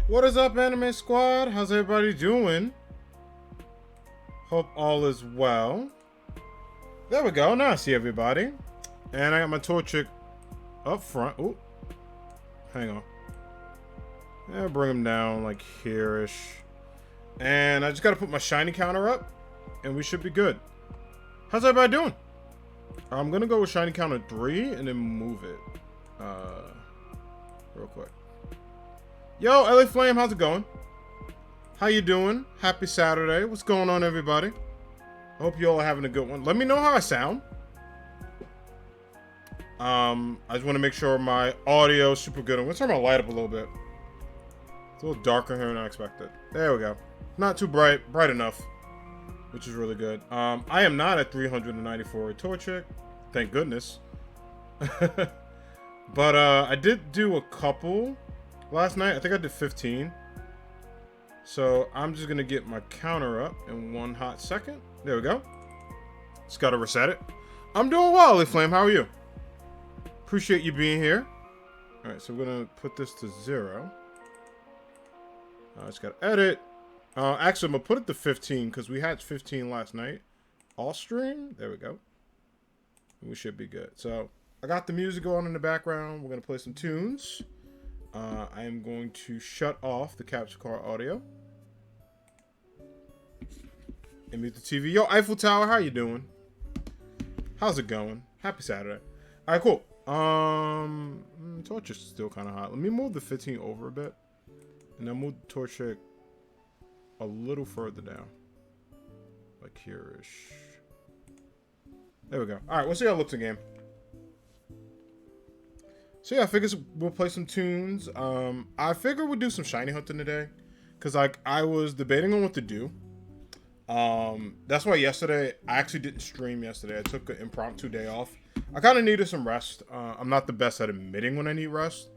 What is up, Anime Squad? How's everybody doing? Hope all is well. There we go. Now I see everybody. And I got my Torchic up front. Ooh. Hang on. Yeah, bring him down like here-ish. And I just got to put my shiny counter up. And we should be good. How's everybody doing? I'm going to go with shiny counter 3 and then move it. Real quick. Yo, LA Flame, how's it going? How you doing? Happy Saturday. What's going on, everybody? I hope you all are having a good one. Let me know how I sound. I just want to make sure my audio is super good. I'm going to turn my light up a little bit. It's a little darker here than I expected. There we go. Not too bright. Bright enough. Which is really good. I am not at 394 Torchic. Thank goodness. But I did do a couple last night. I think I did 15. So I'm just going to get my counter up in one hot second. There we go. Just got to reset it. I'm doing well, LA Flame. How are you? Appreciate you being here. All right, so we're going to put this to 0. I just got to edit. Actually, I'm going to put it to 15 because we had 15 last night. All stream. There we go. We should be good. So I got the music going in the background. We're going to play some tunes. I am going to shut off the capture card audio. And mute the TV. Yo, Eiffel Tower, how you doing? How's it going? Happy Saturday. Alright, cool. Torch is still kind of hot. Let me move the 15 over a bit. And then move the Torchic a little further down. Like here-ish. There we go. Alright, we'll see how it looks in game. So yeah, I figured we'll play some tunes. I figured we'll do some shiny hunting today. Because like I was debating on what to do. That's why yesterday, I actually didn't stream yesterday. I took an impromptu day off. I kind of needed some rest. I'm not the best at admitting when I need rest.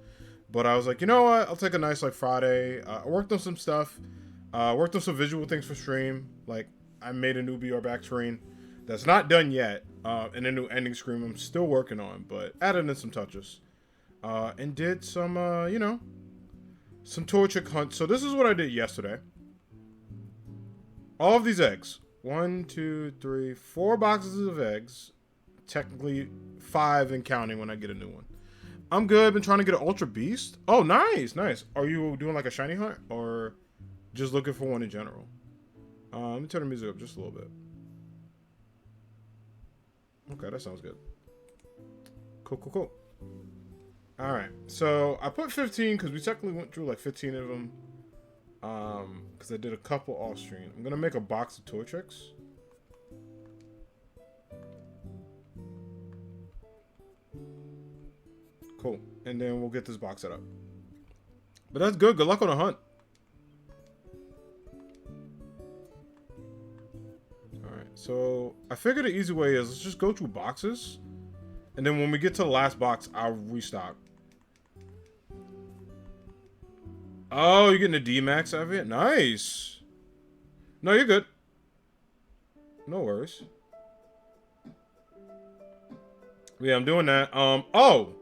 But I was like, you know what? I'll take a nice like Friday. I worked on some stuff. Worked on some visual things for stream. Like I made a new BR back screen. That's not done yet. And a new ending screen I'm still working on. But added in some touches. And did some, you know, some Torchic hunts. So this is what I did yesterday. All of these eggs. 1, 2, 3, 4 boxes of eggs. Technically 5 and counting when I get a new one. I'm good. Been trying to get an Ultra Beast. Oh, nice, nice. Are you doing like a shiny hunt or just looking for one in general? Let me turn the music up just a little bit. Okay, that sounds good. Cool, cool, cool. All right, so I put 15 because we technically went through like 15 of them. Because I did a couple off stream. I'm gonna make a box of Torchics. Cool, and then we'll get this box set up. But that's good. Good luck on the hunt. All right, so I figured the easy way is let's just go through boxes, and then when we get to the last box, I'll restock. Oh, you're getting a D-Max out of it? Nice. No, you're good. No worries. Yeah, I'm doing that. Oh.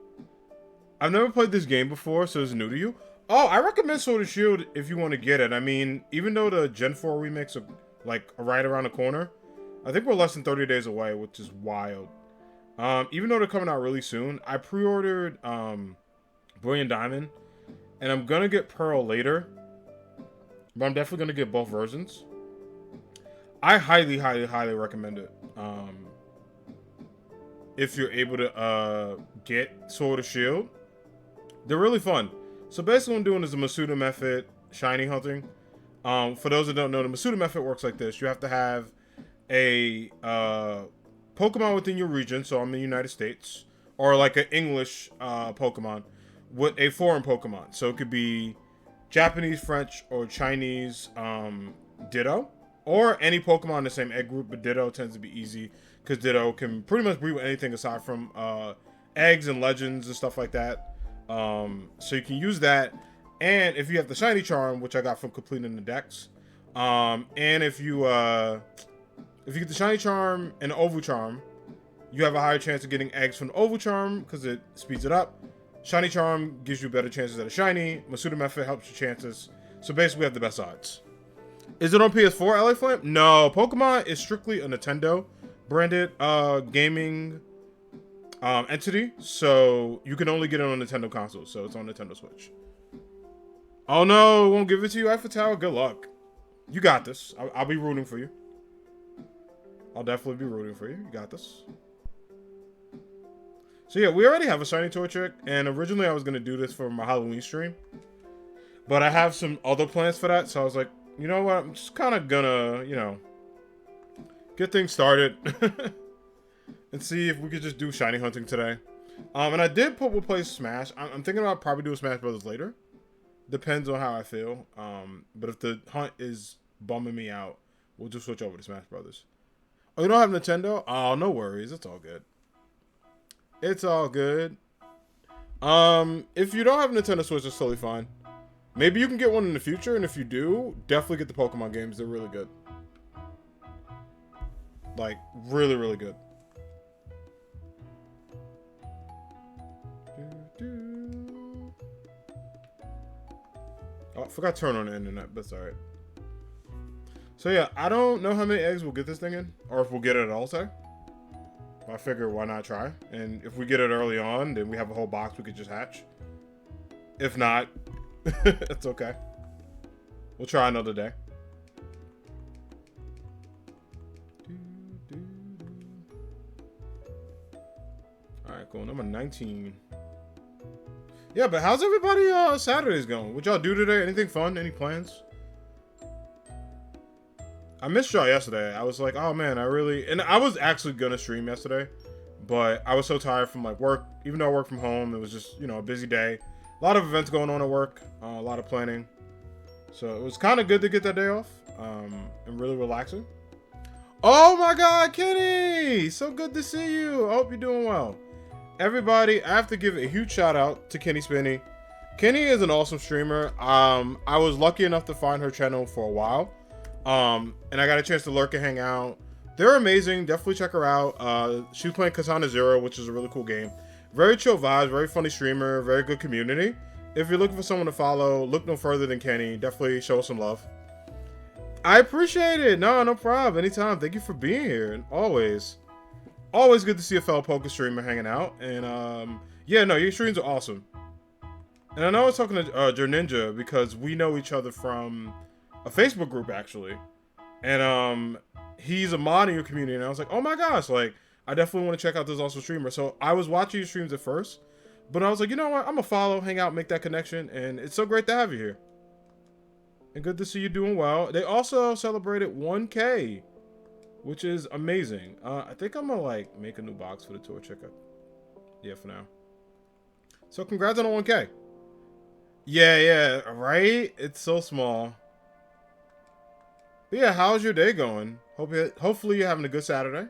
I've never played this game before, so it's new to you. Oh, I recommend Sword and Shield if you want to get it. I mean, even though the Gen 4 remakes are, like, right around the corner, I think we're less than 30 days away, which is wild. Even though they're coming out really soon, I pre-ordered, Brilliant Diamond. And I'm going to get Pearl later. But I'm definitely going to get both versions. I highly, highly, highly recommend it. If you're able to get Sword or Shield. They're really fun. So basically what I'm doing is the Masuda method, shiny hunting. For those that don't know, the Masuda method works like this. You have to have a Pokemon within your region. So I'm in the United States. Or like an English Pokemon. With a foreign Pokemon. So it could be Japanese, French, or Chinese Ditto. Or any Pokemon in the same egg group, but Ditto tends to be easy. Because Ditto can pretty much breed with anything aside from eggs and legends and stuff like that. So you can use that. And if you have the Shiny Charm, which I got from completing the decks. And if you get the Shiny Charm and the Oval Charm, you have a higher chance of getting eggs from the Oval Charm because it speeds it up. Shiny Charm gives you better chances at a shiny. Masuda Method helps your chances So basically, we have the best odds. Is it on PS4, LA Flame? No, Pokemon is strictly a Nintendo branded gaming entity. So you can only get it on Nintendo consoles. So it's on Nintendo Switch. Oh no, won't give it to you, Eiffel Tower. Good luck. You got this. I'll be rooting for you. I'll definitely be rooting for you. You got this. So yeah, we already have a shiny Torchic, and originally I was gonna do this for my Halloween stream, but I have some other plans for that. So I was like, you know what? I'm just kind of gonna, get things started and see if we could just do shiny hunting today. And I did we'll play Smash. I'm thinking about probably doing Smash Brothers later. Depends on how I feel. But if the hunt is bumming me out, we'll just switch over to Smash Brothers. Oh, you don't have Nintendo? Oh, no worries. It's all good. It's all good. If you don't have Nintendo Switch, it's totally fine. Maybe you can get one in the future, and if you do, definitely get the Pokemon games. They're really good. Like, really, really good. Oh, I forgot to turn on the internet, but it's alright. So yeah, I don't know how many eggs we'll get this thing in, or if we'll get it at all today. I figure why not try? And if we get it early on, then we have a whole box we could just hatch. If not, it's okay. We'll try another day. Alright, cool. Number 19. Yeah, but how's everybody Saturdays going? What y'all do today? Anything fun? Any plans? I missed y'all yesterday. I was like, oh man, and I was actually gonna stream yesterday, but I was so tired from like work. Even though I work from home, it was just, a busy day. A lot of events going on at work, a lot of planning. So it was kind of good to get that day off, and really relaxing. Oh my God, Kenny! So good to see you. I hope you're doing well. Everybody, I have to give a huge shout out to Kenny Spinney. Kenny is an awesome streamer. I was lucky enough to find her channel for a while. And I got a chance to lurk and hang out. They're amazing. Definitely check her out. She was playing Katana Zero, which is a really cool game. Very chill vibes, very funny streamer, very good community. If you're looking for someone to follow, look no further than Kenny. Definitely show some love. I appreciate it. No problem. Anytime. Thank you for being here. And always good to see a fellow poker streamer hanging out. And yeah, no, your streams are awesome. And I know I was talking to Ninja because we know each other from a Facebook group actually, and he's a mod in your community, and I was like, oh my gosh, like I definitely want to check out this awesome streamer. So I was watching your streams at first, but I was like, you know what, I'm gonna follow, hang out, make that connection, and it's so great to have you here, and good to see you doing well. They also celebrated 1K, which is amazing. I think I'm gonna like make a new box for the tour checkup. Yeah, for now. So congrats on the 1K. Yeah, right. It's so small. But yeah, how's your day going? Hopefully you're having a good Saturday.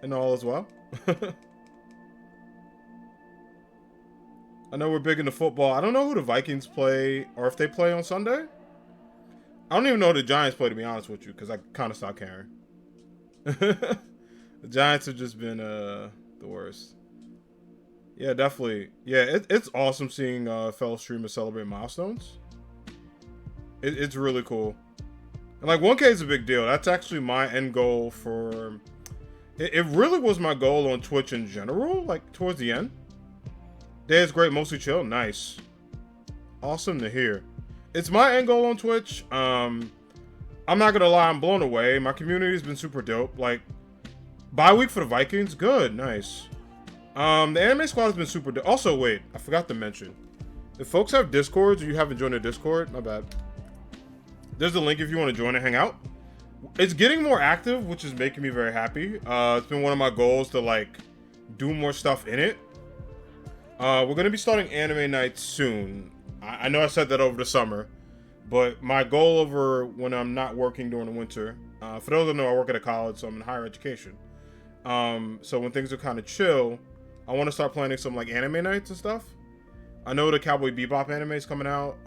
And all is well. I know we're big into football. I don't know who the Vikings play, or if they play on Sunday. I don't even know who the Giants play, to be honest with you, because I kind of stopped caring. The Giants have just been the worst. Yeah, definitely. Yeah, it's awesome seeing fellow streamers celebrate milestones. It's really cool. And like 1K is a big deal. That's actually my end goal for... It really was my goal on Twitch in general, like towards the end. Day is great, mostly chill. Nice. Awesome to hear. It's my end goal on Twitch. I'm not gonna lie, I'm blown away. My community's been super dope. Like, bye week for the Vikings, good, nice. The anime squad has been super dope. Also, wait, I forgot to mention. If folks have Discords or you haven't joined a Discord, my bad. There's a link if you want to join and hang out. It's getting more active, which is making me very happy. It's been one of my goals to like do more stuff in it. We're gonna be starting anime nights soon. I know I said that over the summer, but my goal over when I'm not working during the winter. For those that know, I work at a college, so I'm in higher education. So when things are kind of chill, I want to start planning some like anime nights and stuff. I know the Cowboy Bebop anime is coming out.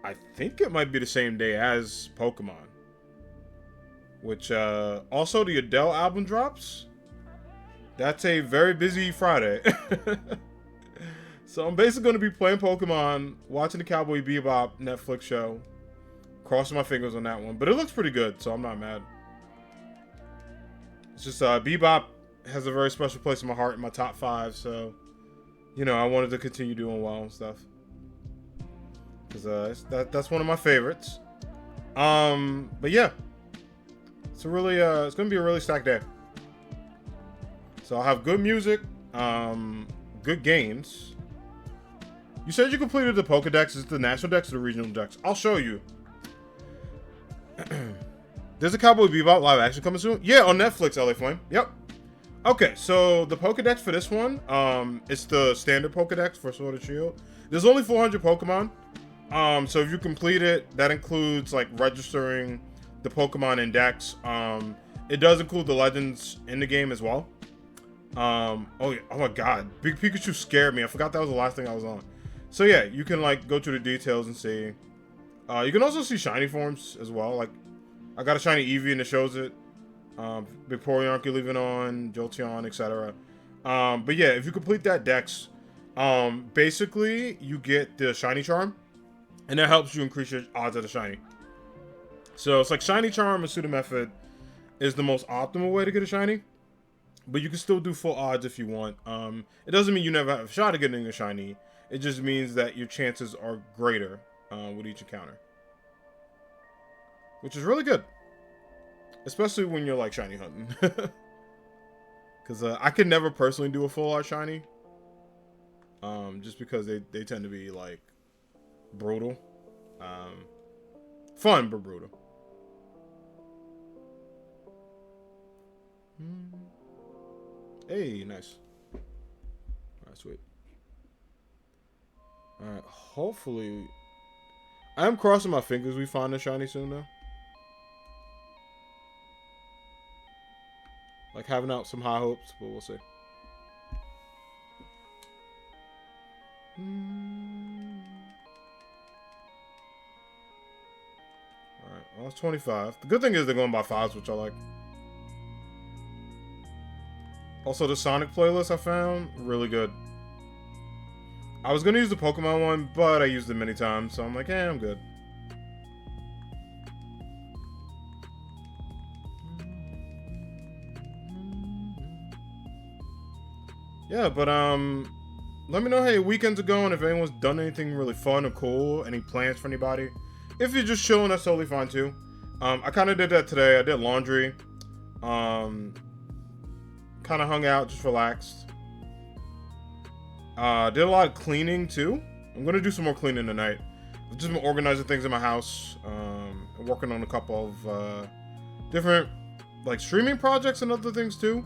I think it might be the same day as Pokemon. Which, also the Adele album drops. That's a very busy Friday. So I'm basically going to be playing Pokemon, watching the Cowboy Bebop Netflix show. Crossing my fingers on that one. But it looks pretty good, so I'm not mad. It's just Bebop has a very special place in my heart in my top 5, so you know, I wanted to continue doing well and stuff. Because that's one of my favorites. But yeah. It's a really it's gonna be a really stacked day. So I'll have good music, good games. You said you completed the Pokedex. Is it the national dex or the regional dex? I'll show you. There's a Cowboy Bebop live action coming soon. Yeah, on Netflix, LA Flame. Yep. Okay, so the Pokedex for this one, it's the standard Pokedex for Sword and Shield. There's only 400 Pokemon. So if you complete it, that includes like registering the Pokemon Index. It does include the legends in the game as well. Oh my god, Big Pikachu scared me. I forgot that was the last thing I was on. So yeah, you can like go through the details and see. You can also see shiny forms as well. Like I got a shiny Eevee and it shows it. Vaporeon can leave it on, Jolteon, etc. But yeah, if you complete that dex, basically you get the shiny charm, and that helps you increase your odds at a shiny. So it's like shiny charm and pseudo method is the most optimal way to get a shiny, but you can still do full odds if you want. It doesn't mean you never have a shot at getting a shiny. It just means that your chances are greater with each encounter, which is really good, especially when you're like shiny hunting. Because I could never personally do a full art shiny, just because they tend to be like brutal. Fun but brutal. Hey, nice. Alright, sweet. Alright, hopefully I am crossing my fingers we find a shiny soon though. Like having out some high hopes, but we'll see. Alright, well it's 25. The good thing is they're going by 5s, which I like. Also, the Sonic playlist I found, really good. I was going to use the Pokemon one, but I used it many times, so I'm like, eh, I'm good. Yeah, but let me know how your weekends are going, if anyone's done anything really fun or cool, any plans for anybody. If you're just chilling, that's totally fine too. I kind of did that today. I did laundry. Kind of hung out, just relaxed. Did a lot of cleaning too. I'm gonna do some more cleaning tonight. I've just been organizing things in my house. And working on a couple of different like streaming projects and other things too.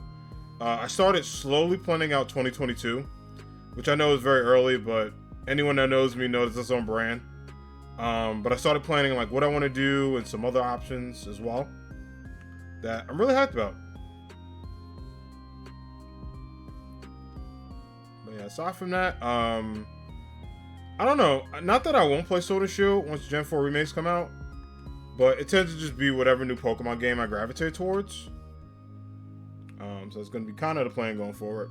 I started slowly planning out 2022, which I know is very early, but anyone that knows me knows it's on brand. But I started planning like what I want to do and some other options as well that I'm really hyped about. But yeah, aside from that, I don't know. Not that I won't play Sword and Shield once Gen 4 remakes come out, but it tends to just be whatever new Pokemon game I gravitate towards. So it's going to be kind of the plan going forward.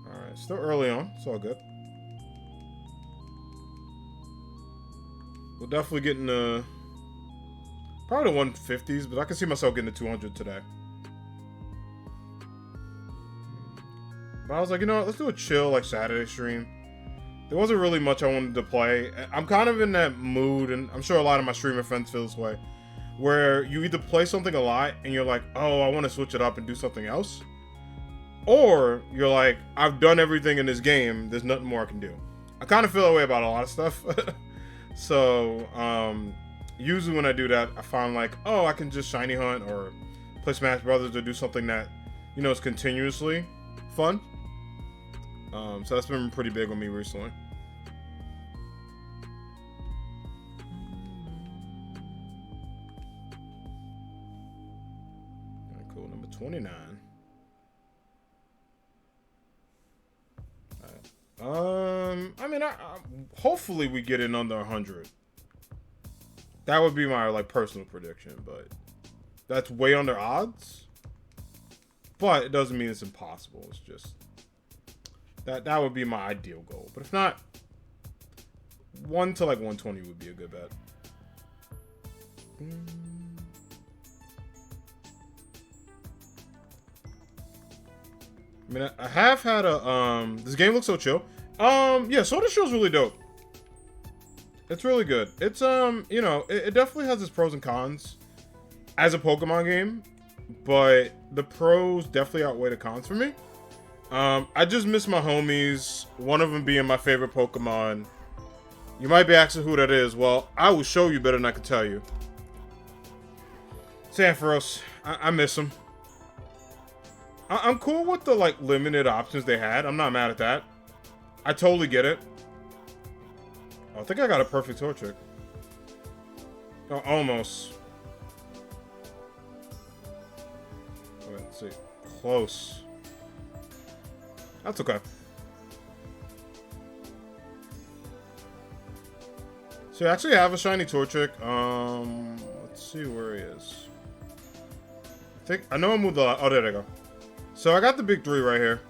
Alright, still early on. It's all good. We'll definitely get in the... probably the 150s, but I can see myself getting to 200 today. But I was like, you know what? Let's do a chill, like, Saturday stream. There wasn't really much I wanted to play. I'm kind of in that mood, and I'm sure a lot of my streamer friends feel this way, where you either play something a lot, and you're like, oh, I want to switch it up and do something else. Or you're like, I've done everything in this game, there's nothing more I can do. I kind of feel that way about a lot of stuff. So, usually when I do that, I find like, oh, I can just shiny hunt or play Smash Brothers or do something that, you know, is continuously fun. So that's been pretty big on me recently. Alright, cool. Number 29. Alright. I mean, hopefully we get in under 100. That would be my like personal prediction, but That's way under odds. But it doesn't mean it's impossible. It's just that would be my ideal goal. But if not, 1 to like 120 would be a good bet. I mean, I have had a this game looks so chill. Yeah, Sword and Shield's really dope. It's really good. It's you know, it definitely has its pros and cons as a Pokemon game, but the pros definitely outweigh the cons for me. I just miss my homies, one of them being my favorite Pokemon. You might be asking who that is. Well, I will show you better than I can tell you. Sampharos. I miss him. I'm cool with the, like, limited options they had. I'm not mad at that. I totally get it. Oh, I think I got a perfect Torchic. Oh, almost. Wait, let's see. Close. That's okay. So I actually have a shiny Torchic. Let's see where he is. I know I moved a lot. Oh, there they go. So I got the big 3 right here.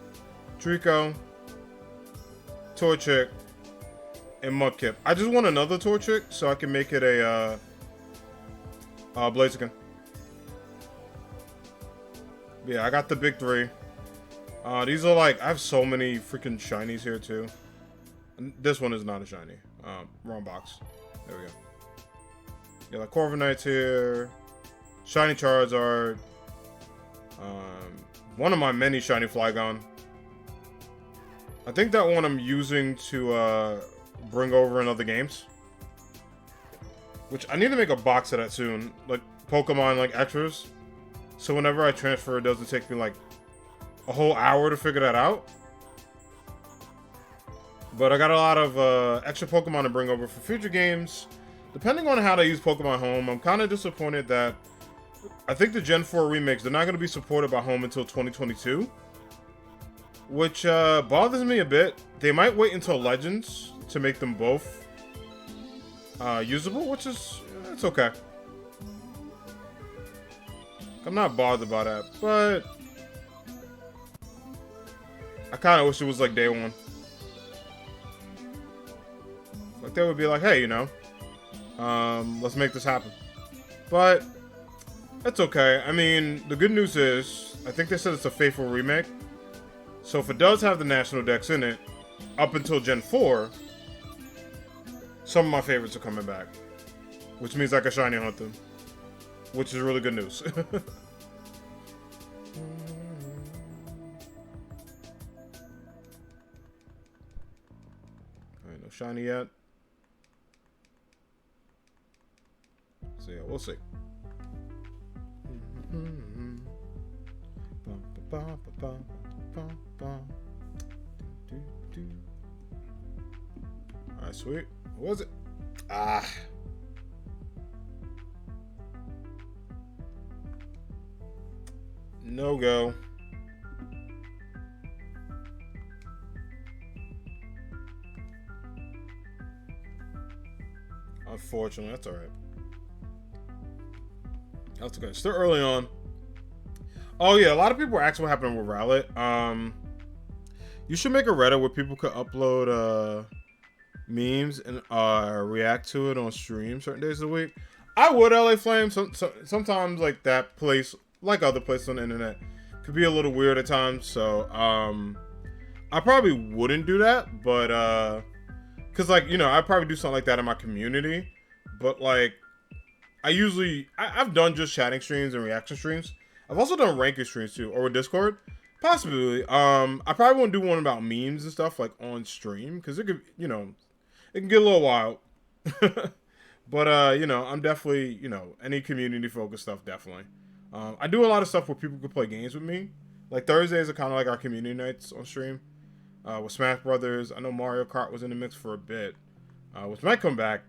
Trico, Torchic, and Mudkip. I just want another Torchic so I can make it a Blaziken. Yeah, I got the big 3. These are like, I have so many freaking shinies here too. This one is not a shiny. Wrong box. There we go. Yeah, like Corviknight's here. Shiny Charizard. One of my many shiny Flygon. I think that one I'm using to bring over in other games. Which I need to make a box of that soon. Like Pokemon like extras. So whenever I transfer, it doesn't take me like a whole hour to figure that out. But I got a lot of extra Pokemon to bring over for future games. Depending on how they use Pokemon Home, I'm kind of disappointed that I think the Gen 4 remakes, they're not going to be supported by Home until 2022. Which bothers me a bit. They might wait until Legends to make them both usable, which is, it's okay. I'm not bothered by that, but I kind of wish it was like day one. Like they would be like, hey, you know, let's make this happen. But that's okay. I mean, the good news is, I think they said it's a faithful remake. So if it does have the National Dex in it, up until Gen 4, some of my favorites are coming back. Which means I can shiny hunt them. Which is really good news. Alright, no shiny yet. So yeah, we'll see. Alright, sweet. What was it? Ah. No go. Unfortunately, that's alright. That's okay. Still early on. Oh yeah, a lot of people were asking what happened with Rowlet. You should make a Reddit where people could upload memes and react to it on stream certain days of the week. I would, LA Flame. Sometimes like that place, like other places on the internet, could be a little weird at times. So I probably wouldn't do that, but cause like, you know, I'd probably do something like that in my community. But like, I've done just chatting streams and reaction streams. I've also done ranking streams too, or with Discord. Possibly. I probably won't do one about memes and stuff like on stream, because it could, you know, it can get a little wild. But you know, I'm definitely, you know, any community focused stuff, definitely. I do a lot of stuff where people could play games with me. Like Thursdays are kind of like our community nights on stream. With Smash Brothers. I know Mario Kart was in the mix for a bit. Which might come back.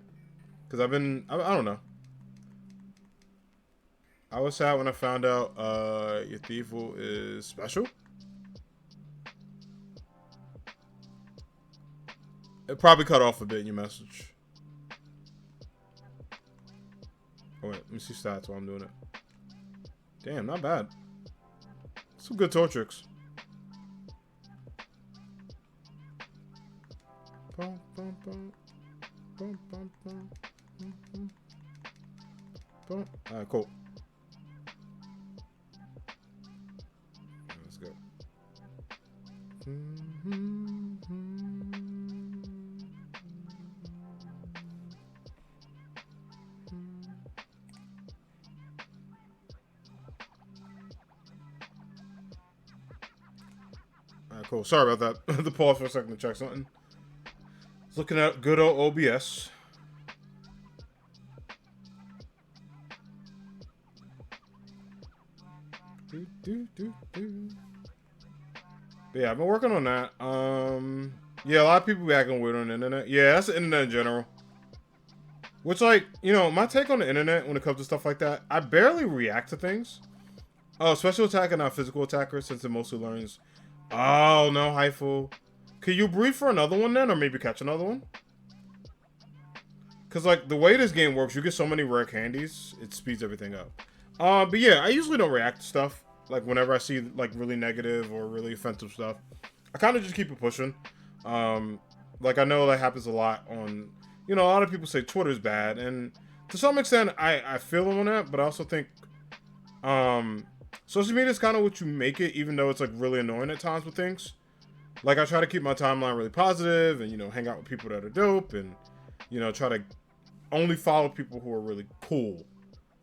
Because I don't know. I was sad when I found out your Thievul is special. It probably cut off a bit in your message. Oh wait, let me see stats while I'm doing it. Damn, not bad. Some good Torchics. Alright, cool. Let's go. Alright, cool. Sorry about that. The pause for a second to check something. Looking at good old OBS. But yeah, I've been working on that. Yeah, a lot of people be acting weird on the internet. Yeah, that's the internet in general. Which, like, you know, my take on the internet when it comes to stuff like that, I barely react to things. Oh, special attack and not physical attacker, since it mostly learns. Oh, no, Hypho. Could you breed for another one then, or maybe catch another one? Because, like, the way this game works, you get so many rare candies, it speeds everything up. But yeah, I usually don't react to stuff. Like, whenever I see, like, really negative or really offensive stuff, I kind of just keep it pushing. Like, I know that happens a lot on, you know, a lot of people say Twitter's bad, and to some extent, I feel them on that, but I also think, social media is kind of what you make it, even though it's, like, really annoying at times with things. Like, I try to keep my timeline really positive and, you know, hang out with people that are dope and, you know, try to only follow people who are really cool.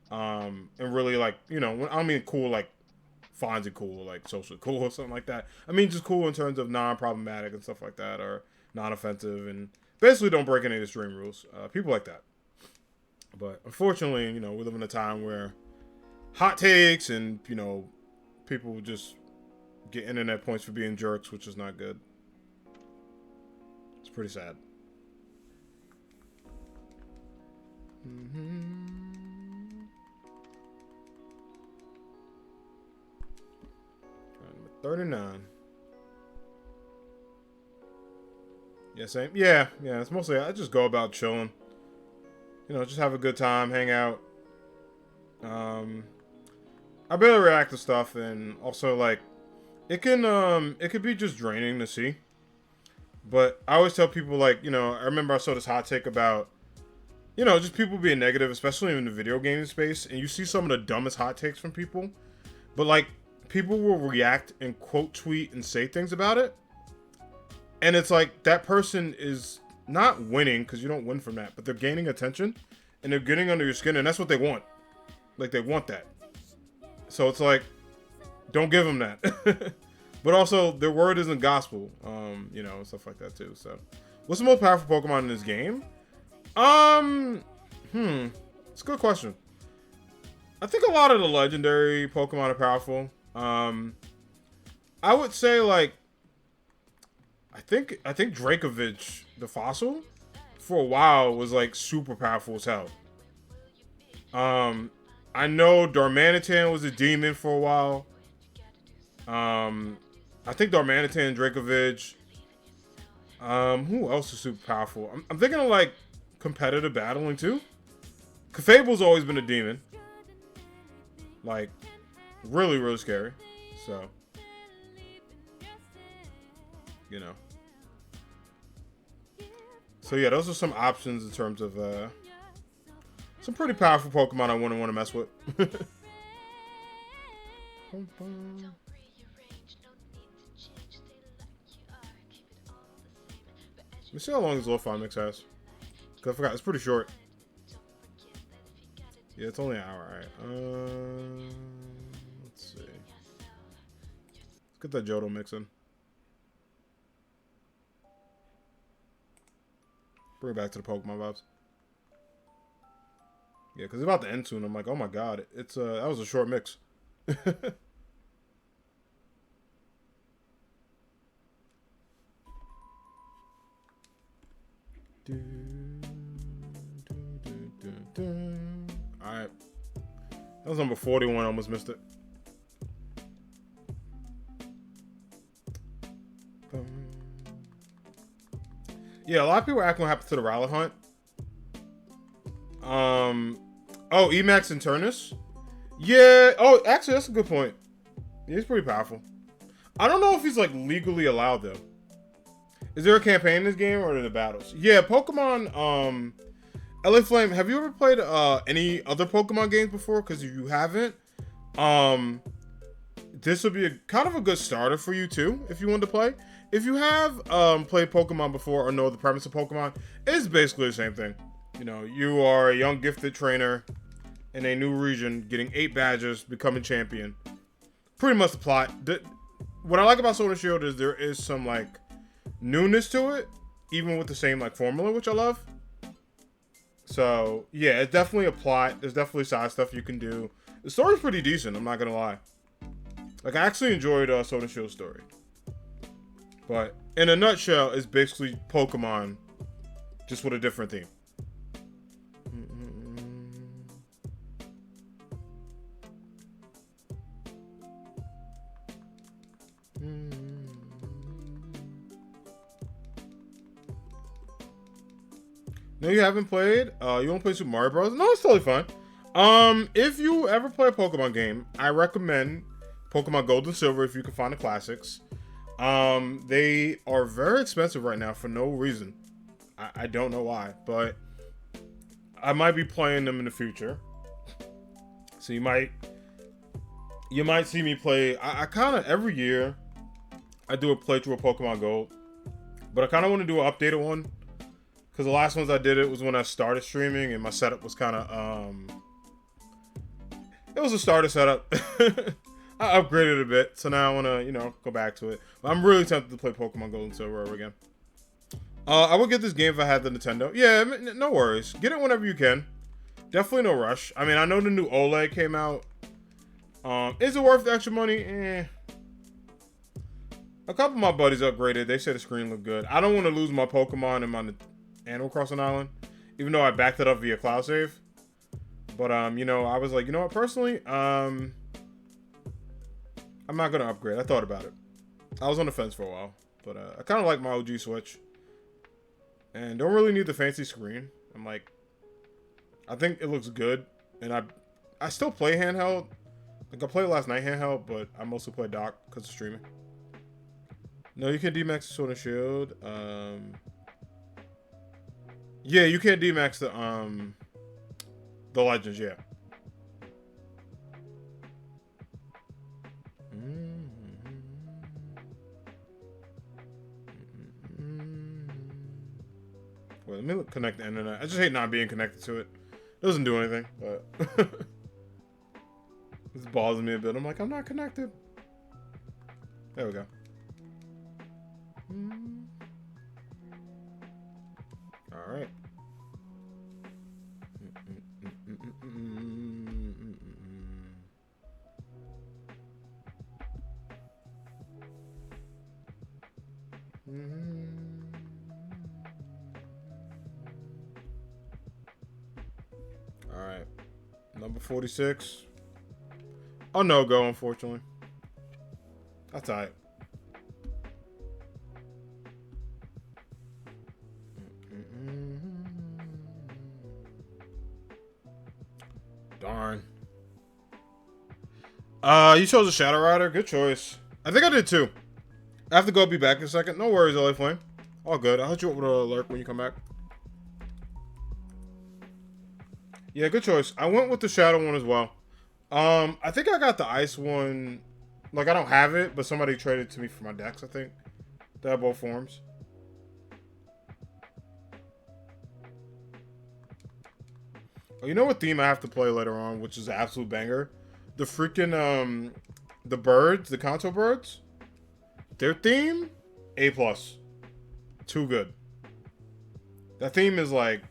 And really, like, you know, I don't mean cool, like, Fonzie cool, like, socially cool or something like that. I mean just cool in terms of non-problematic and stuff like that, or non-offensive, and basically don't break any of the stream rules. People like that. But, unfortunately, you know, we live in a time where hot takes and, you know, people just get internet points for being jerks, which is not good. It's pretty sad. 39. Yeah, same. Yeah, it's mostly, I just go about chilling. You know, just have a good time, hang out. I barely react to stuff, and also, like, it could be just draining to see. But I always tell people, like, you know, I remember I saw this hot take about, you know, just people being negative, especially in the video game space, and you see some of the dumbest hot takes from people. But, like, people will react and quote tweet and say things about it. And it's like, that person is not winning, because you don't win from that, but they're gaining attention, and they're getting under your skin, and that's what they want. Like, they want that. So it's like, don't give them that. But also, their word isn't gospel, you know, stuff like that too. So, what's the most powerful Pokemon in this game? It's a good question. I think a lot of the legendary Pokemon are powerful. I would say, like, I think Dracovic, the fossil, for a while was, like, super powerful as hell. I know Darmanitan was a demon for a while. I think Darmanitan, Dracovic. Who else is super powerful? I'm thinking of, like, competitive battling too. Clefable's always been a demon. Like, really, really scary. So, you know. So yeah, those are some options in terms of some pretty powerful Pokemon I wouldn't want to mess with. Let me see how long this Lo-Fi mix has. Because I forgot, it's pretty short. Yeah, it's only an hour, alright. Let's see. Let's get that Johto mix in. Bring it back to the Pokemon vibes. Yeah, because it's about to end soon. I'm like, oh my god, it's that was a short mix. Alright. That was number 41. I almost missed it. Yeah, a lot of people are asking what happened to the Rowlet hunt. Oh, Emax and Turnus. Yeah. Oh, actually, that's a good point. He's pretty powerful. I don't know if he's like legally allowed though. Is there a campaign in this game or are there battles? Yeah, Pokemon. LA Flame. Have you ever played any other Pokemon games before? Because if you haven't, um, this would be a kind of a good starter for you too if you want to play. If you have played Pokemon before or know the premise of Pokemon, it's basically the same thing. You know, you are a young gifted trainer in a new region, getting 8 badges, becoming champion. Pretty much the plot. What I like about Sword and Shield is there is some like newness to it, even with the same like formula, which I love. So yeah, it's definitely a plot. There's definitely side stuff you can do. The story's pretty decent. I'm not gonna lie. Like I actually enjoyed Sword and Shield story. But in a nutshell, it's basically Pokemon, just with a different theme. No, you haven't played? You want to play Super Mario Bros? No, it's totally fine. If you ever play a Pokemon game, I recommend Pokemon Gold and Silver if you can find the classics. They are very expensive right now for no reason. I don't know why, but I might be playing them in the future. So you might see me play. I kind of every year I do a playthrough of Pokemon Gold, but I kind of want to do an updated one because the last ones I did it was when I started streaming and my setup was kind of it was a starter setup. I upgraded a bit, so now I want to, go back to it. But I'm really tempted to play Pokemon Gold and Silver over again. I would get this game if I had the Nintendo. Yeah, no worries. Get it whenever you can. Definitely no rush. I mean, I know the new OLED came out. Is it worth the extra money? A couple of my buddies upgraded. They said the screen looked good. I don't want to lose my Pokemon in my Animal Crossing Island, even though I backed it up via cloud save. But I was like, you know what? Personally, I'm not gonna upgrade. I thought about it. I was on the fence for a while, but I kind of like my OG Switch, and don't really need the fancy screen. I'm like, I think it looks good, and I still play handheld. Like I played last night handheld, but I mostly play dock because of streaming. No, you can DMAX the Sword and Shield. Yeah, you can't DMAX the Legends. Yeah. Wait, let me connect the internet. I just hate not being connected to it. It doesn't do anything, but this bothers me a bit. I'm like, I'm not connected. There we go. All right. All right. Number 46. Oh, no go, unfortunately. That's all right. Darn. You chose a Shadow Rider. Good choice. I think I did too. I have to go be back in a second. No worries, LA Flame. All good. I'll hit you up with an alert when you come back. Yeah, good choice. I went with the Shadow one as well. I think I got the Ice one. Like, I don't have it, but somebody traded it to me for my decks, I think. They have both forms. Oh, you know what theme I have to play later on, which is an absolute banger? The freaking, the birds, the Kanto birds. Their theme, A+. Too good. That theme is, like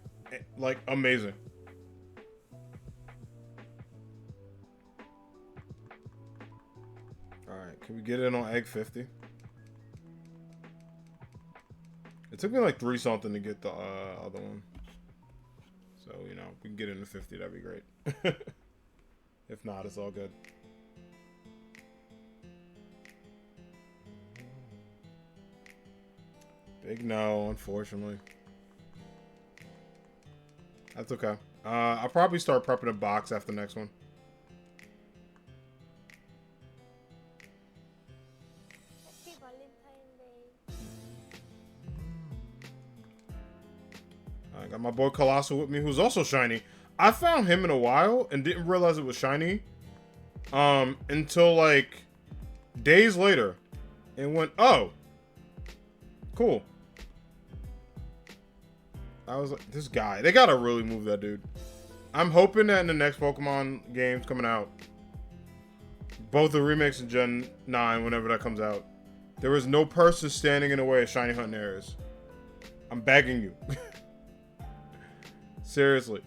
amazing. Alright, can we get in on egg 50? It took me like 3 something to get the other one. So, we can get into 50, that'd be great. If not, it's all good. Big no, unfortunately. That's okay. I'll probably start prepping a box after the next one. I got my boy Colossal with me, who's also shiny. I found him in a while and didn't realize it was shiny. Until like days later. And went, oh. Cool. I was like, this guy. They gotta really move that dude. I'm hoping that in the next Pokemon games coming out, both the remakes and Gen 9, whenever that comes out, there is no person standing in the way of shiny hunting areas. I'm begging you. Seriously.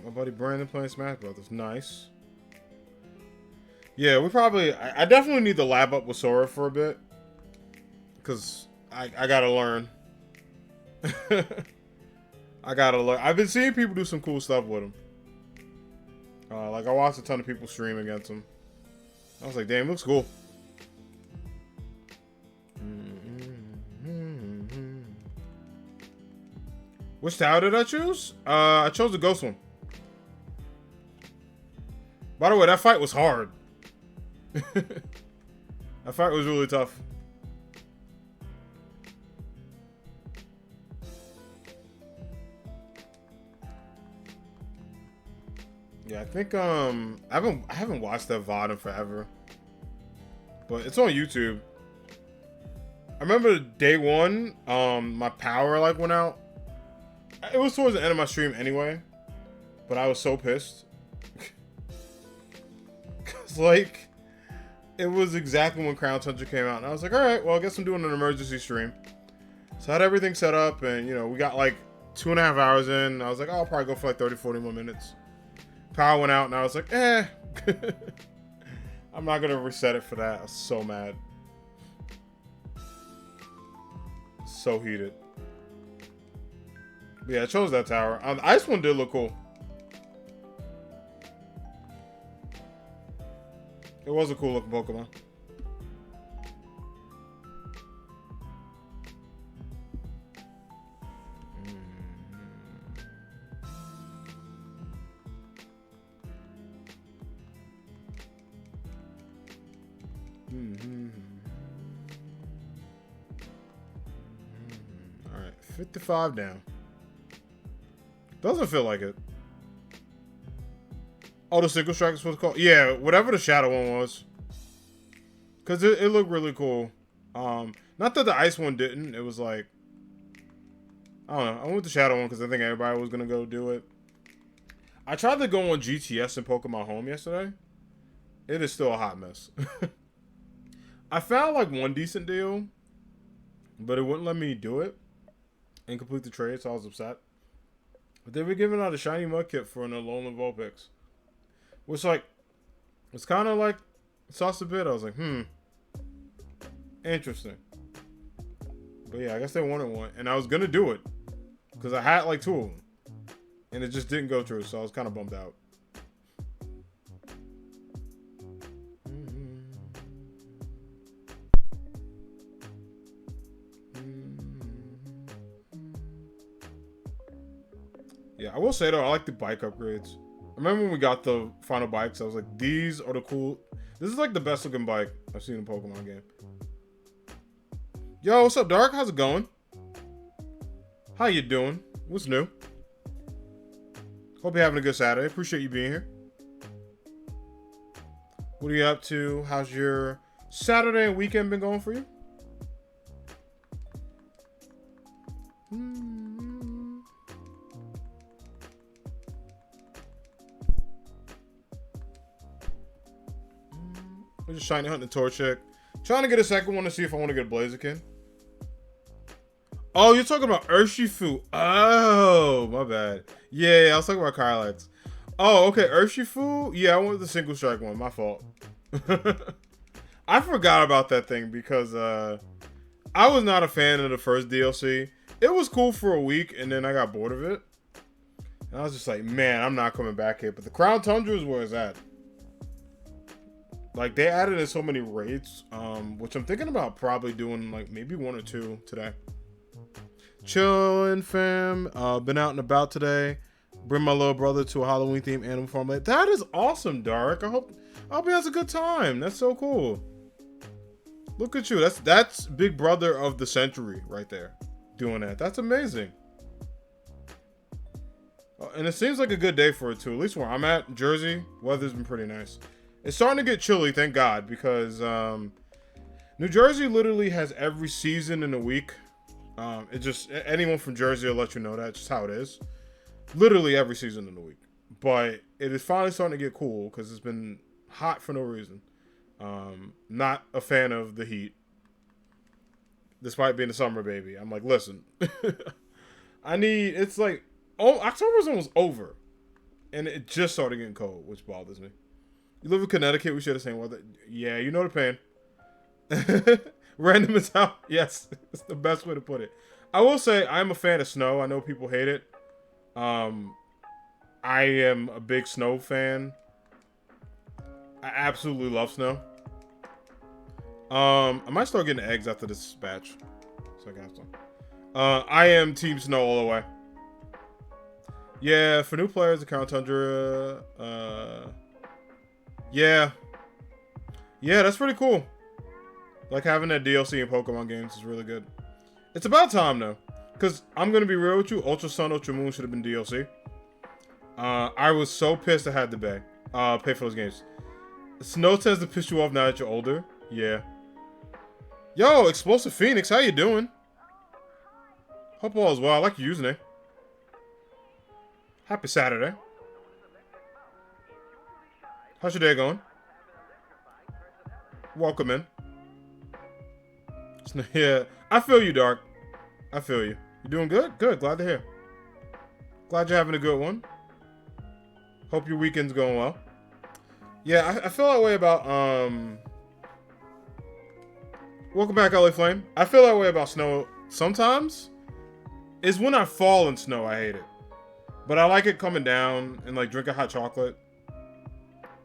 My buddy Brandon playing Smash Brothers. Nice. Yeah, we probably... I definitely need to lab up with Sora for a bit. Because I gotta learn. I gotta learn. I've been seeing people do some cool stuff with him. Like, I watched a ton of people stream against him. I was like, damn, looks cool. Which tower did I choose? I chose the ghost one. By the way, that fight was hard. That fight was really tough. Yeah, I think I haven't watched that VOD in forever. But it's on YouTube. I remember day one, my power like went out. It was towards the end of my stream anyway. But I was so pissed. Cause like it was exactly when Crown Tundra came out. And I was like, alright, well I guess I'm doing an emergency stream. So I had everything set up and you know, we got like 2.5 hours in. I was like, oh, I'll probably go for like 30-40 more minutes. Power went out and I was like, eh. I'm not gonna reset it for that. I was so mad. So heated. But yeah, I chose that tower. The ice one did look cool. It was a cool looking Pokemon. Alright, 55 down. Doesn't feel like it. Oh, the single strike is what it's called? Yeah, whatever the shadow one was. Because it looked really cool. Not that the ice one didn't. It was like... I don't know. I went with the shadow one because I think everybody was going to go do it. I tried to go on GTS in Pokemon Home yesterday. It is still a hot mess. I found like one decent deal. But it wouldn't let me do it. And complete the trade, so I was upset. But they were giving out a shiny Mudkip for an Alolan Vulpix. Which, like, it's kind of like sauce a bit. I was like, interesting. But yeah, I guess they wanted one. And I was going to do it. Because I had like 2 of them. And it just didn't go through, so I was kind of bummed out. Yeah, I will say though, I like the bike upgrades. I remember when we got the final bikes, I was like, these are the cool... This is like the best looking bike I've seen in a Pokemon game. Yo, what's up, Dark? How's it going? How you doing? What's new? Hope you're having a good Saturday. Appreciate you being here. What are you up to? How's your Saturday and weekend been going for you? We're just shiny hunting the Torchic. Trying to get a second one to see if I want to get a Blaziken. Oh, you're talking about Urshifu. Oh, my bad. Yeah, I was talking about Kylax. Oh, okay. Urshifu? Yeah, I went with the single strike one. My fault. I forgot about that thing because I was not a fan of the first DLC. It was cool for a week, and then I got bored of it. And I was just like, man, I'm not coming back here. But the Crown Tundra is where it's at. Like, they added in so many raids, which I'm thinking about probably doing, like, maybe 1 or 2 today. Chillin', fam. Been out and about today. Bring my little brother to a Halloween-themed animal farm. That is awesome, Dark. I hope he has a good time. That's so cool. Look at you. That's big brother of the century right there. Doing that. That's amazing. And it seems like a good day for it, too. At least where I'm at, Jersey, weather's been pretty nice. It's starting to get chilly, thank God, because New Jersey literally has every season in a week. It just, anyone from Jersey will let you know that. It's just how it is. Literally every season in a week. But it is finally starting to get cool because it's been hot for no reason. Not a fan of the heat. Despite being a summer baby. I'm like, listen. It's like, October's almost over. And it just started getting cold, which bothers me. You live in Connecticut, we share the same weather. Yeah, you know the pain. Random as hell. Yes, it's the best way to put it. I will say I'm a fan of snow. I know people hate it. I am a big snow fan. I absolutely love snow. I might start getting eggs after this batch, so I can have some. I am team snow all the way. Yeah, for new players, the Crown Tundra. Yeah, that's pretty cool. Like, having that DLC in Pokemon games is really good. It's about time, though. Because, I'm going to be real with you, Ultra Sun, Ultra Moon should have been DLC. I was so pissed I had to pay for those games. Snow tends to piss you off now that you're older. Yeah. Yo, Explosive Phoenix, how you doing? Hope all is well. I like your username. Happy Saturday. How's your day going? Welcome in. Yeah, I feel you, Dark. I feel you. You doing good? Good. Glad to hear. Glad you're having a good one. Hope your weekend's going well. Yeah, I feel that way about, welcome back, LA Flame. I feel that way about snow sometimes. It's when I fall in snow, I hate it. But I like it coming down and, like, drink a hot chocolate.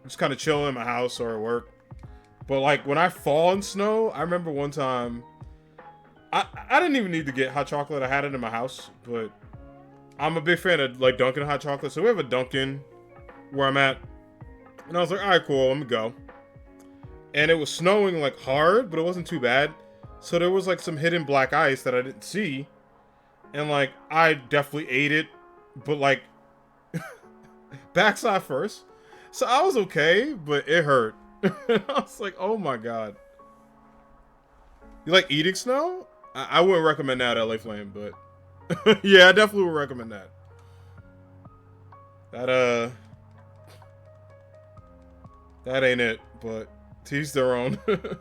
Just kind of chilling in my house or at work. But, like, when I fall in snow, I remember one time, I didn't even need to get hot chocolate. I had it in my house, but I'm a big fan of, like, Dunkin' hot chocolate. So we have a Dunkin' where I'm at. And I was like, all right, cool, let me go. And it was snowing, like, hard, but it wasn't too bad. So there was, like, some hidden black ice that I didn't see. And, like, I definitely ate it, but, like, backside first. So I was okay, but it hurt. I was like, oh my god. You like eating snow? I wouldn't recommend that, LA Flame, but yeah, I definitely would recommend that. That ain't it, but to each their own. Alright.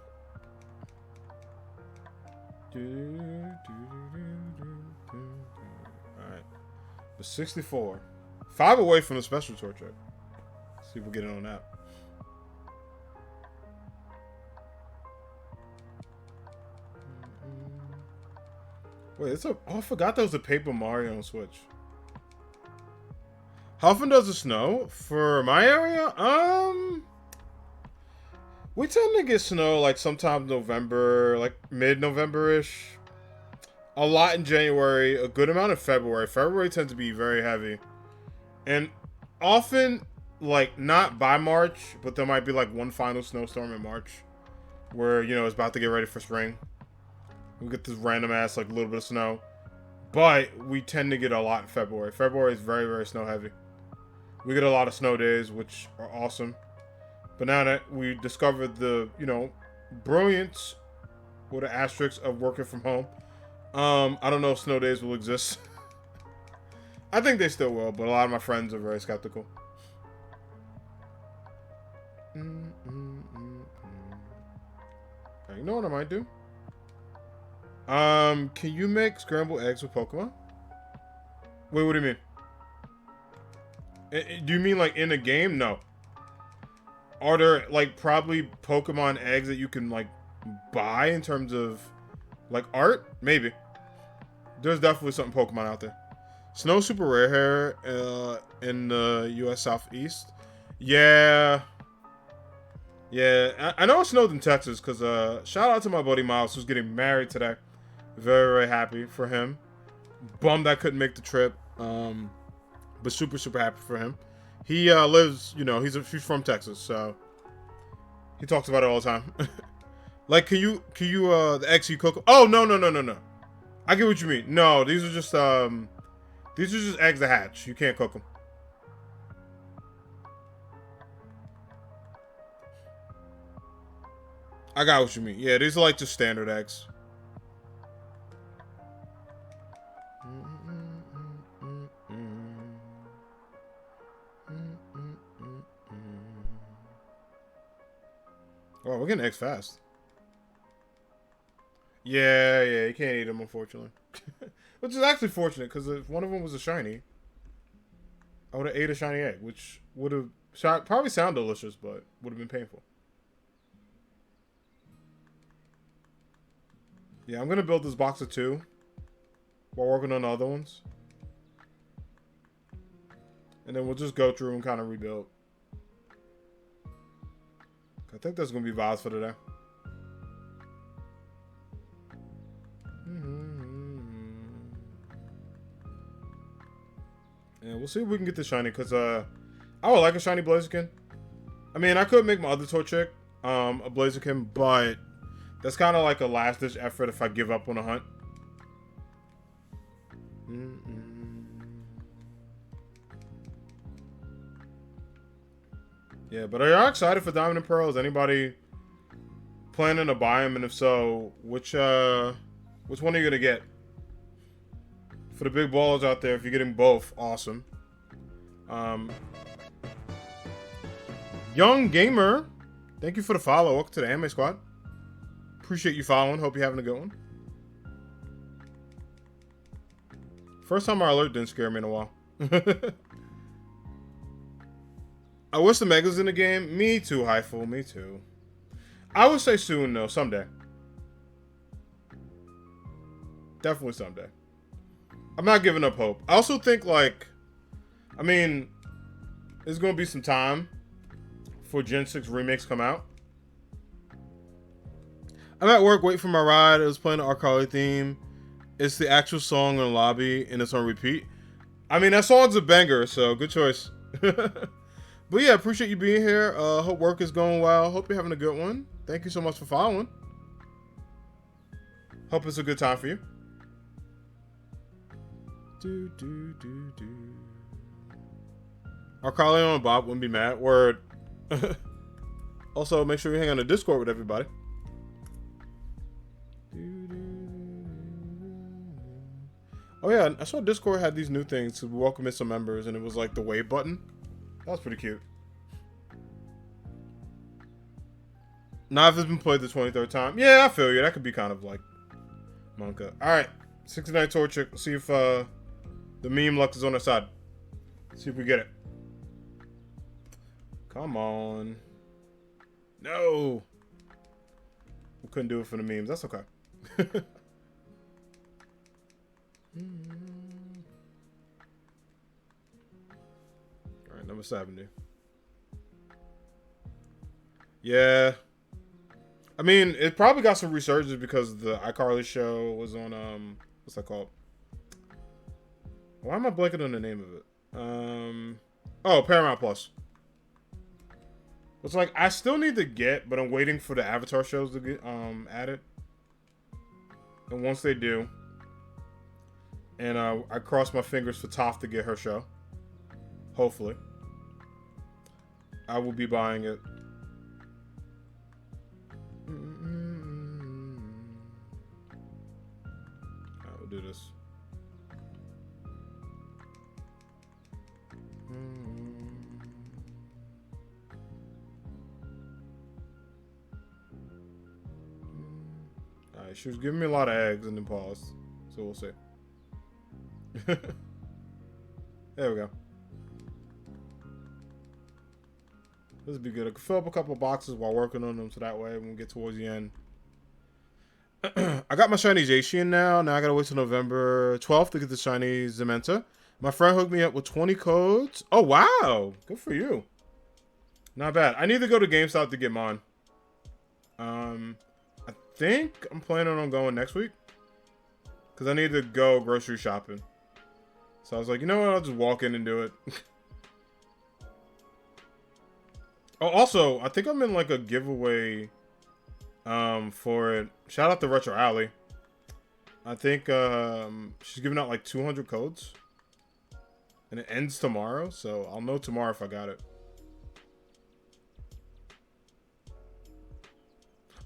But 64. 5 away from the special Torchic. See if we get in on that. Wait, I forgot there was a Paper Mario on Switch. How often does it snow? For my area? We tend to get snow like sometime November, like mid-November-ish. A lot in January, a good amount in February. February tends to be very heavy. And often, like, not by March, but there might be like one final snowstorm in March. Where, you know, it's about to get ready for spring. We get this random ass, like, little bit of snow. But we tend to get a lot in February. February is very, very snow heavy. We get a lot of snow days, which are awesome. But now that we discovered the, you know, brilliance with an asterisk of working from home, I don't know if snow days will exist. I think they still will, but a lot of my friends are very skeptical. You know what I might do? Can you make scrambled eggs with Pokemon? Wait, what do you mean? Do you mean like in a game? No. Are there like probably Pokemon eggs that you can like buy in terms of like art? Maybe. There's definitely something Pokemon out there. Snow super rare here in the U.S. Southeast. Yeah. Yeah, I know it snowed in Texas because shout out to my buddy Miles who's getting married today. Very, very happy for him. Bummed I couldn't make the trip, but super, super happy for him. He lives, you know, he's from Texas, so he talks about it all the time. Like, can you the eggs you cook? Oh no, no, no, no, no. I get what you mean. No, these are just eggs that hatch. You can't cook them. I got what you mean. Yeah, these are like just standard eggs. Oh, we're getting eggs fast. Yeah, yeah, you can't eat them, unfortunately. Which is actually fortunate, because if one of them was a shiny, I would have ate a shiny egg, which would have probably sound delicious, but would have been painful. Yeah, I'm going to build this box of 2 while working on the other ones. And then we'll just go through and kind of rebuild. I think that's going to be vibes for today. And we'll see if we can get the shiny, because I would like a shiny Blaziken. I mean, I could make my other Torchic a Blaziken, but that's kind of like a last-ditch effort if I give up on a hunt. Yeah, but are y'all excited for Diamond and Pearl? Is anybody planning to buy them? And if so, which one are you going to get? For the big ballers out there, if you're getting both, awesome. Young Gamer, thank you for the follow. Welcome to the Anime Squad. Appreciate you following. Hope you're having a good one. First time our alert didn't scare me in a while. I wish the Mega's in the game. Me too, Hypeful. Me too. I would say soon, though. Someday. Definitely someday. I'm not giving up hope. I also think, like, I mean, there's going to be some time for Gen 6 remakes come out. I'm at work waiting for my ride. It was playing the iCarly theme. It's the actual song in the lobby, and it's on repeat. I mean, that song's a banger, so good choice. But yeah, appreciate you being here. Hope work is going well. Hope you're having a good one. Thank you so much for following. Hope it's a good time for you. Arcalion and Bob wouldn't be mad. Word. Also, make sure you hang on the Discord with everybody. Oh yeah, I saw Discord had these new things to welcome in some members, and it was like the wave button. That was pretty cute. Now if it's been played the 23rd time. Yeah, I feel you. That could be kind of like Monka. Alright. 69 Torchic. See if the meme luck is on our side. See if we get it. Come on. No. We couldn't do it for the memes. That's okay. Alright, number 70. Yeah. I mean, it probably got some resurgence because the iCarly show was on, what's that called? Why am I blanking on the name of it? Oh, Paramount Plus. It's like, I still need to get, but I'm waiting for the Avatar shows to get, added. And once they do, and I cross my fingers for Toph to get her show. Hopefully. I will be buying it. I will do this. Alright, she was giving me a lot of eggs and then paused. So we'll see. There we go. This would be good. I could fill up a couple of boxes while working on them, so that way when we get towards the end. I got my shiny Zacian now. Now I gotta wait till November 12th to get the shiny Zementa. My friend hooked me up with 20 codes. Oh, wow. Good for you. Not bad. I need to go to GameStop to get mine. I think I'm planning on going next week. Because I need to go grocery shopping. So I was like, you know what? I'll just walk in and do it. Oh, also, I think I'm in like a giveaway for it. Shout out to Retro Alley. I think she's giving out like 200 codes. And it ends tomorrow, so I'll know tomorrow if I got it.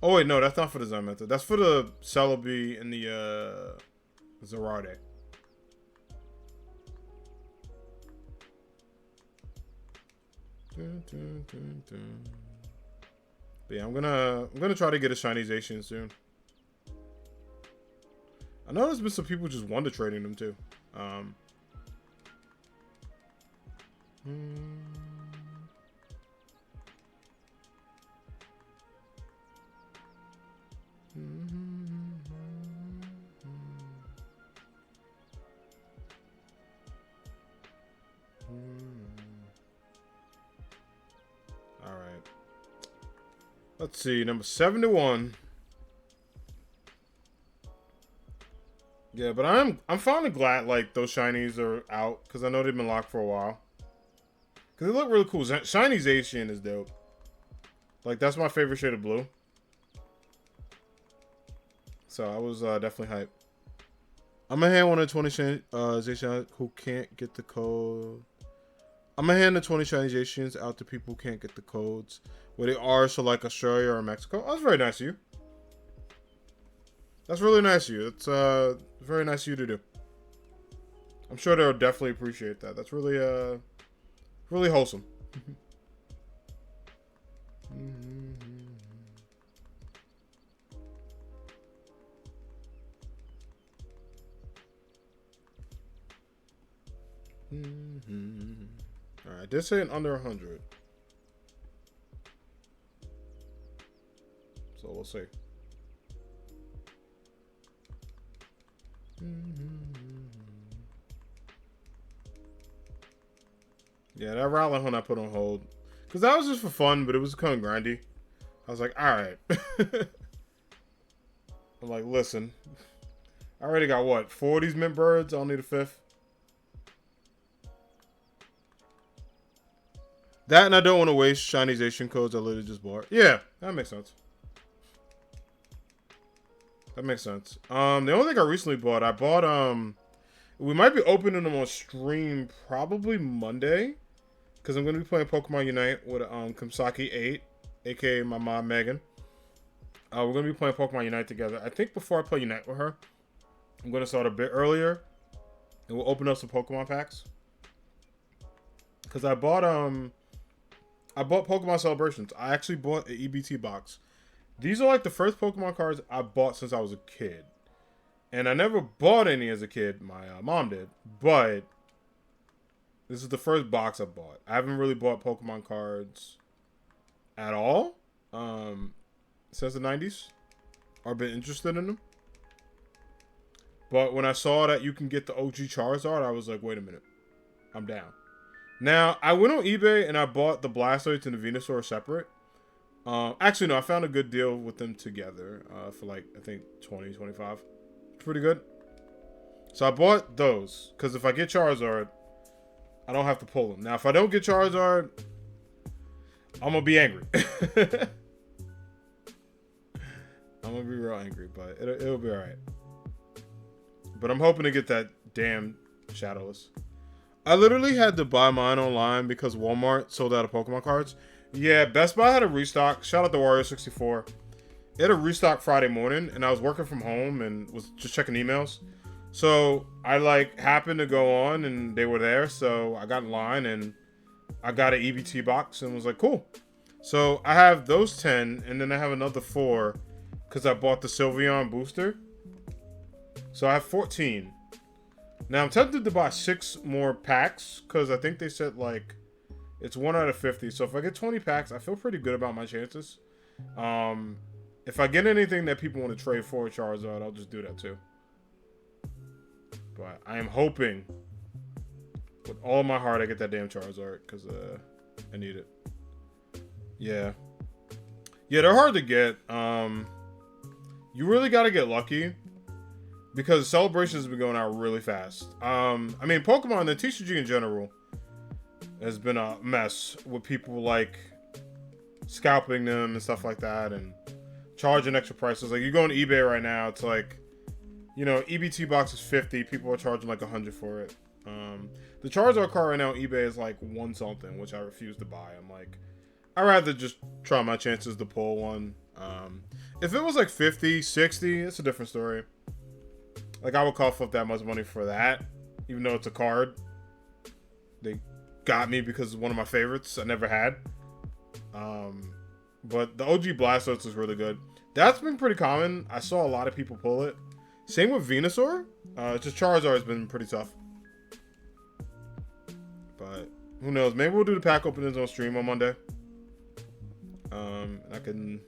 Oh wait, no, that's not for the Zen Method. That's for the Celebi and the Zerade. But yeah, I'm gonna try to get a Shinization soon. I know there's been some people just wonder trading them too. All right. Let's see, number 71. Yeah, but I'm finally glad like those shinies are out because I know they've been locked for a while. Because they look really cool. Shinization is dope. Like, that's my favorite shade of blue. So, I was definitely hyped. I'm going to hand one of the 20 Shinizations who can't get the code. I'm going to hand the 20 Shinizations out to people who can't get the codes. Where they are, so like Australia or Mexico. Oh, that's very nice of you. That's really nice of you. It's very nice of you to do. I'm sure they'll definitely appreciate that. That's really, really wholesome. Alright, I did say an under 100. So we'll see. Yeah, that Rowling Hunt I put on hold. Because that was just for fun, but it was kind of grindy. I was like, alright. I'm like, listen. I already got what? 4 of these mint birds? I don't need a 5th. That and I don't want to waste Shinization codes I literally just bought. Yeah, that makes sense. That makes sense. The only thing I recently bought, we might be opening them on stream probably Monday. Because I'm going to be playing Pokemon Unite with Kamsaki 8, aka my mom Megan. We're going to be playing Pokemon Unite together. I think before I play Unite with her, I'm going to start a bit earlier. And we'll open up some Pokemon packs. Because I bought Pokemon Celebrations. I actually bought an EBT box. These are like the first Pokemon cards I bought since I was a kid. And I never bought any as a kid. My mom did. But this is the first box I bought. I haven't really bought Pokemon cards at all since the 90s. Or been interested in them. But when I saw that you can get the OG Charizard, I was like, wait a minute. I'm down. Now, I went on eBay and I bought the Blastoise and the Venusaur separate. Actually, no, I found a good deal with them together for like, I think, 20, 25. Pretty good. So I bought those. Because if I get Charizard, I don't have to pull them. Now, if I don't get Charizard, I'm going to be angry. I'm going to be real angry, but it'll be alright. But I'm hoping to get that damn Shadowless. I literally had to buy mine online because Walmart sold out of Pokemon cards. Yeah, Best Buy had a restock. Shout out to Wario64. It had a restock Friday morning, and I was working from home and was just checking emails. So I like happened to go on, and they were there. So I got in line, and I got an EBT box, and was like, cool. So I have those 10, and then I have another 4 because I bought the Sylveon booster. So I have 14. Now I'm tempted to buy 6 more packs because I think they said like it's 1 out of 50. So if I get 20 packs, I feel pretty good about my chances. If I get anything that people want to trade for Charizard, I'll just do that too. But I am hoping With all my heart, I get that damn Charizard because I need it. Yeah. Yeah, they're hard to get. You really got to get lucky because celebrations have been going out really fast. I mean, Pokemon, the TCG in general, has been a mess with people like scalping them and stuff like that and charging extra prices. Like, you go on eBay right now, it's like, you know, EBT box is 50, people are charging like 100 for it. The Charizard card right now on eBay is like one something, which I refuse to buy. I'm like, I'd rather just try my chances to pull one. If it was like 50, 60, it's a different story. Like, I would cough up that much money for that, even though it's a card. They got me because it's one of my favorites I never had. But the OG Blastoise is really good. That's been pretty common. I saw a lot of people pull it. Same with Venusaur. Just Charizard has been pretty tough. But who knows? Maybe we'll do the pack openings on stream on Monday. I can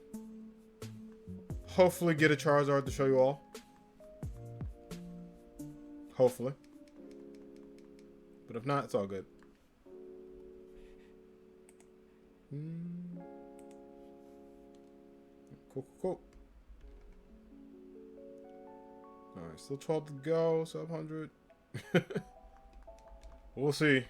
hopefully get a Charizard to show you all. Hopefully. But if not, it's all good. Cool. Alright, still 12 to go, sub 100. We'll see.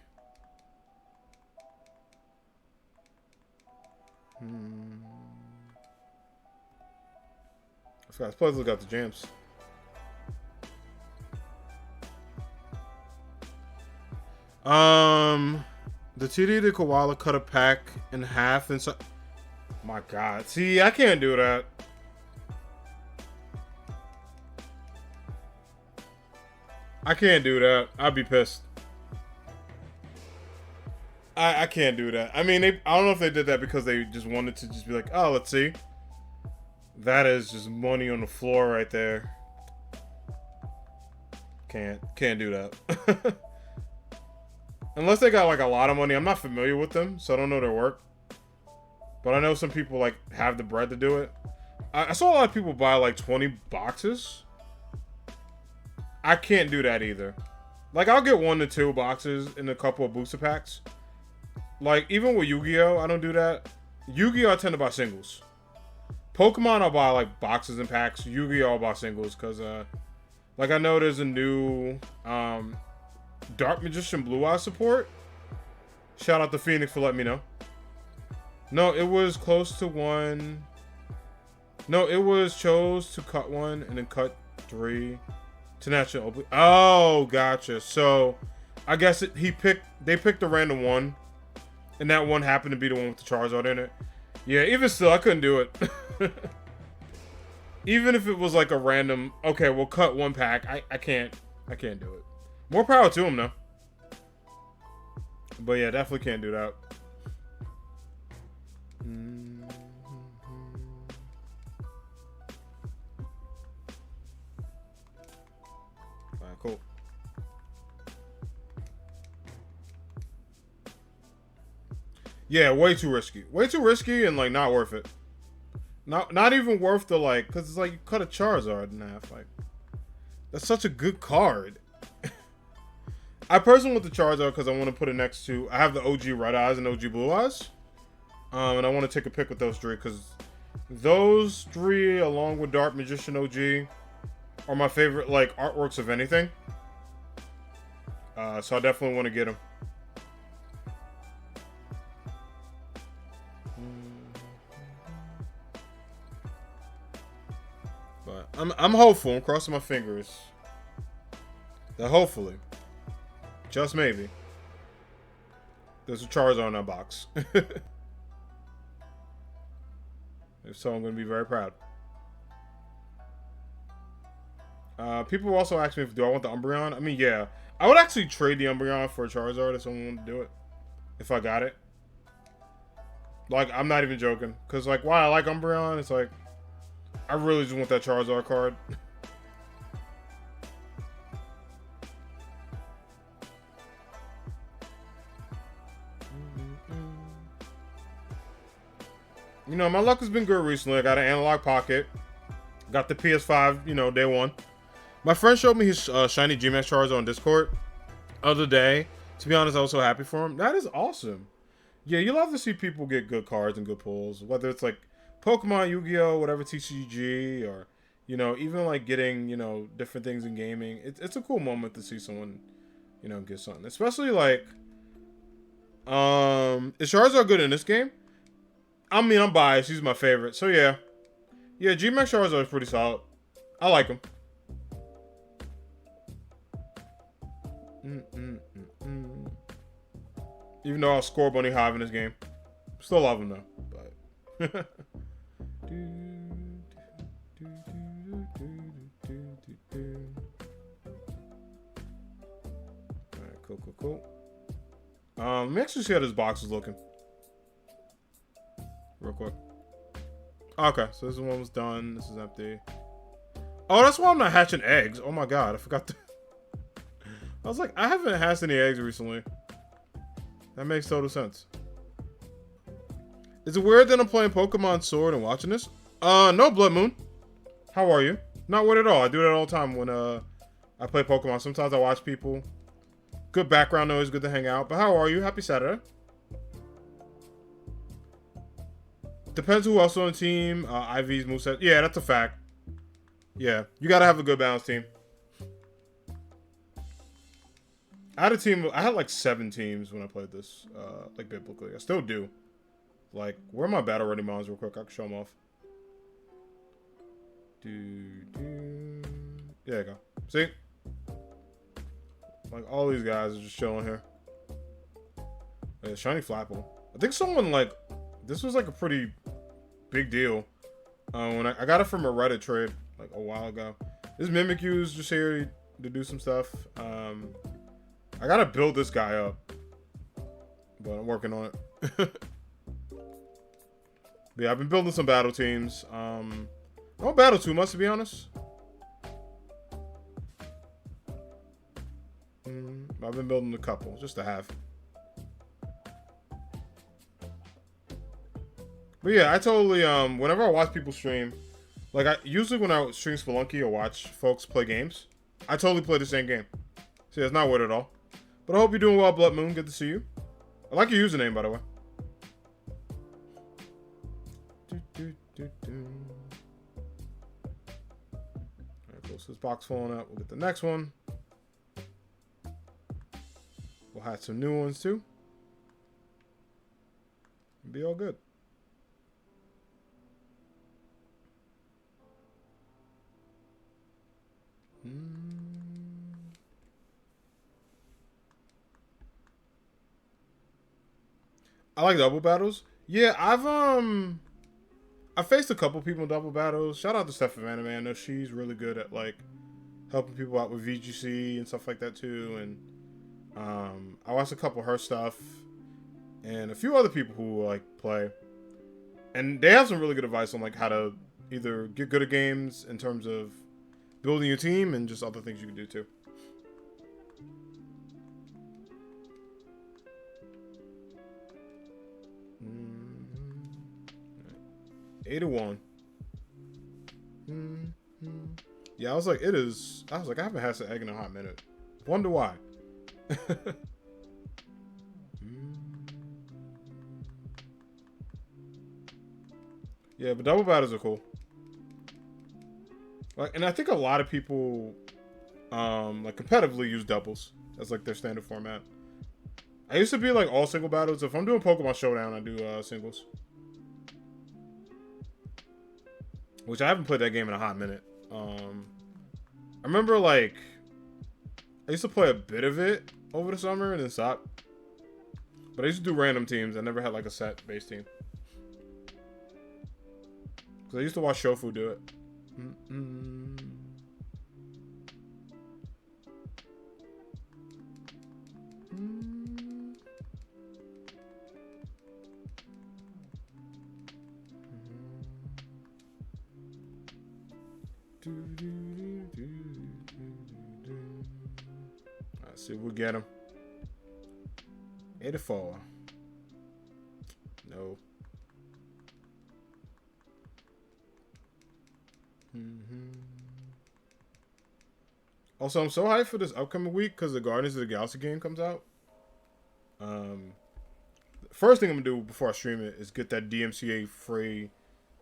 Let's play look out the jams. The TD to Koala cut a pack in half and so. My God, see, I can't do that. I can't do that. I'd be pissed. I can't do that. I mean, I don't know if they did that because they just wanted to just be like, oh, let's see. That is just money on the floor right there. Can't do that. Unless they got like a lot of money. I'm not familiar with them, so I don't know their work. But I know some people like have the bread to do it. I saw a lot of people buy like 20 boxes. I can't do that either. Like, I'll get 1 to 2 boxes in a couple of booster packs. Like, even with Yu-Gi-Oh, I don't do that. Yu-Gi-Oh, I tend to buy singles. Pokemon, I'll buy like boxes and packs. Yu-Gi-Oh, I'll buy singles because, like, I know there's a new Dark Magician Blue Eye support. Shout out to Phoenix for letting me know. No, it was close to 1. No, it was chose to cut 1 and then cut 3 to National Oblique. Oh, gotcha. So, I guess they picked a random one. And that one happened to be the one with the Charizard in it. Yeah, even still, I couldn't do it. Even if it was like a random, okay, we'll cut 1 pack. I can't do it. More power to him, though. But yeah, definitely can't do that. Alright, cool. Yeah, way too risky. Way too risky and like not worth it. Not even worth the like, cause it's like you cut a Charizard in half. Like, that's such a good card. I personally want the Charizard because I want to put it next to. I have the OG Red Eyes and OG Blue Eyes, and I want to take a pic with those 3 because those 3, along with Dark Magician OG, are my favorite like artworks of anything. So I definitely want to get them. But I'm hopeful. I'm crossing my fingers that hopefully, just maybe, there's a Charizard in that box. If so, I'm going to be very proud. People also ask me do I want the Umbreon. I mean, yeah. I would actually trade the Umbreon for a Charizard if someone wanted to do it. If I got it. Like, I'm not even joking. Because, like, while I like Umbreon, it's like, I really just want that Charizard card. You know, my luck has been good recently. I got an analog pocket. Got the PS5, you know, day 1. My friend showed me his shiny G-Max Charizard on Discord other day. To be honest, I was so happy for him. That is awesome. Yeah, you love to see people get good cards and good pulls, whether it's like Pokemon, Yu-Gi-Oh, whatever TCG, or even like getting different things in gaming. It's a cool moment to see someone get something, especially like is Charizard good in this game? I mean, I'm biased. He's my favorite, so yeah. G-Max Charizard is pretty solid. I like him. Even though I'll score Bunny Hive in this game. Still love him though. But Alright, cool. Let me actually see how this box is looking. Real quick. Okay, so this one was done. This is empty. Oh, that's why I'm not hatching eggs. Oh my god, I forgot to... I was like, I haven't hatched any eggs recently. That makes total sense. Is it weird that I'm playing Pokemon Sword and watching this? No, Blood Moon. How are you? Not weird at all. I do that all the time when I play Pokemon. Sometimes I watch people. Good background noise, good to hang out. But how are you? Happy Saturday. Depends who else on the team. IV's moveset. Yeah, that's a fact. Yeah, you gotta have a good balanced team. I had a team. I had like 7 teams when I played this, like biblically. I still do. Like, where are my battle ready mons real quick? I can show them off. There you go. See? Like, all these guys are just chilling here. Yeah, shiny Flapple. I think someone, like, this was like a pretty big deal. When I got it from a Reddit trade, like, a while ago. This Mimikyu's just here to do some stuff. I gotta build this guy up. But I'm working on it. But yeah, I've been building some battle teams. I don't battle too much, to be honest. I've been building a couple, just to have. But yeah, I totally, whenever I watch people stream, like, usually when I stream Spelunky or watch folks play games, I totally play the same game. See, it's not weird at all. But I hope you're doing well, Blood Moon. Good to see you. I like your username, by the way. Alright, cool. So this box falling out. We'll get the next one. We'll have some new ones, too. It'll be all good. I like double battles. Yeah, I faced a couple people in double battles. Shout out to Steph Anime. I know she's really good at like helping people out with VGC and stuff like that too. And I watched a couple of her stuff and a few other people who like play. And they have some really good advice on like how to either get good at games in terms of building your team and just other things you can do too. Eight to 1. Yeah, I was like, I haven't had an egg in a hot minute. Wonder why. Yeah, but double battles are cool. Like, and I think a lot of people, like competitively use doubles as like their standard format. I used to be like all single battles. If I'm doing Pokemon Showdown, I do singles. Which I haven't played that game in a hot minute. I remember like I used to play a bit of it over the summer and then stop. But I used to do random teams. I never had like a set base team. Because I used to watch Shofu do it. Let's see if we'll get him. 84. No. Also, I'm so hyped for this upcoming week because the Guardians of the Galaxy game comes out. First thing I'm gonna do before I stream it is get that DMCA free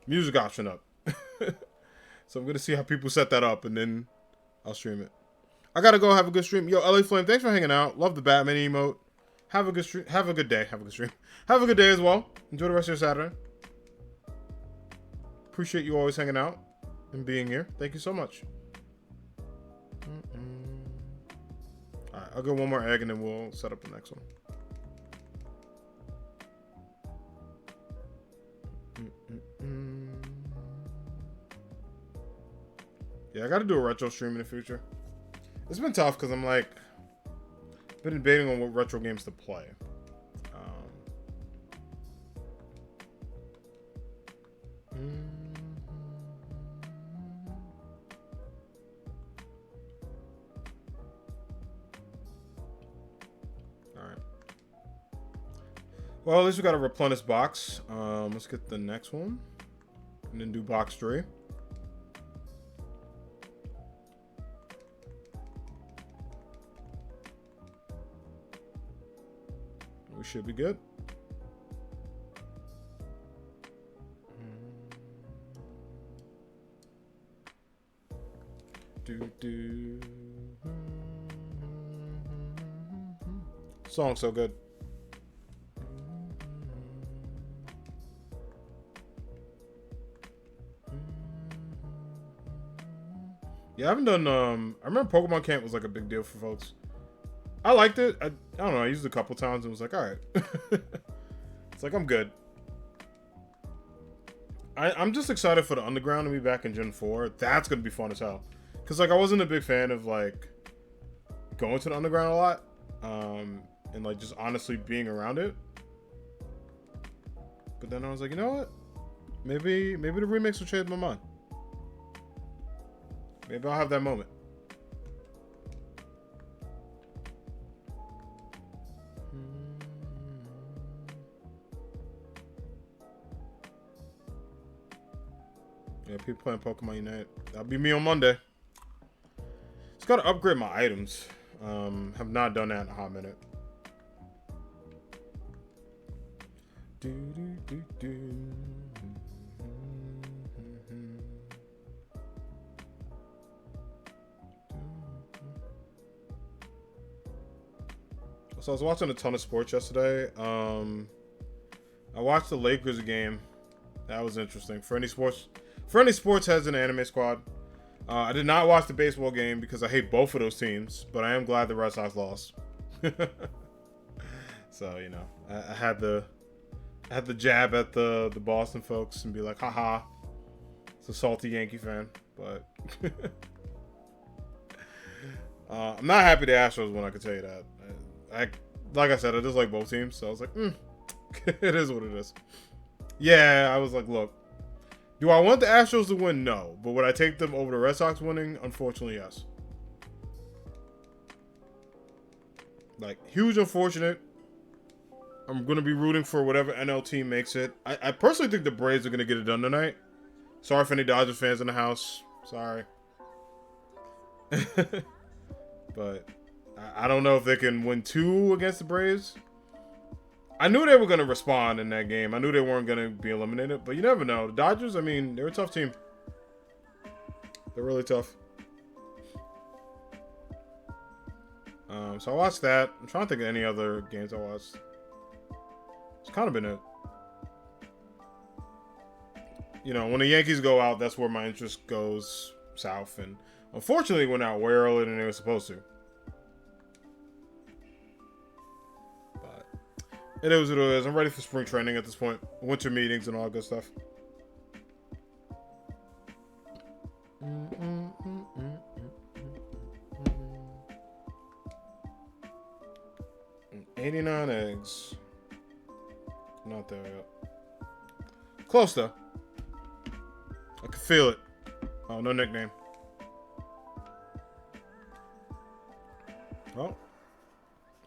music option up. So I'm gonna see how people set that up, and then I'll stream it. I gotta go have a good stream. Yo, LA Flame, thanks for hanging out. Love the Batman emote. Have a good stream. Have a good day. Have a good stream. Have a good day as well. Enjoy the rest of your Saturday. Appreciate you always hanging out and being here. Thank you so much. Alright, I'll get one more egg and then we'll set up the next one. Yeah, I gotta do a retro stream in the future. It's been tough because I'm like, been debating on what retro games to play. Alright. Well, at least we got a replenish box. Let's get the next one. And then do box 3. We should be good. Song's so good. Yeah, I haven't done, I remember Pokemon Camp was like a big deal for folks. I liked it. I don't know, I used it a couple times and was like, alright. It's like, I'm good. I'm just excited for the Underground to be back in Gen 4. That's going to be fun as hell. Because, like, I wasn't a big fan of, like, going to the Underground a lot. And, like, just honestly being around it. But then I was like, you know what? Maybe the remix will change my mind. Maybe I'll have that moment. Yeah, people playing Pokemon Unite. That'll be me on Monday. Just gotta upgrade my items. Have not done that in a hot minute. So I was watching a ton of sports yesterday. I watched the Lakers game. That was interesting. For any sports heads in the anime squad. I did not watch the baseball game because I hate both of those teams, but I am glad the Red Sox lost. So, you know, I had the jab at the Boston folks and be like, haha, it's a salty Yankee fan, but I'm not happy the Astros won, I can tell you that. Like I said, I just like both teams, so I was like, it is what it is. Yeah, I was like, look, do I want the Astros to win? No. But would I take them over the Red Sox winning? Unfortunately, yes. Like, huge unfortunate. I'm going to be rooting for whatever NL team makes it. I personally think the Braves are going to get it done tonight. Sorry for any Dodgers fans in the house. Sorry. But I don't know if they can win 2 against the Braves. I knew they were going to respond in that game. I knew they weren't going to be eliminated. But you never know. The Dodgers, I mean, they're a tough team. They're really tough. So I watched that. I'm trying to think of any other games I watched. It's kind of been it. You know, when the Yankees go out, that's where my interest goes south. And unfortunately, went out way earlier than they were supposed to. But it is what it is. I'm ready for spring training at this point. Winter meetings and all that good stuff. 89 eggs. Not there yet. Close though. I can feel it. Oh, no nickname. Well,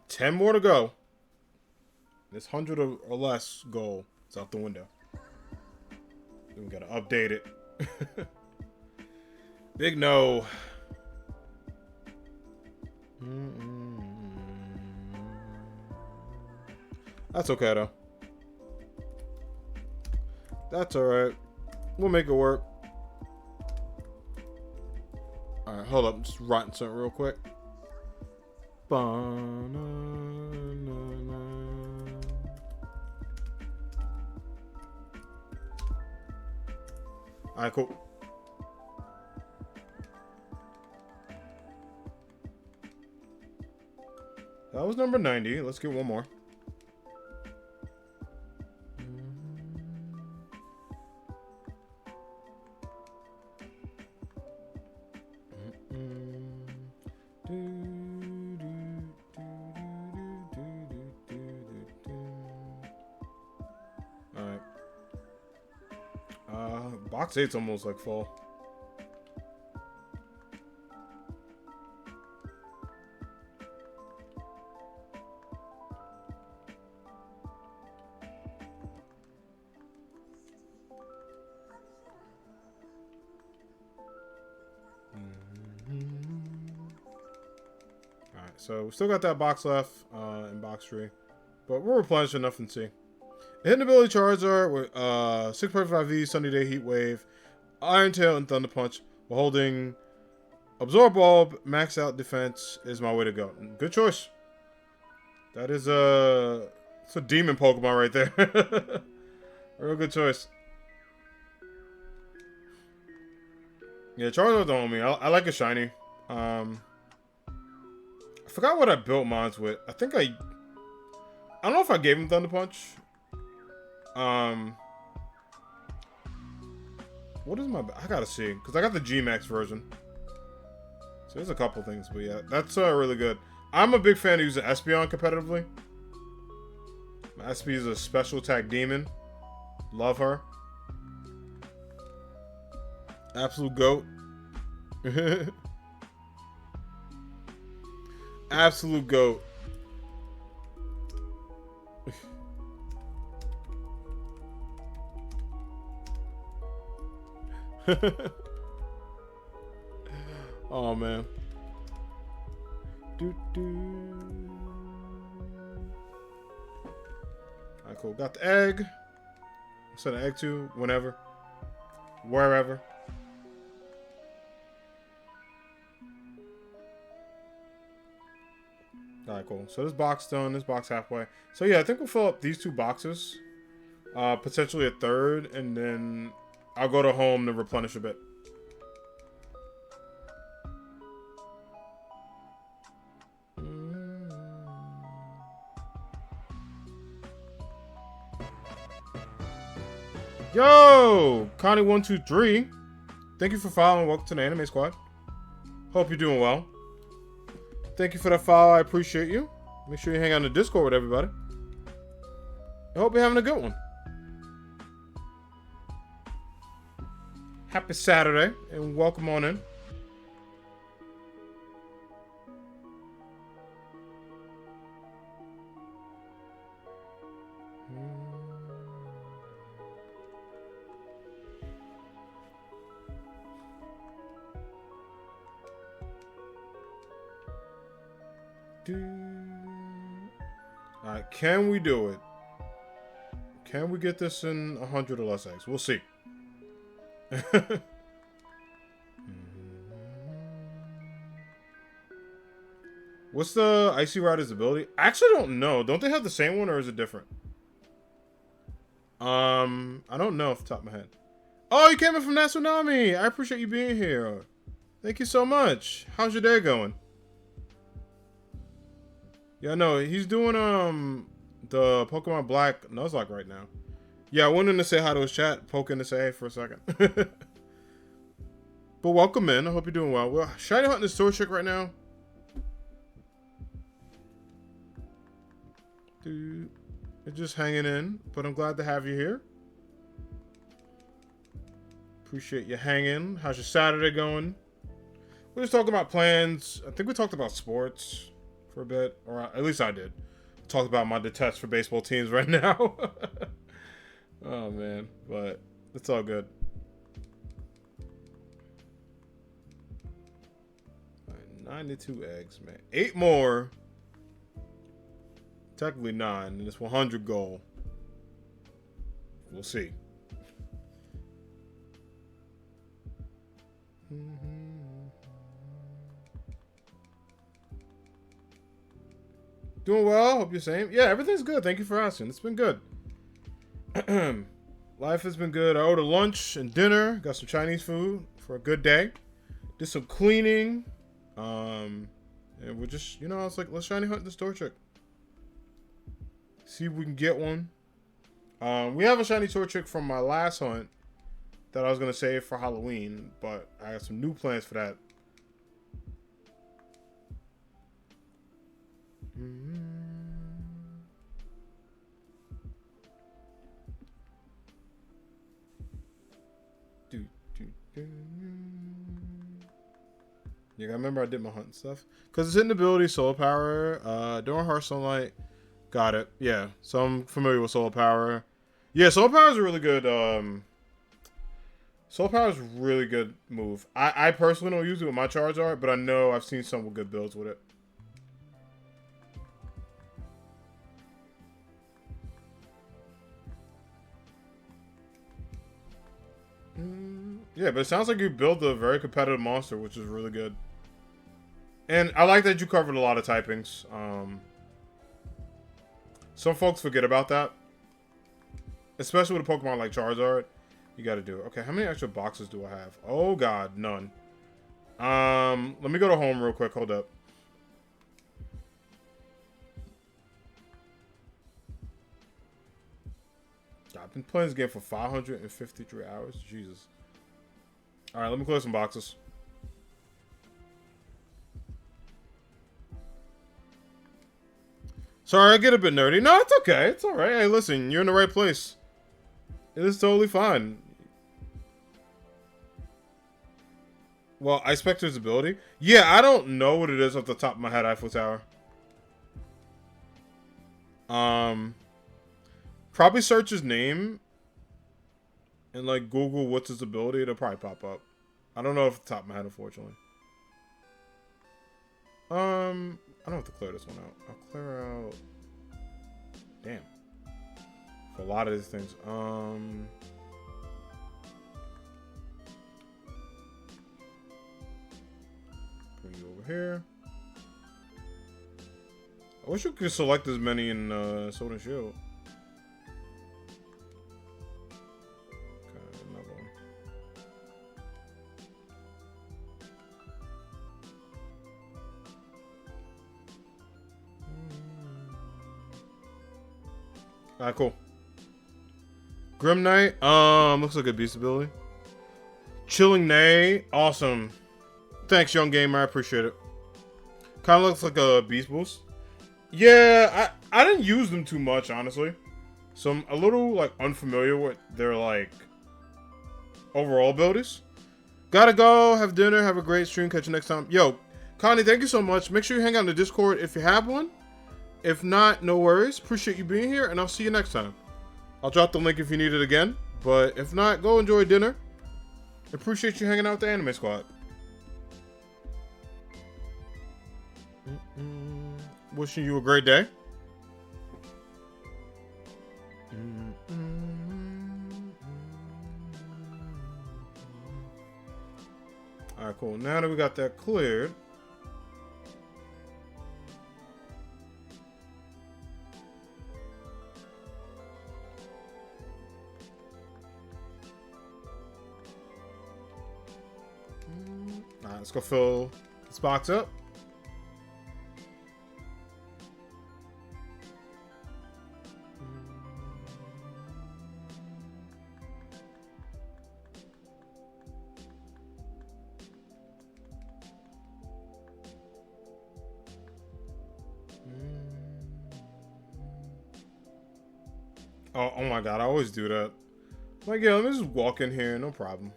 10 more to go. This 100 or less goal is out the window. Then we gotta update it. Big no. That's okay, though. That's alright. We'll make it work. Alright, hold up. I'm just writing something real quick. Alright, cool. That was number 90. Let's get one more. Alright. Box 8's almost like full. Alright, so we still got that box left in box 3. But we're replenishing nothing to see. Hidden ability Charizard with 6.5V, Sunny Day, Heat Wave, Iron Tail, and Thunder Punch. While holding Absorb Bulb, max out defense is my way to go. Good choice. That is it's a demon Pokemon right there. Real good choice. Yeah, Charizard's the homie. I like a shiny. I forgot what I built mine with. I think I don't know if I gave him Thunder Punch. What is my... I gotta see. Because I got the G-Max version. So there's a couple things. But yeah, that's really good. I'm a big fan of using Espeon competitively. My Espee is a special attack demon. Love her. Absolute GOAT. Absolute GOAT. Oh man. Alright, cool. Got the egg. Send an egg to whenever. Wherever. Alright, cool. So this box done, this box halfway. So yeah, I think we'll fill up these 2 boxes. Potentially a third, and then I'll go to home to replenish a bit. Yo! Connie123. Thank you for following. Welcome to the Anime Squad. Hope you're doing well. Thank you for the follow. I appreciate you. Make sure you hang out in the Discord with everybody. I hope you're having a good one. Happy Saturday, and welcome on in. Alright, can we do it? Can we get this in 100 or less eggs? We'll see. What's the Icy Rider's ability? I actually don't know. Don't they have the same one, or is it different? I don't know off the top of my head. Oh, you came in from Natsunami! I appreciate you being here. Thank you so much. How's your day going? Yeah, no, he's doing the Pokemon Black Nuzlocke right now. Yeah, I wanted to say hi to his chat, poke in to say hey for a second. But welcome in. I hope you're doing well. We're shiny hunting this Torchic right now. Dude, you're just hanging in, but I'm glad to have you here. Appreciate you hanging. How's your Saturday going? We're just talking about plans. I think we talked about sports for a bit, or at least I did. Talked about my detest for baseball teams right now. Oh man, but it's all good. 92 eggs, man. 8 more Technically 9, and it's 100 gold. We'll see. Doing well. Hope you're same. Yeah, everything's good. Thank you for asking. It's been good. Life has been good. I ordered lunch and dinner. Got some Chinese food for a good day. Did some cleaning. And we're just, I was like, let's shiny hunt this Torchic. See if we can get one. We have a shiny Torchic from my last hunt that I was going to save for Halloween, but I got some new plans for that. Yeah, I remember I did my hunt and stuff. Because it's hidden ability, solar power, during harsh sunlight. Got it. Yeah, so I'm familiar with solar power. Yeah, solar power is a really good, solar power is a really good move. I personally don't use it with my Charizard, but I know I've seen some with good builds with it. Yeah, but it sounds like you built a very competitive monster, which is really good. And I like that you covered a lot of typings. Some folks forget about that. Especially with a Pokemon like Charizard. You gotta do it. Okay, how many extra boxes do I have? Oh god, none. Let me go to home real quick. Hold up. I've been playing this game for 553 hours. Jesus. Alright, let me clear some boxes. Sorry, I get a bit nerdy. No, it's okay. It's alright. Hey, listen, you're in the right place. It is totally fine. Well, Ice Spectre's ability? Yeah, I don't know what it is off the top of my head, Eiffel Tower. Probably search his name and like Google what's his ability. It'll probably pop up. I don't know off the top of my head, unfortunately. I don't have to clear this one out. I'll clear out. Damn. For a lot of these things. Bring you over here. I wish you could select as many in Sword and Shield. Okay, another one. Alright, cool. Grim Knight, looks like a beast ability. Chilling Neigh, awesome. Thanks, young gamer, I appreciate it. Kind of looks like a beast boost. Yeah, I didn't use them too much, honestly. So I'm a little, like, unfamiliar with their, like, overall abilities. Gotta go, have dinner, have a great stream, catch you next time. Yo, Connie, thank you so much. Make sure you hang out in the Discord if you have one. If not, no worries. Appreciate you being here, and I'll see you next time. I'll drop the link if you need it again. But if not, go enjoy dinner. Appreciate you hanging out with the Anime Squad. Wishing you a great day. Alright, cool. Now that we got that cleared. Alright, let's go fill this box up. Oh my god, I always do that. Like, yeah, let me just walk in here, no problem.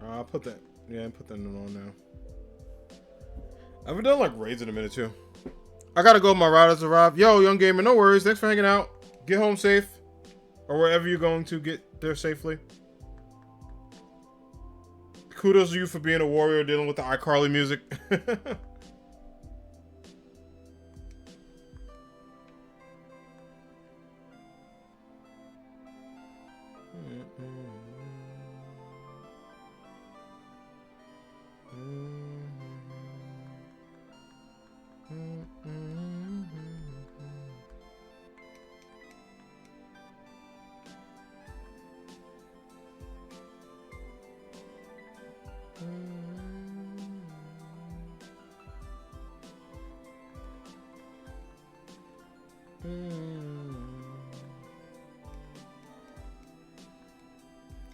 I'll put that, yeah, put that on now. I haven't done like raids in a minute too. I gotta go. My riders arrived. Yo, young gamer, no worries. Thanks for hanging out. Get home safe. Or wherever you're going to get there safely. Kudos to you for being a warrior dealing with the iCarly music.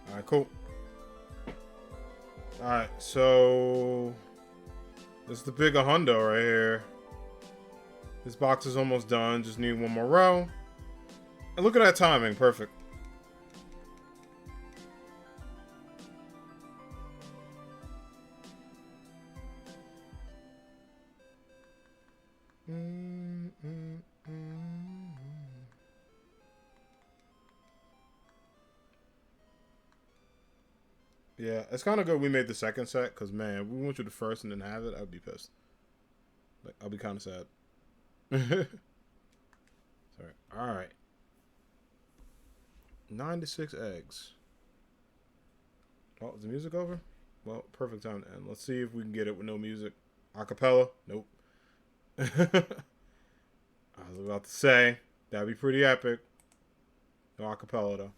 Alright, cool. Alright, so this is the bigger hundo right here. This box is almost done. Just need one more row. And look at that timing. Perfect. Yeah, it's kind of good we made the second set, because, man, if we went to the first and didn't have it, I'd be pissed. Like, I'll be kind of sad. Sorry. Alright. 96 eggs. Oh, is the music over? Well, perfect time to end. Let's see if we can get it with no music. Acapella? Nope. I was about to say, that'd be pretty epic. No acapella, though.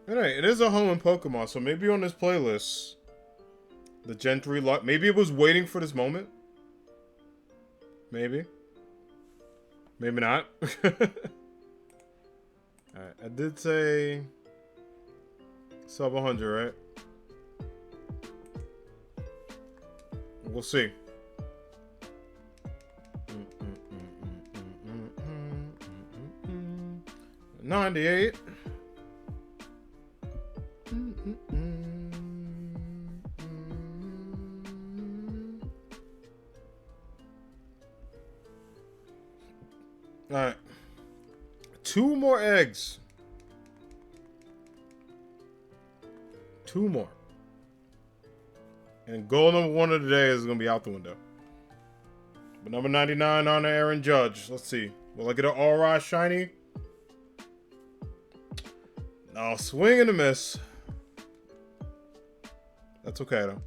Alright, it is a home in Pokemon, so maybe on this playlist, the Gen 3 lot, maybe it was waiting for this moment. Maybe. Maybe not. Alright, I did say sub 100, right? We'll see. 98. Alright. 2 more eggs. 2 more. And goal number 1 of the day is going to be out the window. But number 99 on Aaron Judge. Let's see. Will I get an all-rise shiny? No, swing and a miss. That's okay, though.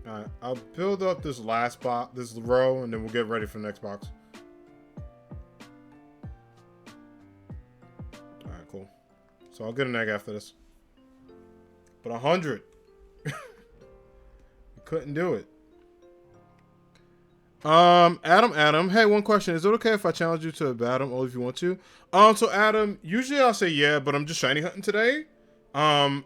Alright, I'll build up this last box, this row, and then we'll get ready for the next box. Alright, cool. So I'll get an egg after this. But 100. You couldn't do it. Adam, hey, one question. Is it okay if I challenge you to a battle, or if you want to? So Adam, usually I'll say yeah, but I'm just shiny hunting today. I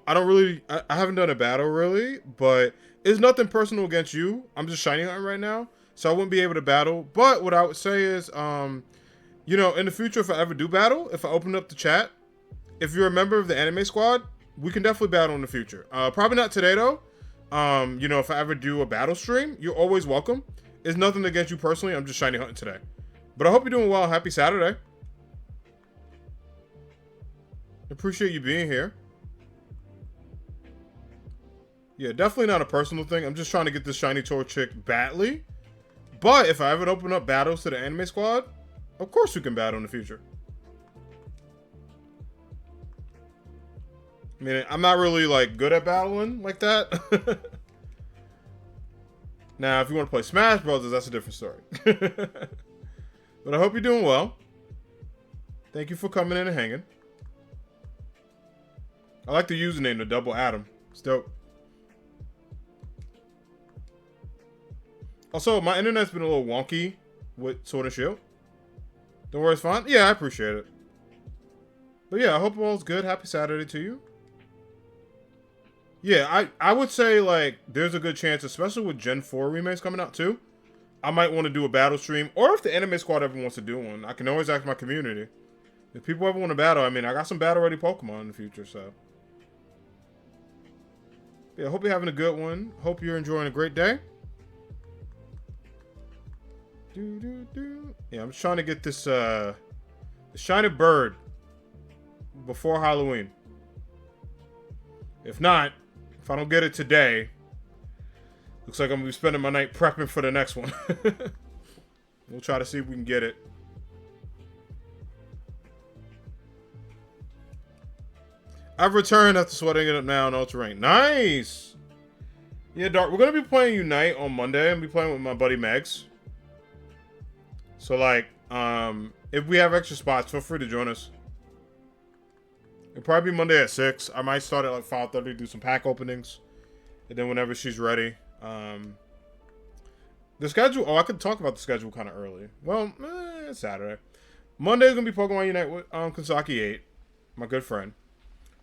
haven't done a battle really, but it's nothing personal against you. I'm just shiny hunting right now, so I wouldn't be able to battle. But what I would say is, you know, in the future, if I ever do battle, if I open up the chat, if you're a member of the anime squad, we can definitely battle in the future. Probably not today though. You know, if I ever do a battle stream, you're always welcome. It's nothing against you personally. I'm just shiny hunting today. But I hope you're doing well. Happy Saturday. Appreciate you being here. Yeah, definitely not a personal thing. I'm just trying to get this shiny Torchic badly. But if I ever open up battles to the anime squad, of course we can battle in the future. I mean, I'm not really, like, good at battling like that. Now, if you want to play Smash Brothers, that's a different story. But I hope you're doing well. Thank you for coming in and hanging. I like the username, the Double Atom. It's dope. Also, my internet's been a little wonky with Sword and Shield. Don't worry, it's fine. Yeah, I appreciate it. But yeah, I hope all's good. Happy Saturday to you. Yeah, I would say, like, there's a good chance, especially with Gen 4 remakes coming out too, I might want to do a battle stream. Or if the Anime Squad ever wants to do one, I can always ask my community. If people ever want to battle, I mean, I got some battle-ready Pokemon in the future, so. Yeah, hope you're having a good one. Hope you're enjoying a great day. Yeah, I'm just trying to get this the shiny bird before Halloween. If not, if I don't get it today, looks like I'm gonna be spending my night prepping for the next one. We'll try to see if we can get it. I've returned after sweating it up now in Ultra Rank. Nice! Yeah, Dark, we're gonna be playing Unite on Monday. I'm gonna be playing with my buddy Megs. So, like, if we have extra spots, feel free to join us. It'll probably be Monday at 6. I might start at like 5:30, do some pack openings. And then whenever she's ready. The schedule, oh, I could talk about the schedule kind of early. Well, it's Saturday. Monday's going to be Pokemon Unite with Kansaki 8, my good friend.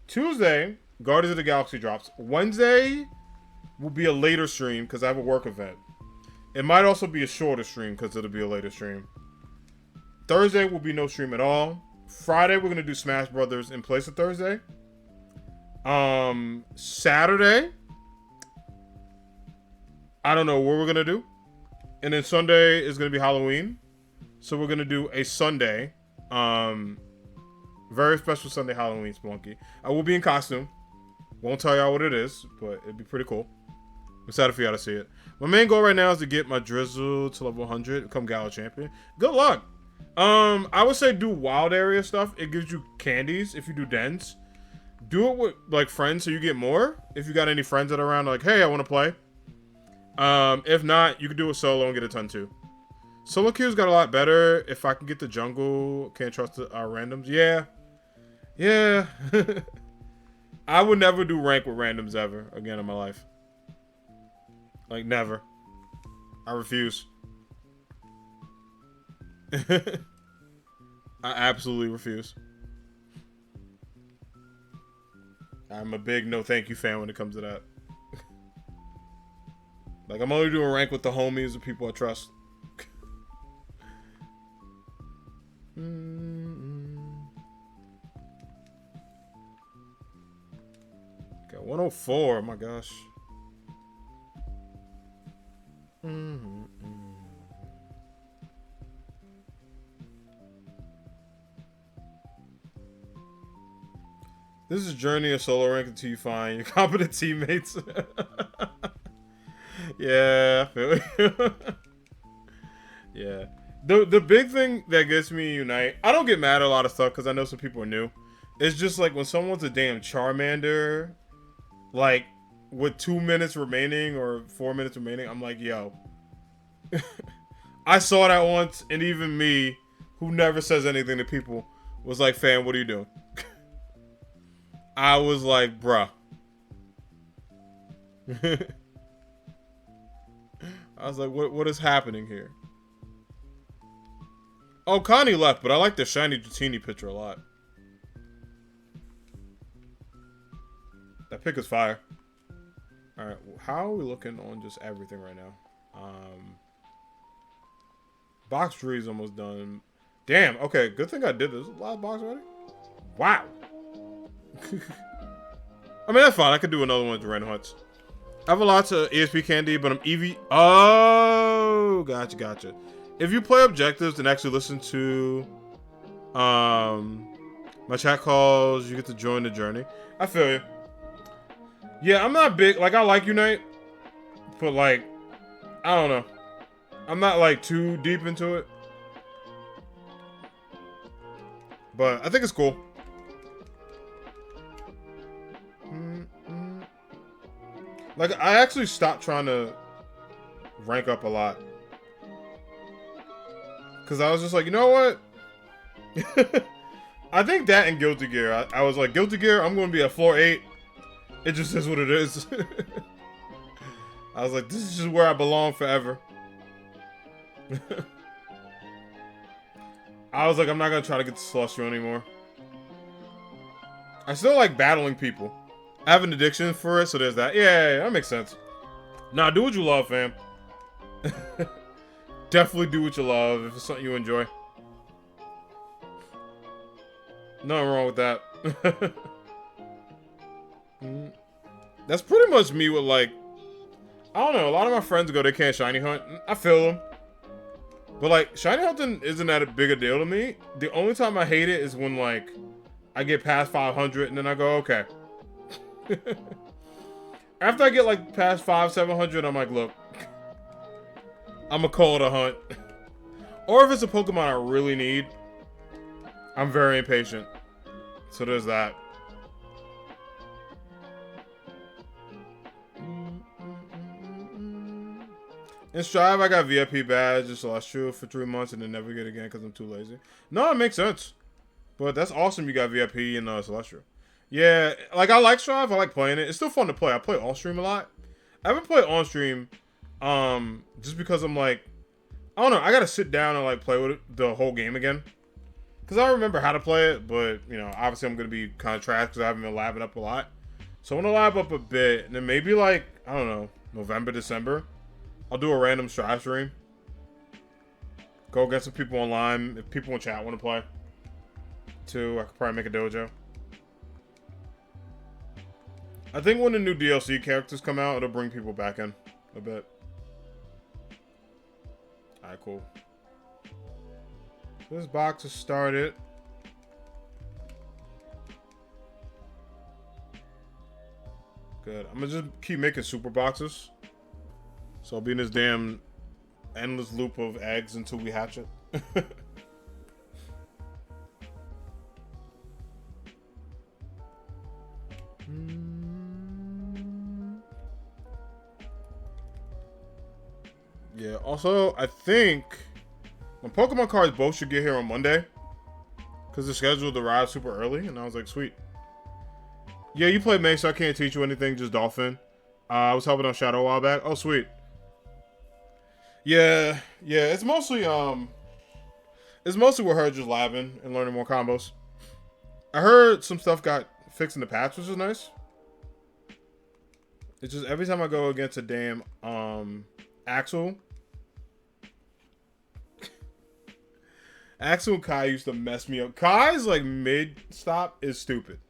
Tuesday, Guardians of the Galaxy drops. Wednesday will be a later stream because I have a work event. It might also be a shorter stream because it'll be a later stream. Thursday will be no stream at all. Friday, we're going to do Smash Brothers in place of Thursday. Saturday, I don't know what we're going to do. And then Sunday is going to be Halloween. So we're going to do a Sunday. Very special Sunday Halloween Spelunky. I will be in costume. Won't tell y'all what it is, but it'd be pretty cool. I'm excited for y'all to see it. My main goal right now is to get my Drizzle to level 100, become Gala Champion. Good luck. I would say do wild area stuff. It gives you candies if you do dens. Do it with like friends so you get more. If you got any friends that are around, like, hey, I want to play. If not, you can do it solo and get a ton too. Solo queue's got a lot better. If I can get the jungle, can't trust the randoms. Yeah. I would never do rank with randoms ever again in my life. Like, never. I refuse. I absolutely refuse. I'm a big no thank you fan when it comes to that. Like, I'm only doing rank with the homies, the people I trust. Got 104, oh my gosh. This is a journey of solo rank until you find your competent teammates. Yeah, I feel you. Yeah. The big thing that gets me in Unite, I don't get mad at a lot of stuff because I know some people are new. It's just like when someone's a damn Charmander, like with 2 minutes remaining or 4 minutes remaining, I'm like, yo. I saw that once, and even me, who never says anything to people, was like, fam, what are you doing? I was like, bruh. I was like, what is happening here? Oh, Connie left, but I like the shiny Dratini picture a lot. That pick is fire. Alright, how are we looking on just everything right now? Box tree is almost done. Damn, okay, good thing I did this. A lot of box already? Wow. I mean, that's fine. I could do another one with the random hunts. I have a lot of ESP candy, but I'm EV. Oh, gotcha. If you play objectives and actually listen to my chat calls, you get to join the journey. I feel you. Yeah, I'm not big. Like, I like Unite, but like, I don't know. I'm not like too deep into it, but I think it's cool. Like, I actually stopped trying to rank up a lot. Because I was just like, you know what? I think that and Guilty Gear. I was like, Guilty Gear, I'm going to be at floor 8. It just is what it is. I was like, this is just where I belong forever. I was like, I'm not going to try to get the Celestial anymore. I still like battling people. I have an addiction for it, so there's that. Yeah, that makes sense. Nah, do what you love, fam. Definitely do what you love if it's something you enjoy. Nothing wrong with that. That's pretty much me with, like, I don't know, a lot of my friends go, they can't shiny hunt. I feel them. But, like, shiny hunting isn't that a big a deal to me. The only time I hate it is when, like, I get past 500 and then I go, okay. After I get, like, past 700, I'm like, look, I'm a call it a hunt. Or if it's a Pokemon I really need, I'm very impatient. So there's that. In Strive, I got VIP badge and Celestial for 3 months and then never get again because I'm too lazy. No, it makes sense. But that's awesome you got VIP and Celestial. Yeah, like, I like Strive. I like playing it. It's still fun to play. I play off-stream a lot. I haven't played on-stream just because I'm like, I don't know. I got to sit down and, like, play with it, the whole game again. Because I remember how to play it, but, you know, obviously I'm going to be kind of trash because I haven't been labbing up a lot. So I'm going to lab up a bit. And then maybe, like, I don't know, November, December, I'll do a random Strive stream. Go get some people online. If people in chat want to play, too, I could probably make a dojo. I think when the new DLC characters come out, it'll bring people back in a bit. Alright, cool. This box is started. Good. I'm gonna just keep making super boxes. So I'll be in this damn endless loop of eggs until we hatch it. Yeah, also, I think my Pokemon cards both should get here on Monday. Because they're scheduled to arrive super early. And I was like, sweet. Yeah, you play May, so I can't teach you anything, just Dolphin. I was helping on Shadow a while back. Oh, sweet. Yeah, it's mostly with her just labbing and learning more combos. I heard some stuff got fixed in the patch, which is nice. It's just every time I go against a damn Axel. Axel and Kai used to mess me up. Kai's like mid-stop is stupid.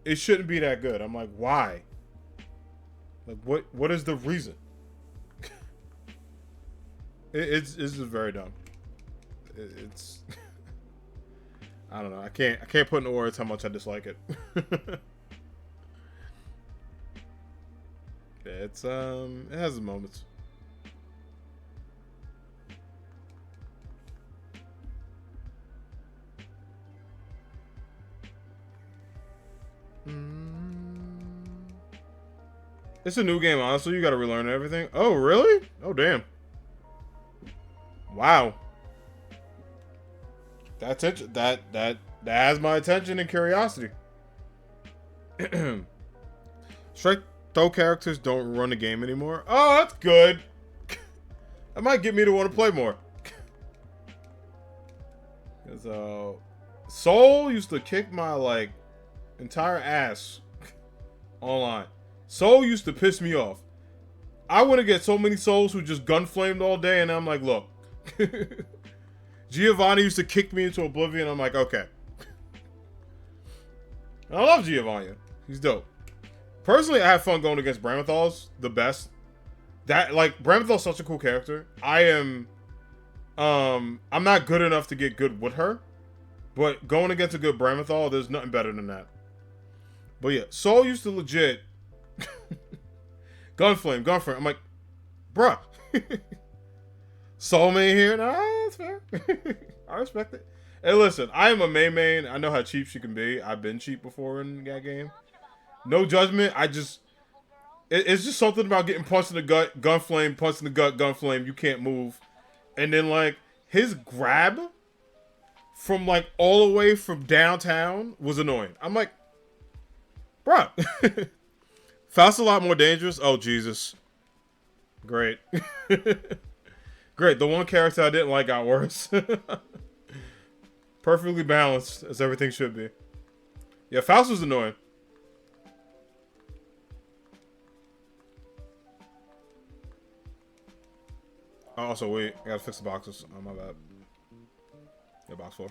It shouldn't be that good. I'm like, why? Like, what is the reason? It's just very dumb. It's I don't know. I can't put into words how much I dislike it. It's it has its moments. It's a new game, honestly. You gotta relearn everything. Oh, really? Oh, damn. Wow. That has my attention and curiosity. Strike throw characters don't run the game anymore. Oh, that's good. That might get me to want to play more. Because Soul used to kick my like entire ass online. Soul used to piss me off. I want to get so many souls who just gun flamed all day, and I'm like, look. Giovanni used to kick me into oblivion. I'm like, okay. And I love Giovanni. He's dope. Personally, I have fun going against Bramithals, the best. That, like, Bramithals such a cool character. I'm not good enough to get good with her. But going against a good Bramithal, there's nothing better than that. But yeah, Soul used to legit Gunflame. I'm like, bruh. Soul main here? Nah, that's fair. I respect it. Hey, listen, I am a main. I know how cheap she can be. I've been cheap before in that game. No judgment. I just, It's just something about getting punched in the gut, gun flame, punched in the gut, gun flame. You can't move, and then like his grab from like all the way from downtown was annoying. I'm like, bruh. Faust's a lot more dangerous. Oh Jesus, great, great. The one character I didn't like got worse. Perfectly balanced as everything should be. Yeah, Faust was annoying. Oh, also, wait. I gotta fix the boxes. Oh, my bad. Yeah, box 4.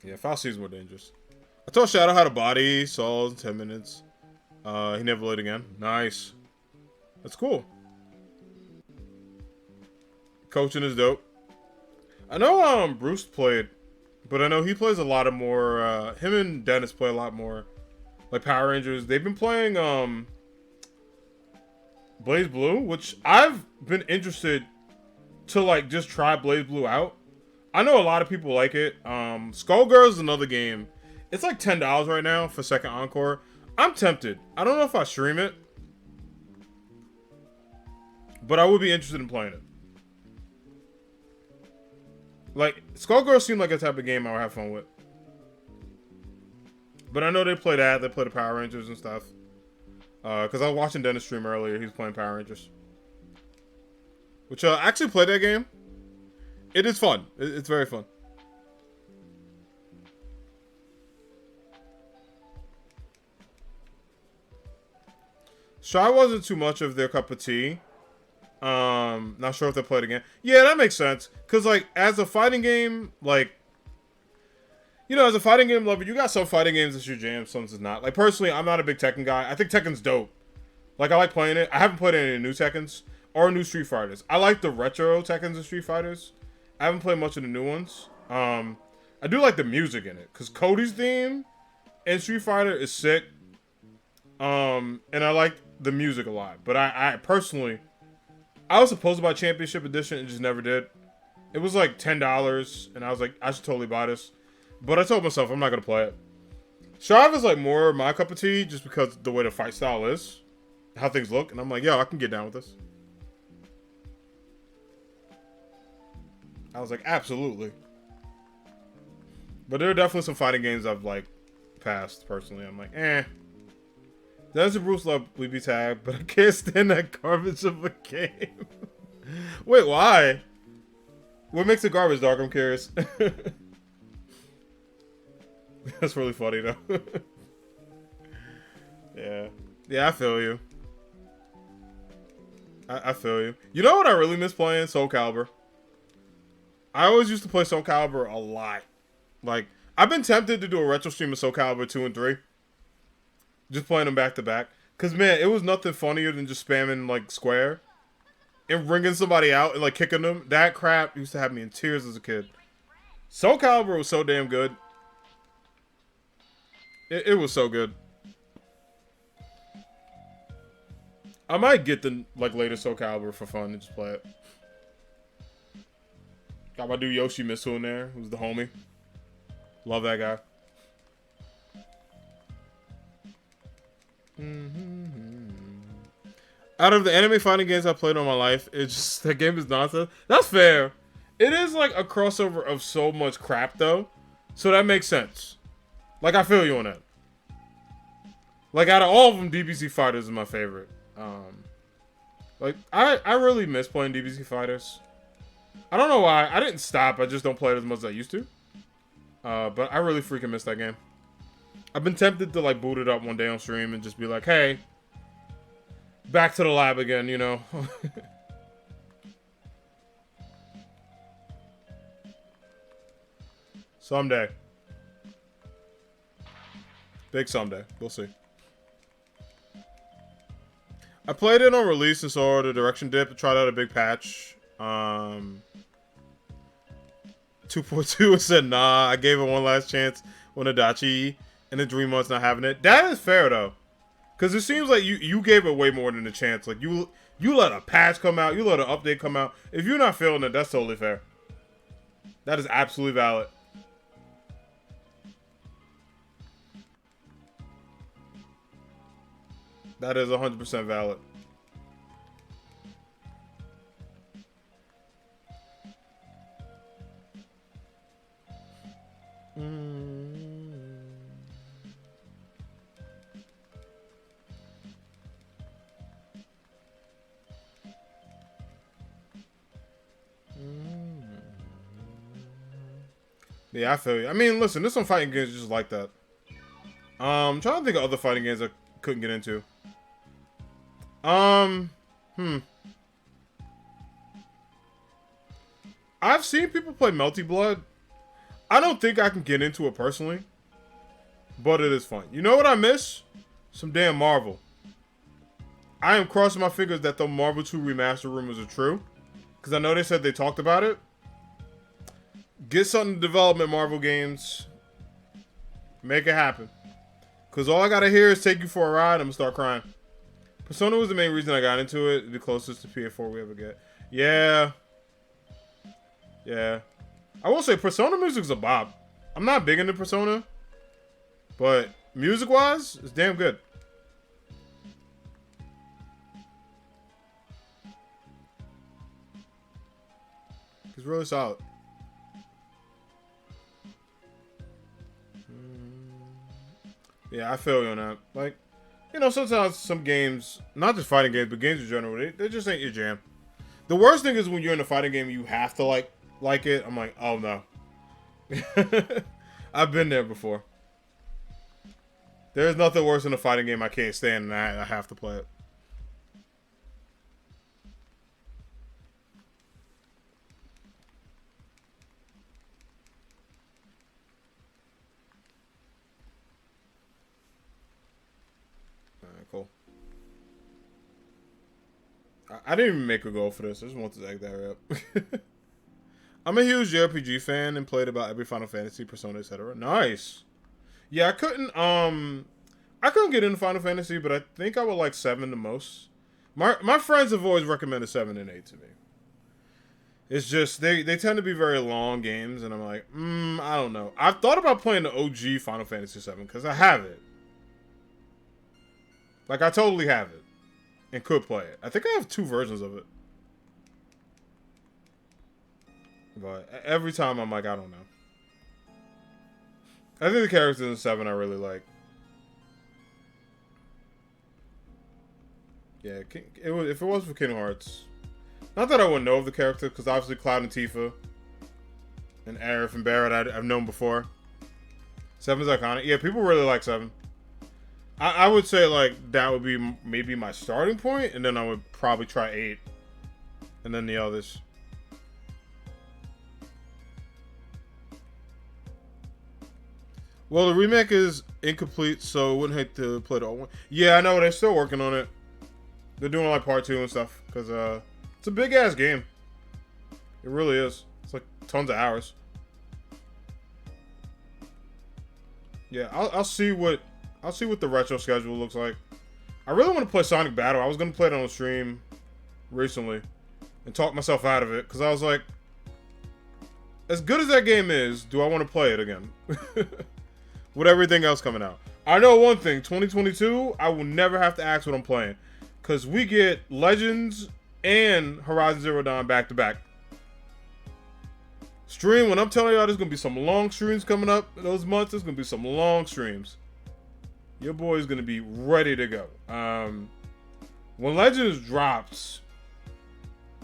Yeah, Faust is more dangerous. I told Shadow how to body Saul in 10 minutes. He never laid again. Nice. That's cool. Coaching is dope. I know Bruce played, but I know he plays a lot of more. Him and Dennis play a lot more, like Power Rangers. They've been playing Blaze Blue, which I've been interested to like just try Blaze Blue out. I know a lot of people like it. Skullgirls is another game. It's like $10 right now for second encore. I'm tempted. I don't know if I stream it, but I would be interested in playing it. Like, Skullgirls seem like a type of game I would have fun with. But I know they play that. They play the Power Rangers and stuff. Because I was watching Dennis stream earlier. He was playing Power Rangers. Which, I actually played that game. It is fun. It's very fun. Shy wasn't too much of their cup of tea. Not sure if they played again. Yeah, that makes sense. Because, like, as a fighting game, like, you know, as a fighting game lover, you got some fighting games that's your jam, some is not. Like, personally, I'm not a big Tekken guy. I think Tekken's dope. Like, I like playing it. I haven't played any new Tekkens or new Street Fighters. I like the retro Tekkens and Street Fighters. I haven't played much of the new ones. I do like the music in it. Because Cody's theme in Street Fighter is sick. And I like the music a lot. But I personally, I was supposed to buy Championship Edition and just never did. It was like $10, and I was like, I should totally buy this. But I told myself I'm not going to play it. Strive is like more my cup of tea just because the way the fight style is. How things look. And I'm like, yo, I can get down with this. I was like, absolutely. But there are definitely some fighting games I've like passed personally. I'm like, eh. Dennis and Bruce love Bleepy Tag, but I can't stand that garbage of a game. Wait, why? What makes it garbage, Dark? I'm curious. That's really funny, though. Yeah. Yeah, I feel you. I feel you. You know what I really miss playing? Soul Calibur. I always used to play Soul Calibur a lot. Like, I've been tempted to do a retro stream of Soul Calibur 2 and 3. Just playing them back to back. Because, man, it was nothing funnier than just spamming, like, square. And ringing somebody out and, like, kicking them. That crap used to have me in tears as a kid. Soul Calibur was so damn good. It was so good. I might get the, like, latest Soul Calibur for fun and just play it. Got my dude Yoshimitsu in there, who's the homie. Love that guy. Out of the anime fighting games I played all my life, it's just, that game is nonsense. That's fair. It is like a crossover of so much crap, though. So that makes sense. Like, I feel you on that. Like, out of all of them, DBZ Fighters is my favorite. Like, I really miss playing DBZ Fighters. I don't know why. I didn't stop. I just don't play it as much as I used to. But I really freaking miss that game. I've been tempted to, like, boot it up one day on stream and just be like, hey, back to the lab again, you know. Someday. Big someday. We'll see. I played it on release and saw the direction dip. I tried out a big patch. 2.2 said, nah, I gave it one last chance on Adachi, and in 3 months not having it. That is fair, though. Because it seems like you gave it way more than a chance. Like, you let a patch come out. You let an update come out. If you're not feeling it, that's totally fair. That is absolutely valid. That is 100% valid. Yeah, I feel you. I mean, listen, there's some fighting games just like that. I'm trying to think of other fighting games I couldn't get into. I've seen people play Melty Blood. I don't think I can get into it personally, but it is fun. You know what I miss? Some damn Marvel. I am crossing my fingers that the Marvel 2 remaster rumors are true, because I know they said they talked about it. Get something in development, Marvel games. Make it happen. Because all I gotta hear is take you for a ride, I'm gonna start crying. Persona was the main reason I got into it. The closest to PS4 we ever get. Yeah. Yeah. I will say, Persona music's a bop. I'm not big into Persona. But music-wise, it's damn good. It's really solid. Yeah, I feel you on that. Like, you know, sometimes some games, not just fighting games, but games in general, they just ain't your jam. The worst thing is when you're in a fighting game, you have to like it. I'm like, oh no. I've been there before. There's nothing worse than a fighting game I can't stand and I have to play it. Alright, cool. I didn't even make a goal for this. I just wanted to egg that up. I'm a huge JRPG fan and played about every Final Fantasy, Persona, etc. Nice. Yeah, I couldn't get into Final Fantasy, but I think I would like 7 the most. My friends have always recommended 7 and 8 to me. It's just they tend to be very long games, and I'm like, I don't know. I've thought about playing the OG Final Fantasy 7 because I have it. Like, I totally have it and could play it. I think I have 2 versions of it. But every time I'm like, I don't know. I think the characters in 7 I really like. Yeah, if it was for Kingdom Hearts. Not that I wouldn't know of the character, because obviously Cloud and Tifa and Aerith and Barrett I've known before. 7's iconic. Yeah, people really like 7. I would say, like, that would be maybe my starting point, and then I would probably try 8. And then the others. Well, the remake is incomplete, so I wouldn't hate to play the old one. Yeah, I know, they're still working on it. They're doing, like, part 2 and stuff, because, it's a big-ass game. It really is. It's, like, tons of hours. Yeah, I'll see what the retro schedule looks like. I really want to play Sonic Battle. I was going to play it on the stream recently and talk myself out of it, because I was like, as good as that game is, do I want to play it again? With everything else coming out. I know one thing, 2022, I will never have to ask what I'm playing. Because we get Legends and Horizon Zero Dawn back to back. Stream, when I'm telling y'all there's going to be some long streams coming up in those months, there's going to be some long streams. Your boy's going to be ready to go. When Legends drops,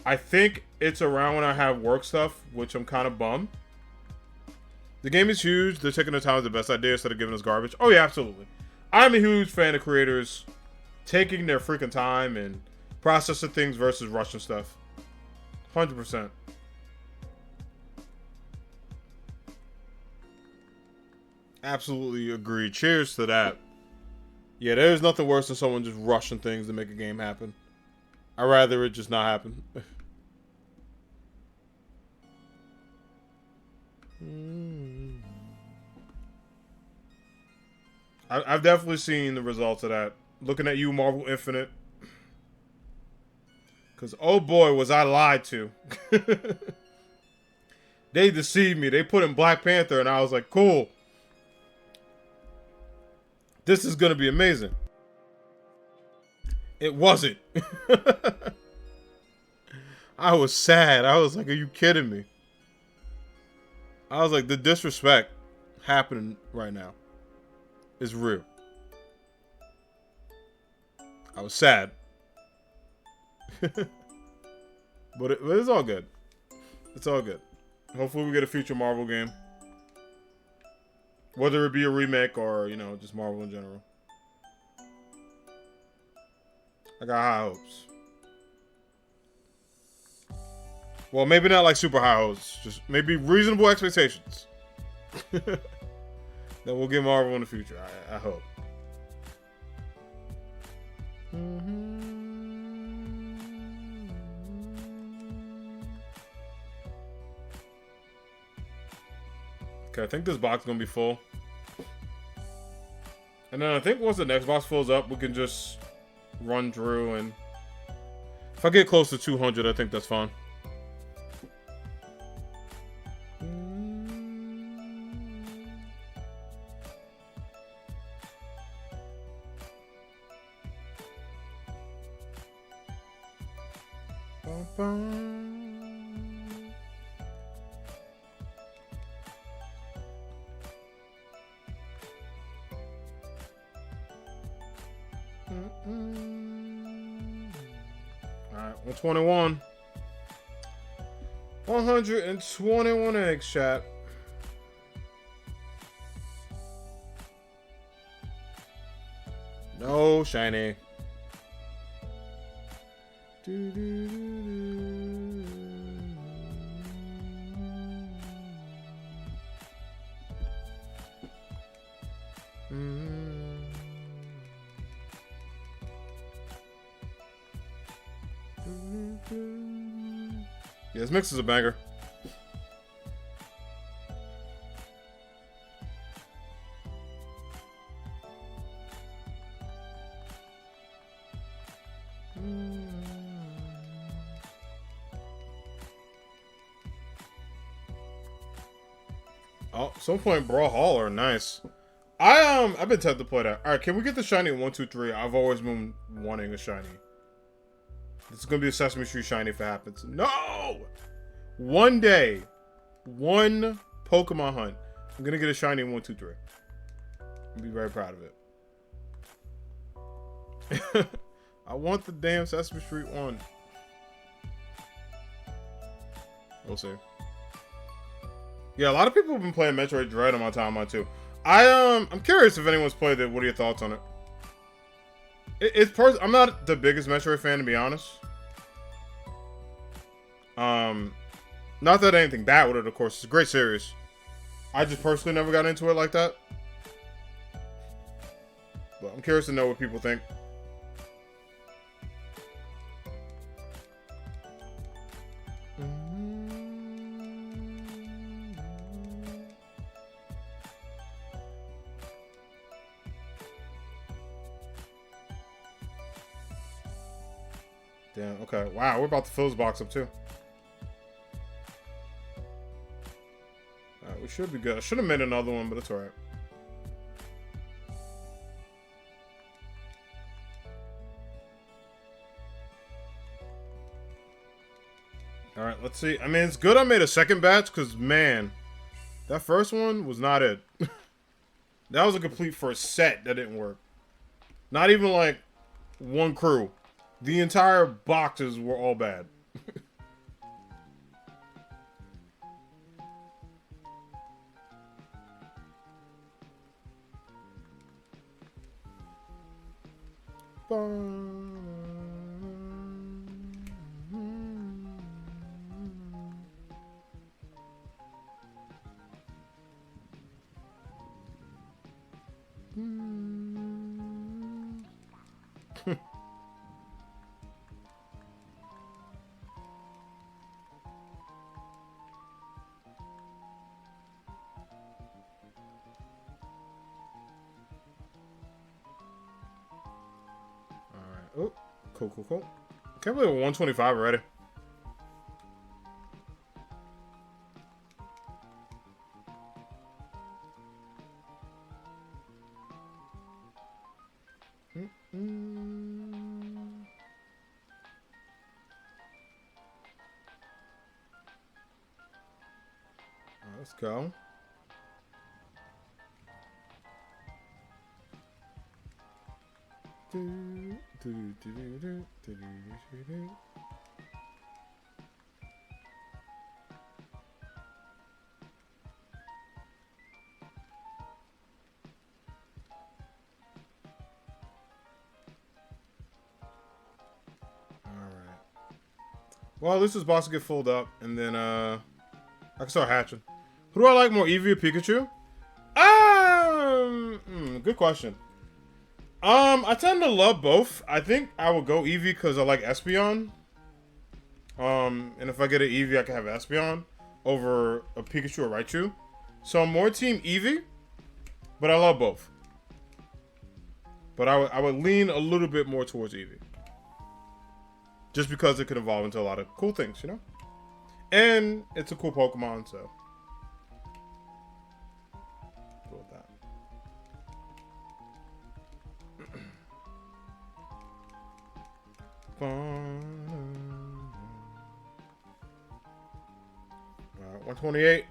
I think it's around when I have work stuff, which I'm kind of bummed. The game is huge. They're taking their time with the best idea instead of giving us garbage. Oh, yeah, absolutely. I'm a huge fan of creators taking their freaking time and processing things versus rushing stuff. 100%. Absolutely agree. Cheers to that. Yeah, there's nothing worse than someone just rushing things to make a game happen. I'd rather it just not happen. I've definitely seen the results of that. Looking at you, Marvel Infinite. Because, oh boy, was I lied to. They deceived me. They put in Black Panther, and I was like, cool. This is going to be amazing. It wasn't. I was sad. I was like, are you kidding me? I was like, the disrespect happening right now is real. I was sad. But it's all good. It's all good. Hopefully we get a future Marvel game. Whether it be a remake or, you know, just Marvel in general. I got high hopes. Well, maybe not like super high hopes. Just maybe reasonable expectations. That we'll get Marvel in the future. I hope. Okay, I think this box is going to be full. And then I think once the next box fills up, we can just run through. And if I get close to 200, I think that's fine. Alright, 121. 121 eggs, chat. No shiny. Yeah, this mix is a banger. Oh, some point Brawlhalla, nice. I've been tempted to play that. Alright, can we get the shiny 1, 2, 3? I've always been wanting a shiny. This is gonna be a Sesame Street shiny if it happens. No! One day, one Pokemon hunt, I'm gonna get a shiny 1, 2, 3. I'll be very proud of it. I want the damn Sesame Street one. We'll see. Yeah, a lot of people have been playing Metroid Dread on my timeline too. I'm curious if anyone's played it. What are your thoughts on it? I'm not the biggest Metroid fan, to be honest. Not that anything bad with it, of course. It's a great series. I just personally never got into it like that. But I'm curious to know what people think. Damn, okay. Wow, we're about to fill this box up too. Alright, we should be good. I should have made another one, but it's alright. Alright, let's see. I mean, it's good I made a second batch, because, man, that first one was not it. That was a complete first set that didn't work. Not even, like, one crew. The entire boxes were all bad. Oh, cool. Can't believe we're 125 already. go. Well, this is about to get filled up, and then I can start hatching. Who do I like more, Eevee or Pikachu? Good question. I tend to love both. I think I would go Eevee because I like Espeon. And if I get an Eevee, I can have Espeon over a Pikachu or Raichu. So I'm more team Eevee, but I love both. But I would lean a little bit more towards Eevee. Just because it could evolve into a lot of cool things, you know? And it's a cool Pokemon, so. Go with that. Alright, 128.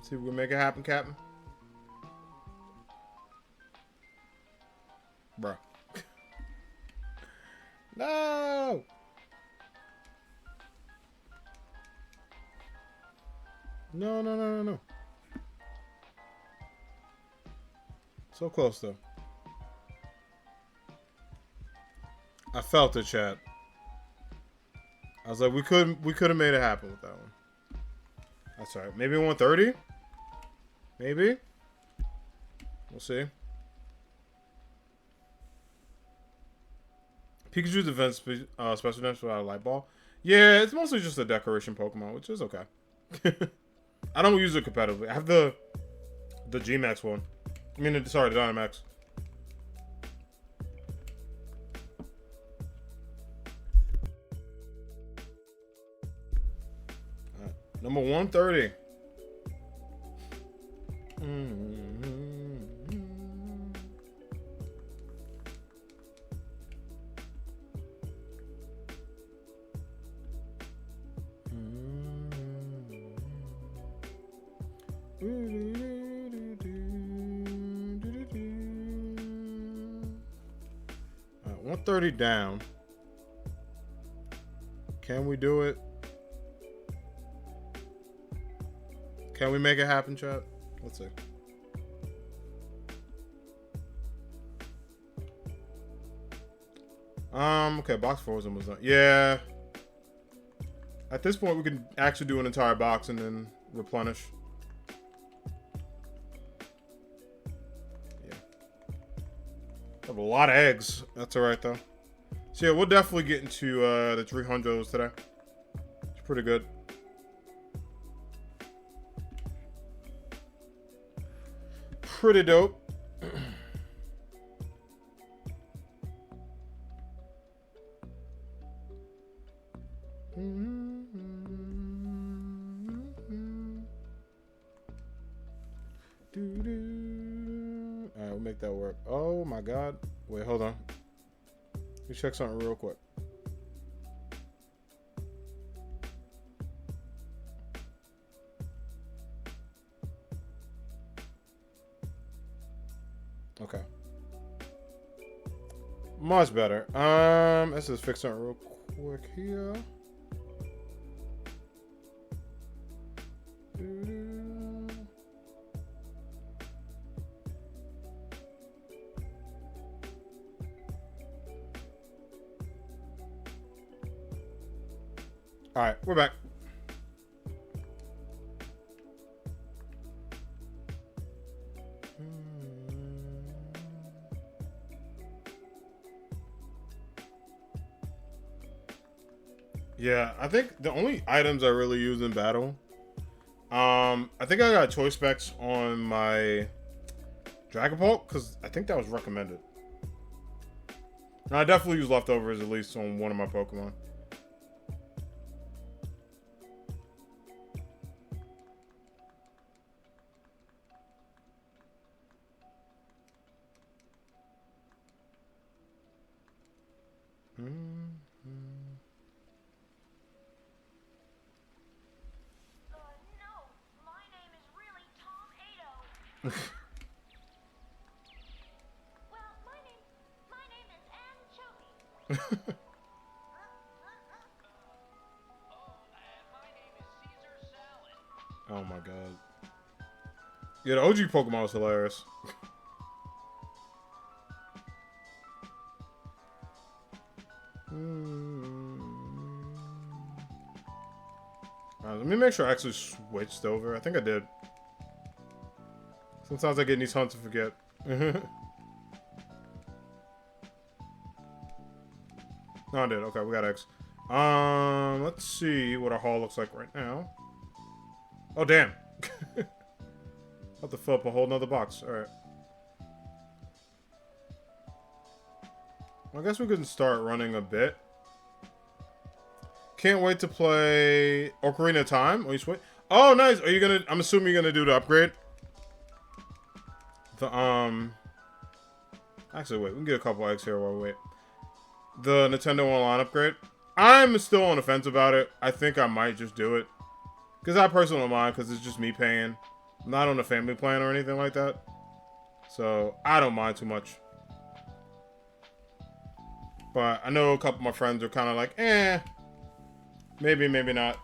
See if we can make it happen, Captain. Bruh. No! No. So close, though. I felt it, chat. I was like, we could have made it happen with that one. That's alright. Maybe 130? Maybe? We'll see. Pikachu's defense special defense without a light ball. Yeah, it's mostly just a decoration Pokemon, which is okay. I don't use it competitively. I have the G-Max one. I mean, sorry, the Dynamax. Right. Number 130. Alright, 130 down. Can we do it? Can we make it happen, chat? Let's see. Okay, box frozen was done. Yeah. At this point, we can actually do an entire box and then replenish. Yeah. I have a lot of eggs. That's alright, though. So, yeah, we'll definitely get into the 300s today. It's pretty good. Pretty dope. Alright, we'll make that work. Oh my god. Wait, hold on. Let me check something real quick. Okay. Much better. Let's just fix something real quick here. All right, we're back. Yeah, I think the only items I really use in battle, I think I got choice specs on my Dragapult because I think that was recommended. And I definitely use leftovers at least on one of my Pokemon. Oh my god. Yeah, the OG Pokemon was hilarious. Let me make sure I actually switched over. I think I did. Sometimes I get in these hunts and forget. No, I did. Okay, we got X. Let's see what our haul looks like right now. Oh, damn. Have to fill up a whole nother box. Alright. I guess we can start running a bit. Can't wait to play Ocarina of Time. Oh, you wait. Oh, nice. Are you gonna? I'm assuming you're gonna do the upgrade. Actually, wait. We can get a couple eggs here while we wait. The Nintendo Online upgrade. I'm still on the fence about it. I think I might just do it. Because I personally don't mind, because it's just me paying. I'm not on a family plan or anything like that. So, I don't mind too much. But I know a couple of my friends are kind of like, eh. Maybe, maybe not.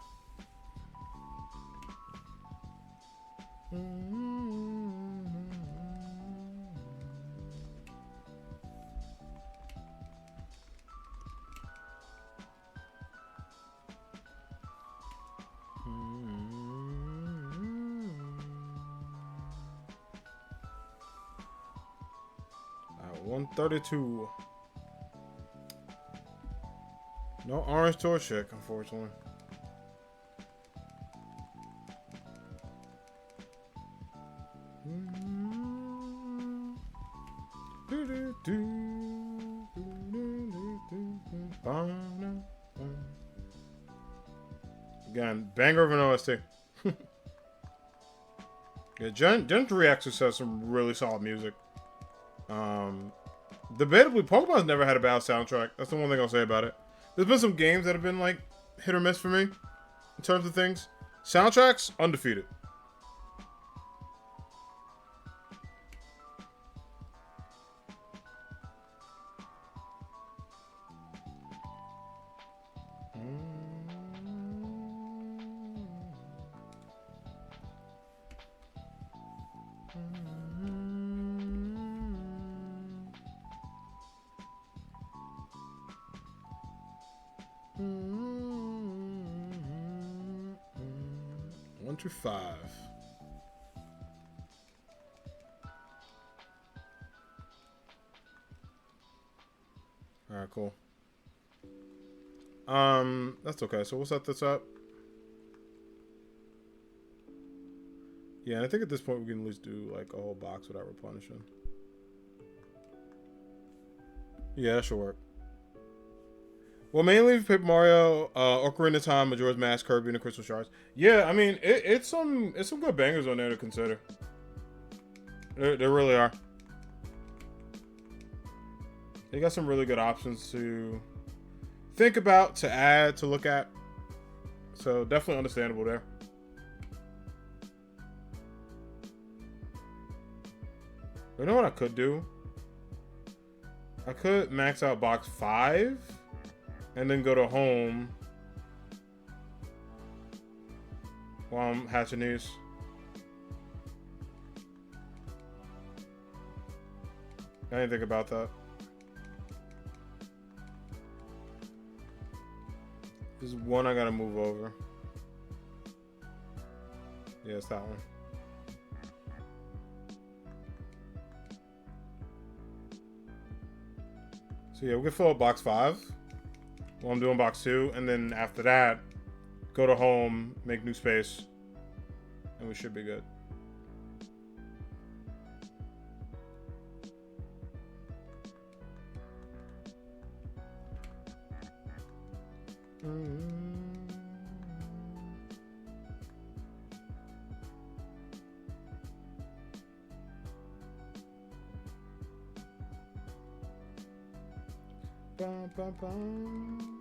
132. No orange Torchic, unfortunately. Again, banger of an OST. Yeah, Gen 3 actually has some really solid music. Debatably, Pokemon's never had a bad soundtrack. That's the one thing I'll say about it. There's been some games that have been like hit or miss for me in terms of things. Soundtracks, undefeated. One through 5. Alright, cool. That's okay. So we'll set this up. Yeah, and I think at this point we can at least do like a whole box without replenishing. Yeah, that should work. Well, mainly Paper Mario, Ocarina of Time, Majora's Mask, Kirby, and the Crystal Shards. Yeah, I mean, it's some good bangers on there to consider. There really are. They got some really good options to think about, to add, to look at. So definitely understandable there. You know what I could do? I could max out box 5 and then go to home while I'm hatching these. I didn't think about that. There's one I gotta move over. Yeah, it's that one. So yeah, we can fill up box 5 while I'm doing box 2, and then after that, go to home, make new space, and we should be good. Bum, bum, bum.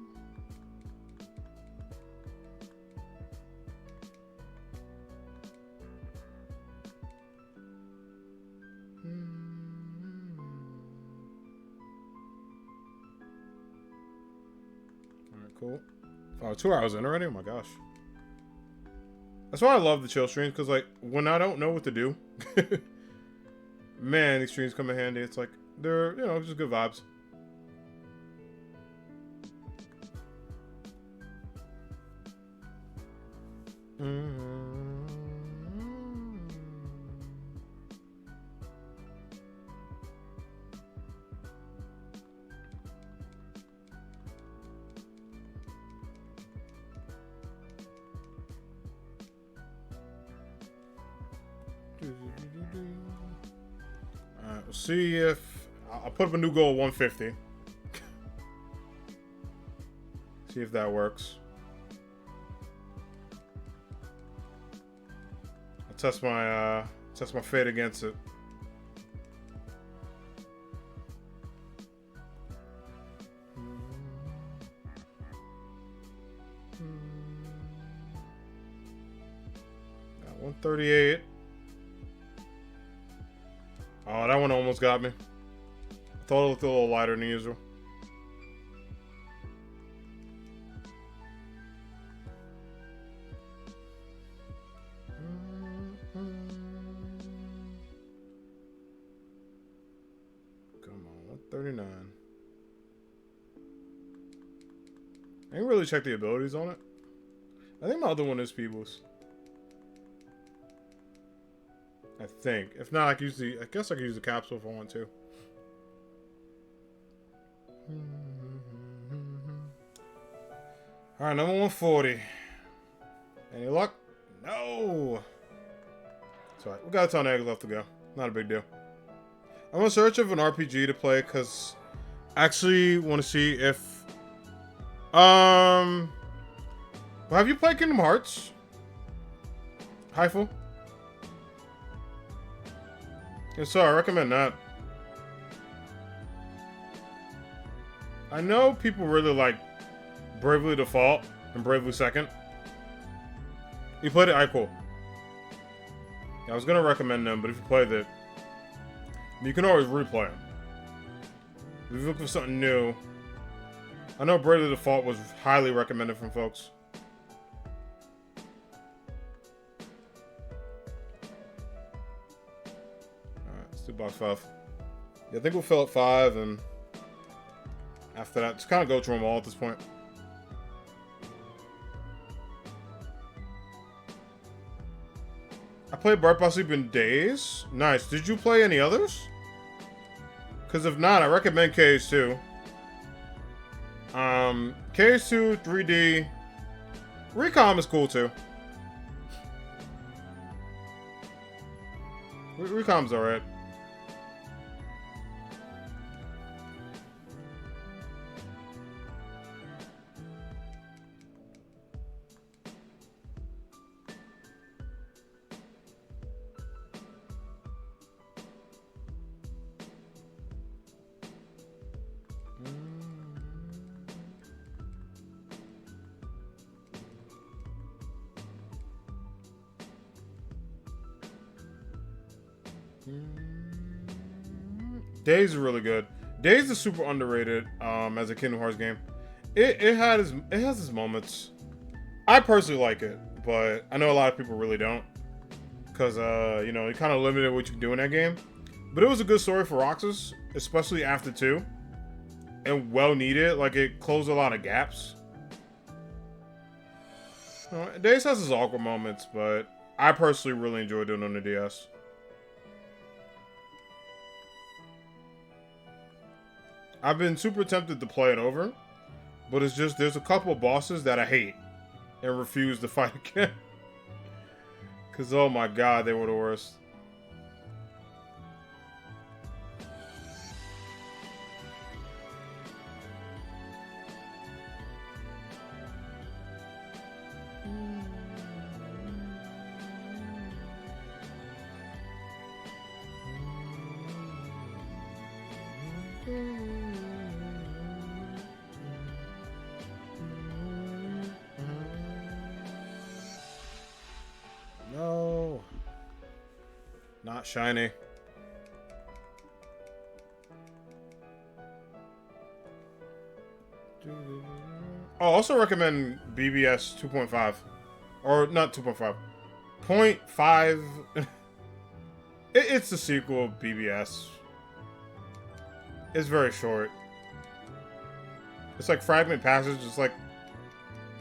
Cool. Oh, 2 hours in already? Oh my gosh. That's why I love the chill streams, because, like, when I don't know what to do, man, these streams come in handy. It's like, they're, you know, just good vibes. Alright, we'll see if I'll put up a new goal of 150. See if that works. I'll test my fate against it. Got 138. Oh, that one almost got me. I thought it looked a little lighter than usual. Come on, 139. I didn't really check the abilities on it. I think my other one is Peebles. I think. If not, I guess I could use the capsule if I want to. Alright, number 140. Any luck? No! It's alright. We got a ton of eggs left to go. Not a big deal. I'm in search of an RPG to play because I actually want to see if... Well, have you played Kingdom Hearts? Hyphen? Yes, sir. I recommend that. I know people really like Bravely Default and Bravely Second. You played it? Alright, cool. Yeah, I was gonna recommend them, but if you played it, you can always replay them. If you look for something new, I know Bravely Default was highly recommended from folks. Do box 5. Yeah, I think we'll fill at 5, and after that, just kind of go through them all at this point. I played Birth by Sleep in Days. Nice. Did you play any others? Because if not, I recommend KH2. KH2, 3D. Recom is cool too. Recom's alright. Days is really good. Days is super underrated as a Kingdom Hearts game. It has its moments. I personally like it, but I know a lot of people really don't. Because, you know, it kind of limited what you can do in that game. But it was a good story for Roxas, especially after 2. And well needed. Like, it closed a lot of gaps. Days has its awkward moments, but I personally really enjoyed doing it on the DS. I've been super tempted to play it over, but it's just there's a couple of bosses that I hate and refuse to fight again. Because, oh my god, they were the worst. No. Not shiny. I'll also recommend BBS 2.5. Or not 2.5. 0.5. It's the sequel of BBS. It's very short. It's like Fragment Passage. It's like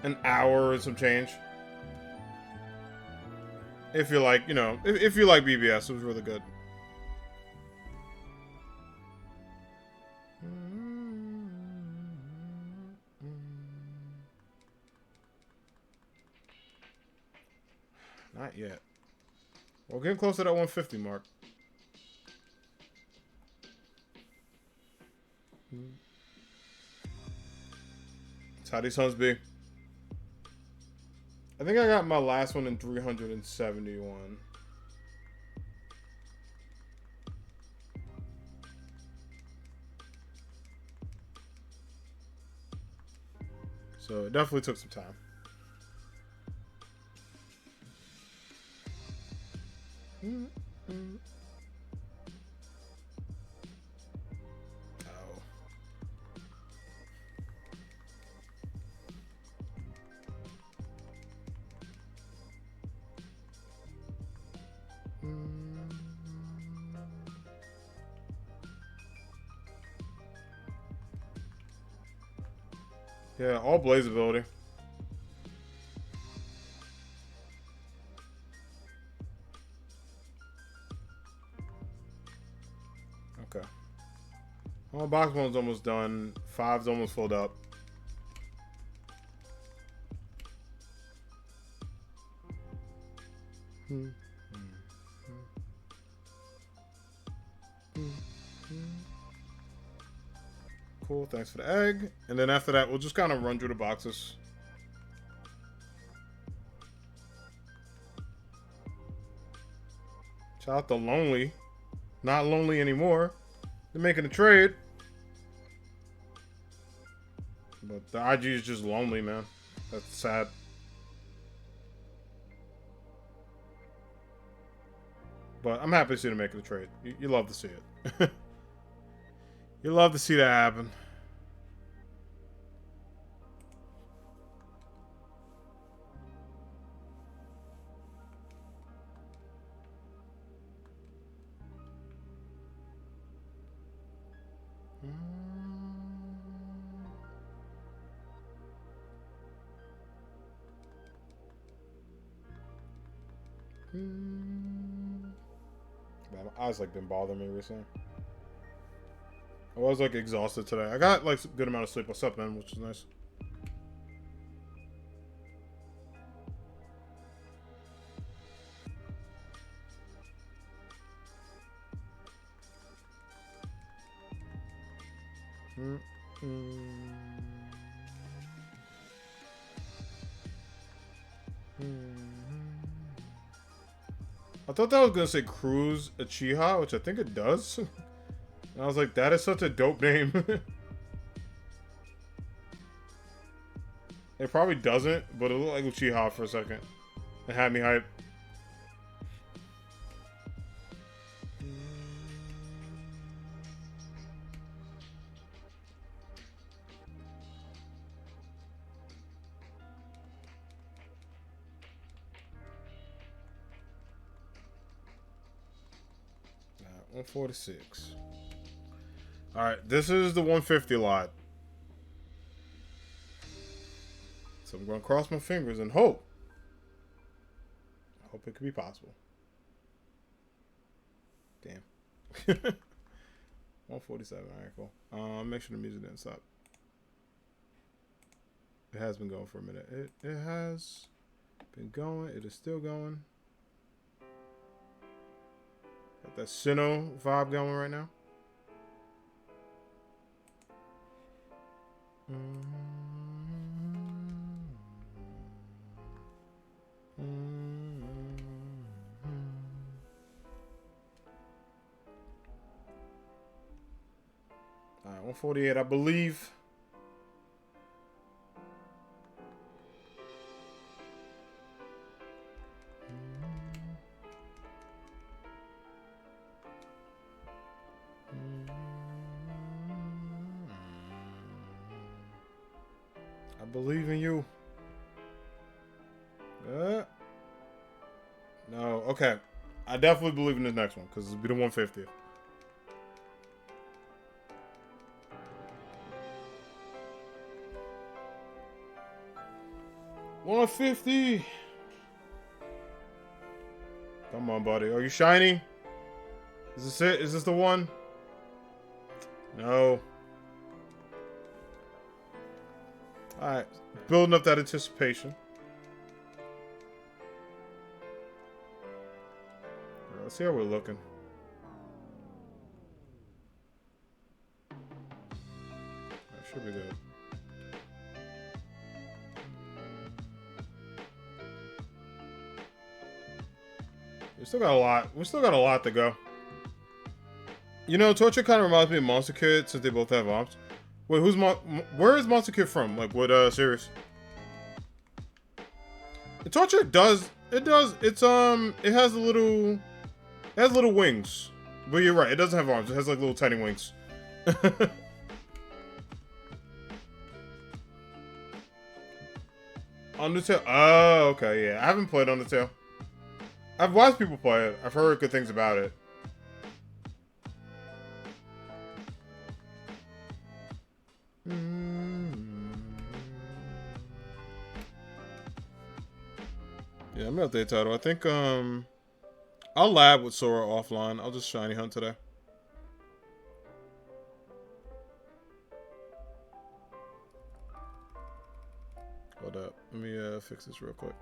an hour and some change. If you like, you know, if you like BBS, it was really good. Not yet. We're getting close to that 150 mark. That's how these hunts be. I think I got my last one in 371. So it definitely took some time. Oh. Yeah, all blaze ability. Okay. Well, box one's almost done. 5's almost filled up. Cool, thanks for the egg. And then after that, we'll just kind of run through the boxes. Shout out to Lonely. Not lonely anymore. They're making a trade. But the IG is just lonely, man. That's sad. But I'm happy to see them making a trade. You love to see it. You love to see that happen. Man, my eyes like been bothering me recently. I was like exhausted today. I got like a good amount of sleep. I slept in, which is nice. I thought that was gonna say Cruise Uchiha, which I think it does. And I was like, that is such a dope name. It probably doesn't, but it looked like Uchiha for a second. It had me hyped. Alright, 146. Alright, this is the 150 lot. So I'm going to cross my fingers and hope. I hope it could be possible. Damn. 147. Alright, cool. Make sure the music didn't stop. It has been going for a minute. It has been going. It is still going. Got that Sinnoh vibe going right now. Alright, 148, I believe. believe in you. No, okay. I definitely believe in this next one because it'll be the 150th. $150. Come on, buddy. Are you shiny? Is this it? Is this the one? No. Alright. Building up that anticipation. Let's see how we're looking. That should be good. We still got a lot. We still got a lot to go. You know, Torchic kind of reminds me of Monster Kid since they both have arms. Wait, where is Monster Kid from? Like, what series? The Torchic does. It has little wings. But you're right, it doesn't have arms. It has like little tiny wings. Undertale. Oh, okay, yeah. I haven't played Undertale. I've watched people play it. I've heard good things about it. Yeah, I'm gonna update title. I think I'll lab with Sora offline. I'll just shiny hunt today. Hold up. Let me fix this real quick.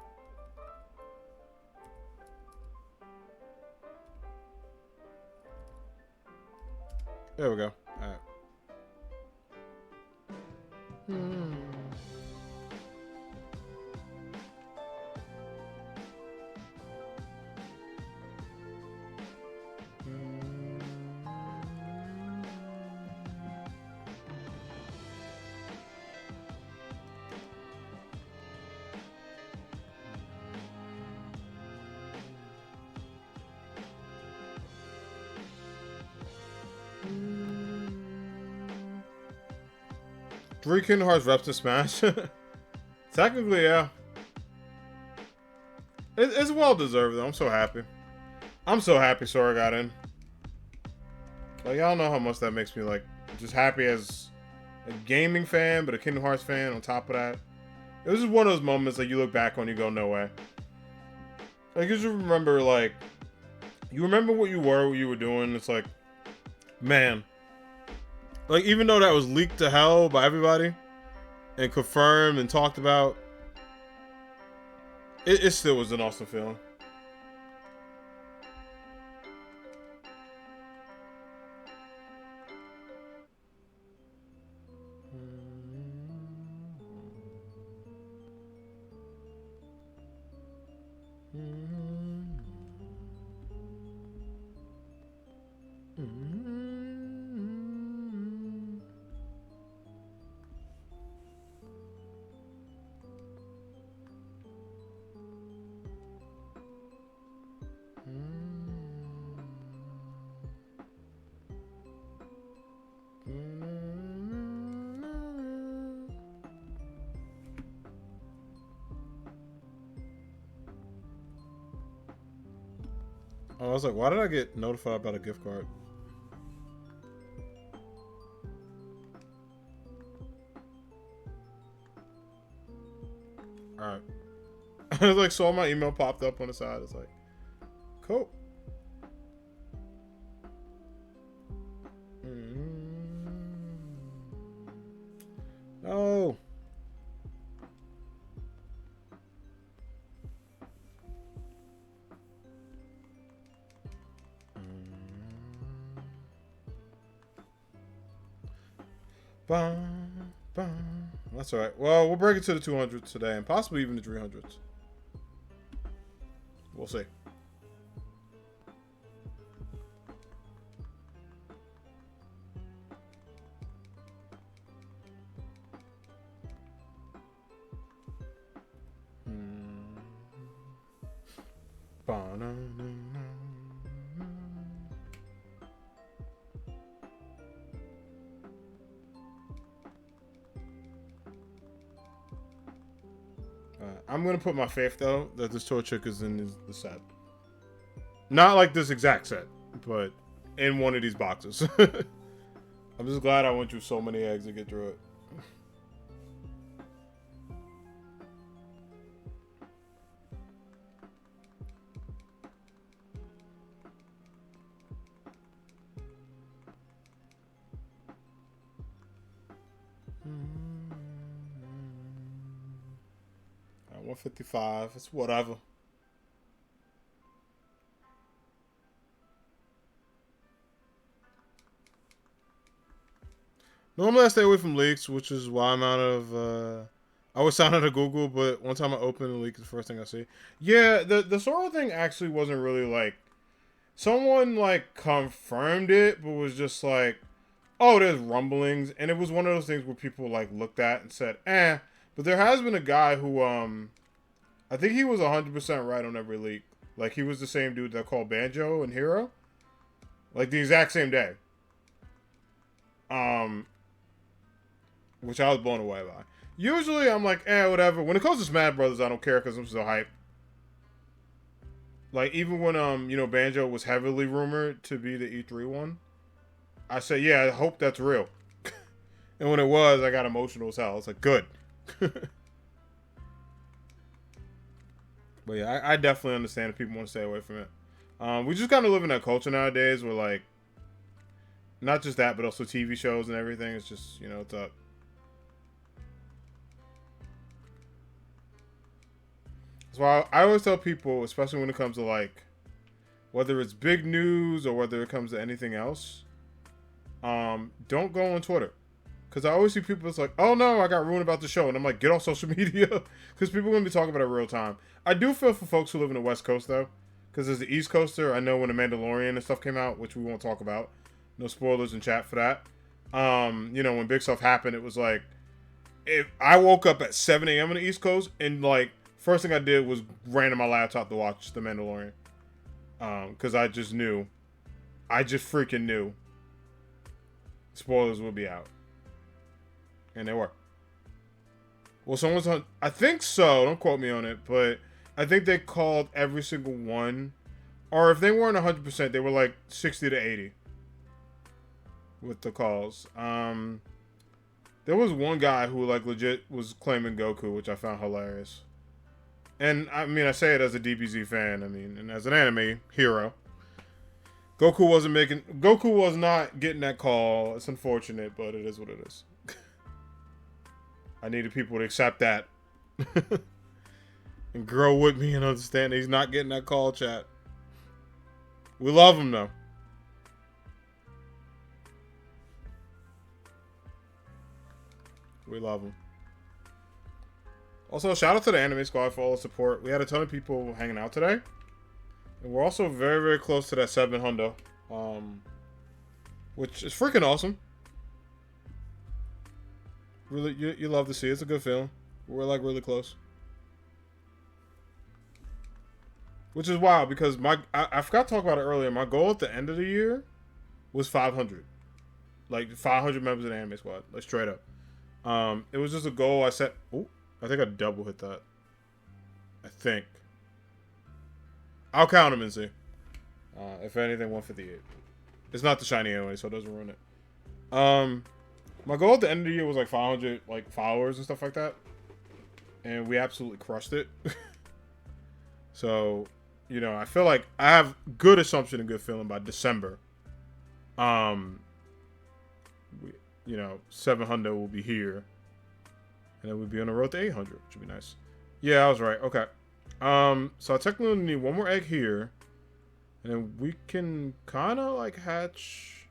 There we go. Alright. Three Kingdom Hearts reps to Smash. Technically, yeah. It's well deserved though. I'm so happy. I'm so happy Sora got in. Like, y'all know how much that makes me, like, just happy as a gaming fan, but a Kingdom Hearts fan on top of that. It was just one of those moments that you look back on, you go, no way. Like, you just remember, like, you remember what you were doing. It's like, man. Like, even though that was leaked to hell by everybody and confirmed and talked about, it still was an awesome feeling. I was like, why did I get notified about a gift card? Alright. I was like, saw my email popped up on the side. It's like, cool. No. That's alright. Well, we'll break it to the 200s today and possibly even the 300s. We'll see. I'm gonna put my faith though that this Torchic is in the set. Not like this exact set, but in one of these boxes. I'm just glad I went through so many eggs to get through it. At 155, it's whatever. Normally I stay away from leaks, which is why I'm out of. I was signed out of Google, but one time I opened the leak, the first thing I see. Yeah, the Sora thing actually wasn't really like. Someone like confirmed it, but was just like, "Oh, there's rumblings," and it was one of those things where people like looked at and said, "Eh." But there has been a guy who, I think he was 100% right on every leak. Like he was the same dude that called Banjo and Hero, like the exact same day. Um, which I was blown away by. Usually I'm like, whatever. When it comes to Smash Brothers, I don't care because I'm still hype. Like even when Banjo was heavily rumored to be the E3 one, I said, yeah, I hope that's real. And when it was, I got emotional as hell. It's like, good. But yeah, I definitely understand if people want to stay away from it. We just kind of live in that culture nowadays where like, not just that, but also TV shows and everything. It's just, it's up. That's why I always tell people, especially when it comes to like, whether it's big news or whether it comes to anything else, don't go on Twitter. Because I always see people, it's like, oh no, I got ruined about the show. And I'm like, get off social media. Because people are going to be talking about it real time. I do feel for folks who live in the West Coast, though. Because as the East Coaster, I know when The Mandalorian and stuff came out, which we won't talk about. No spoilers in chat for that. When big stuff happened, it was like, if I woke up at 7 a.m. on the East Coast, and like, first thing I did was ran to my laptop to watch The Mandalorian. Because I just knew. I just freaking knew. Spoilers would be out. And they were. Well, someone's on. I think so. Don't quote me on it. But I think they called every single one. Or if they weren't 100%, they were like 60 to 80. With the calls. There was one guy who like legit was claiming Goku, which I found hilarious. And I mean, I say it as a DBZ fan. I mean, and as an anime hero. Goku was not getting that call. It's unfortunate, but it is what it is. I needed people to accept that. And grow with me and understand he's not getting that call, chat. We love him, though. We love him. Also, shout out to the Anime Squad for all the support. We had a ton of people hanging out today. And we're also very, very close to that 700. Which is freaking awesome. Really, you love to see it. It's a good feeling. We're like really close. Which is wild because I forgot to talk about it earlier. My goal at the end of the year was 500. Like 500 members of the Anime Squad. Like straight up. It was just a goal I set. Oh, I think I double hit that. I think. I'll count them and see. If anything, 158. It's not the shiny anyway, so it doesn't ruin it. My goal at the end of the year was like 500 like followers and stuff like that. And we absolutely crushed it. So, I feel like I have good assumption and good feeling by December. 700 will be here. And then we'll be on the road to 800, which would be nice. Yeah, I was right. Okay. So I technically need one more egg here. And then we can kind of like hatch.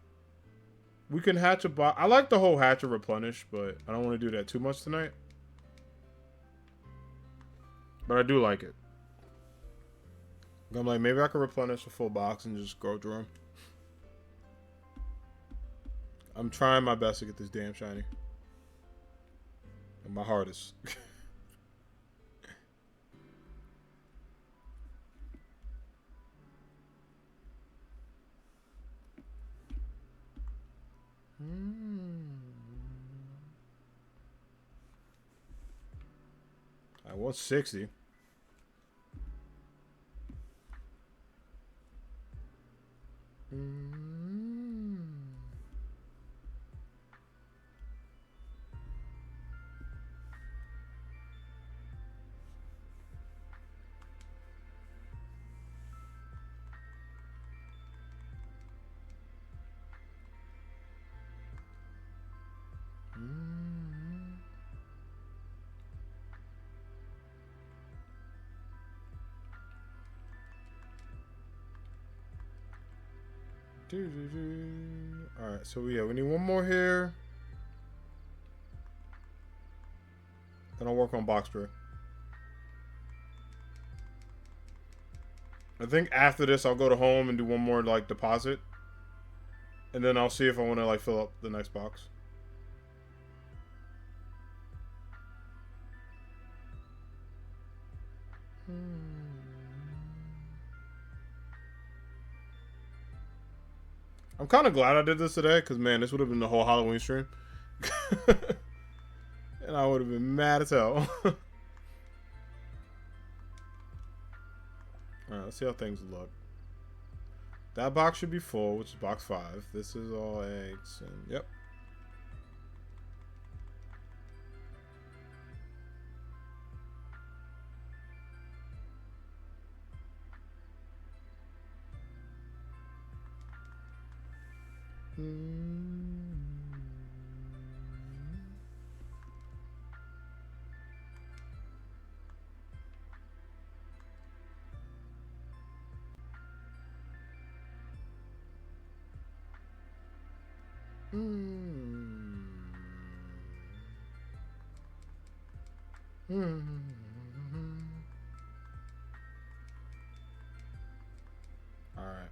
We can hatch a bot. I like the whole hatch or replenish, but I don't want to do that too much tonight. But I do like it. I'm like, maybe I can replenish a full box and just go through them. I'm trying my best to get this damn shiny. And my hardest. 160. Alright, so yeah, we need one more here. Then I'll work on box break. I think after this I'll go to home and do one more like deposit. And then I'll see if I want to like fill up the next box. I'm kind of glad I did this today, because, man, this would have been the whole Halloween stream. And I would have been mad as hell. Alright, let's see how things look. That box should be full, which is box 5. This is all eggs, and yep. Alright.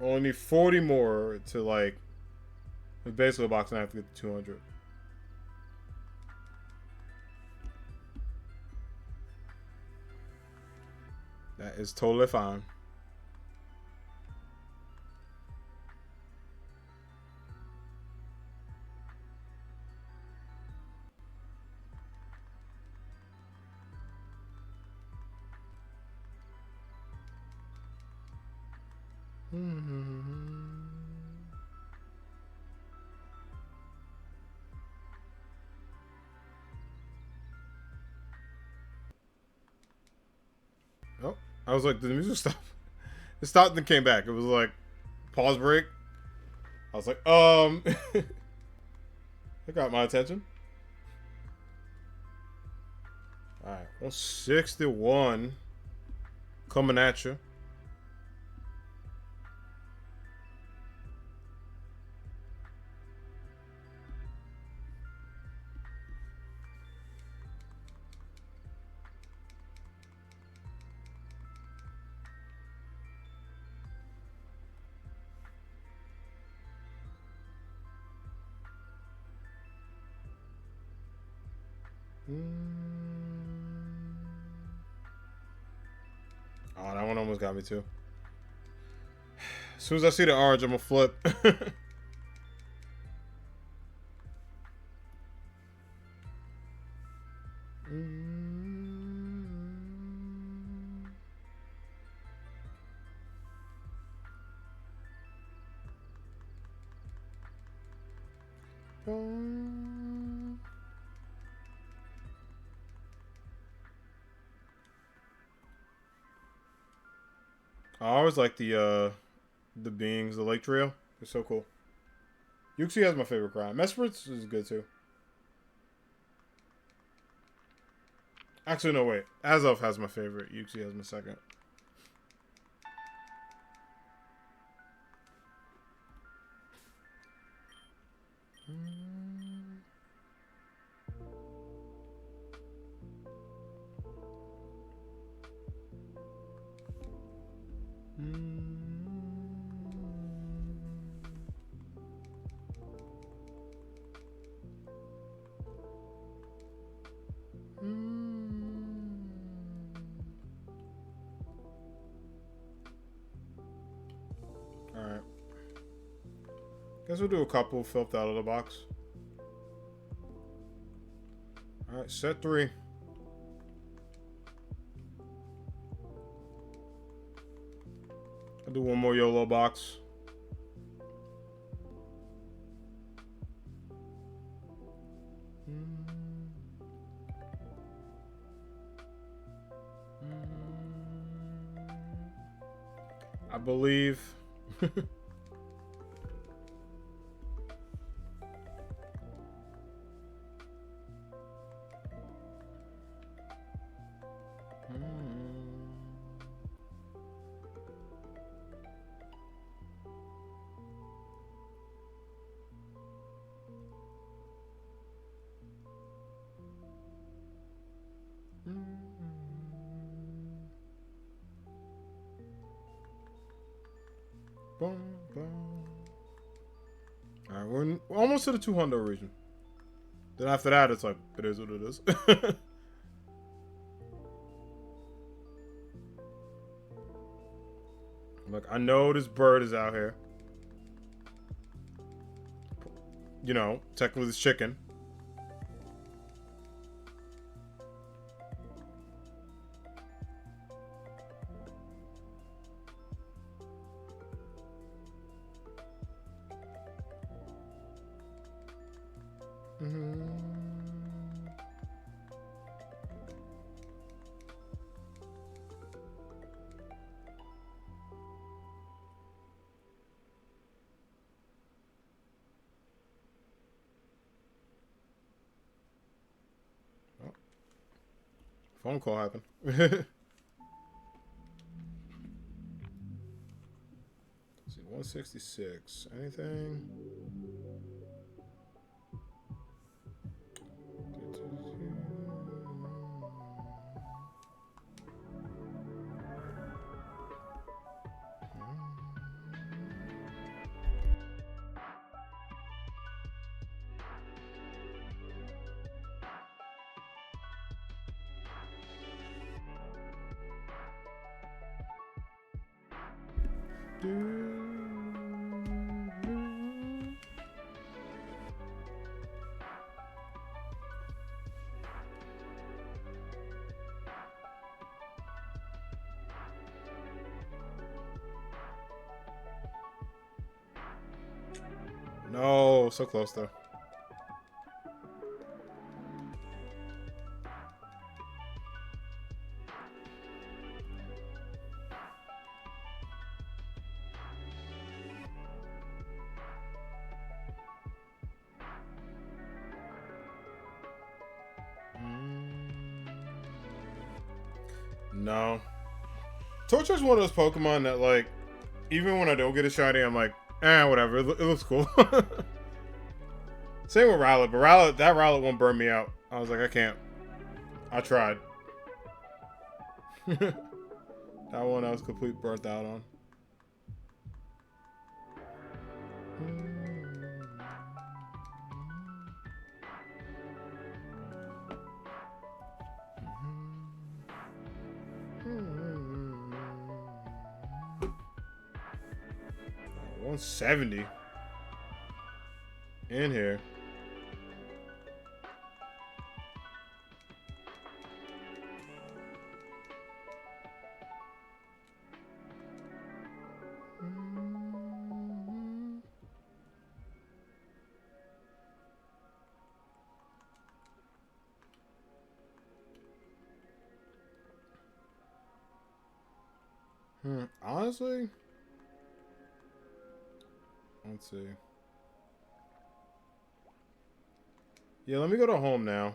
Only need 40 more to like. It's basically a box and I have to get to 200. That is totally fine. Oh, I was like, did the music stop? It stopped and came back. It was like, pause break. I was like, it got my attention. Alright, 161. Coming at you. Oh, that one almost got me too. As soon as I see the orange, I'm gonna flip. I always like the beings, the lake trio. They're so cool. Yuxi has my favorite crime. Mesperits is good too. Actually, no, wait. Azov has my favorite. Yuxi has my second. Alright. Guess we'll do a couple filth out of the box. Alright, set 3. I'll do one more YOLO box. I believe. Boom, boom. Alright, we're almost to the 200 region. Then after that, it's like, it is what it is. Look, I know this bird is out here. You know, technically this chicken. Phone call happened. Let's see, 166. Anything? No, so close though. No. Torchic's one of those Pokemon that, like, even when I don't get a shiny, I'm like, whatever. It looks cool. Same with Rowlet, but that Rowlet won't burn me out. I was like, I can't. I tried. That one I was complete burnt out on. $170 in here. Honestly, let's see. Yeah, let me go to home now.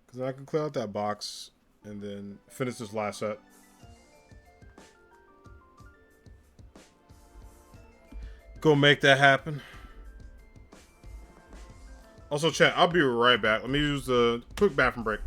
Because I can clear out that box and then finish this last set. Go make that happen. Also, chat, I'll be right back. Let me use the quick bathroom break.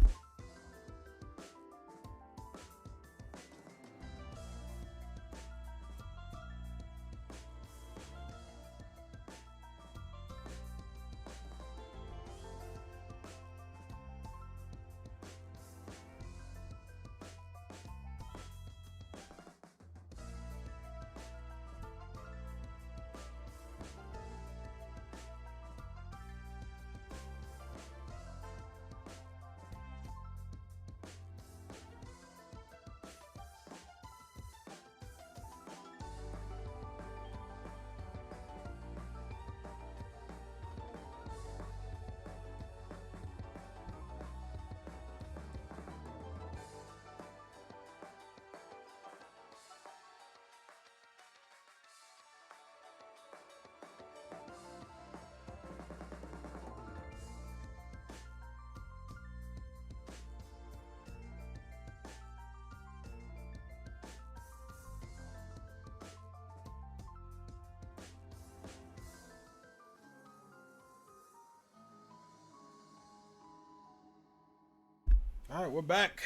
All right, we're back.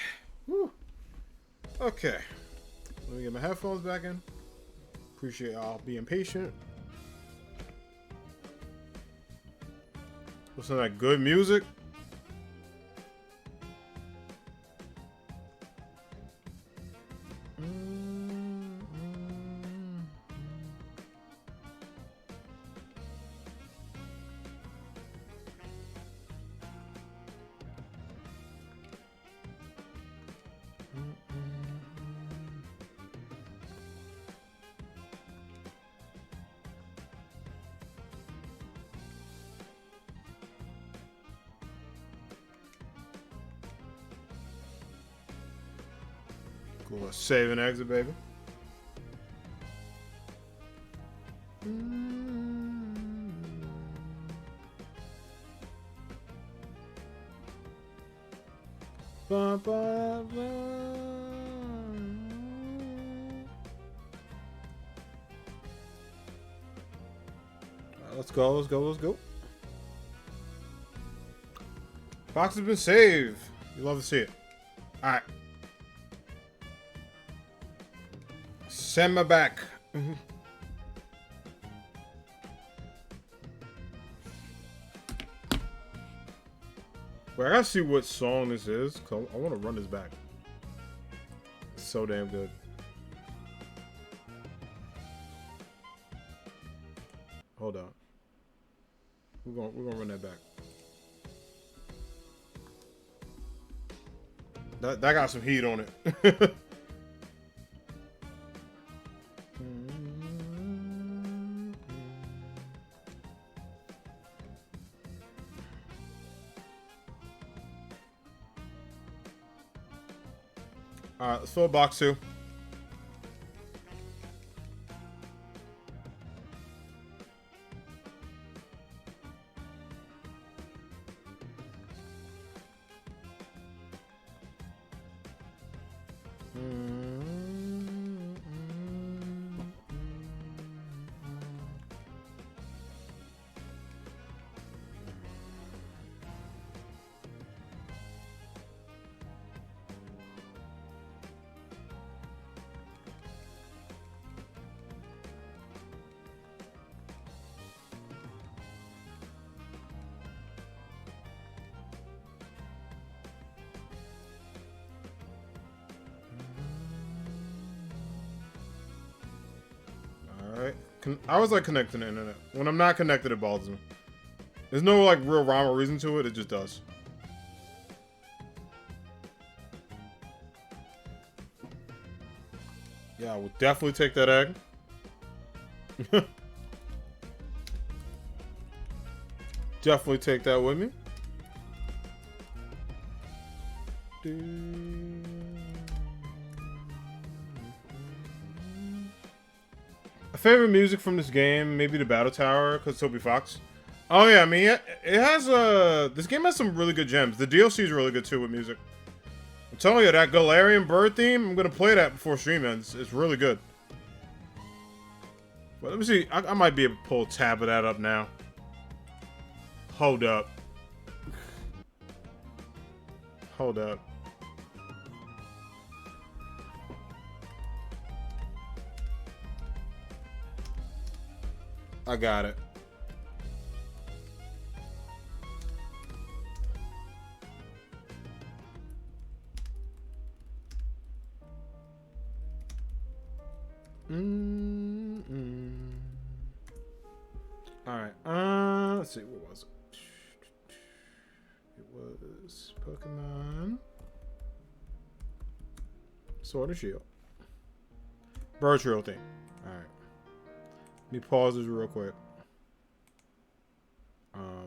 Woo. Okay. Let me get my headphones back in. Appreciate y'all being patient. Listen to that good music. Cool. Save and exit, baby. Ba, ba, ba. Let's go, let's go, let's go. Box has been saved. You love to see it. Alright. Send me back. Wait, I gotta see what song this is, cause I want to run this back. It's so damn good. Hold on. We're gonna run that back. That got some heat on it. Alright, let's fill box 2. Alright. I was like connecting to the internet. When I'm not connected, it bothers me. There's no like real rhyme or reason to it, it just does. Yeah, I will definitely take that egg. Definitely take that with me. A favorite music from this game, maybe the Battle Tower, because Toby Fox. Oh yeah, I mean, it has this game has some really good gems. The DLC is really good too with music. I'm telling you, that Galarian bird theme, I'm gonna play that before stream ends. It's really good. But let me see, I might be able to pull a tab of that up now. Hold up. Hold up. I got it. Alright, let's see, what was it? It was Pokemon Sword and Shield. Bird Trail thing. Alright. Let me pause this real quick.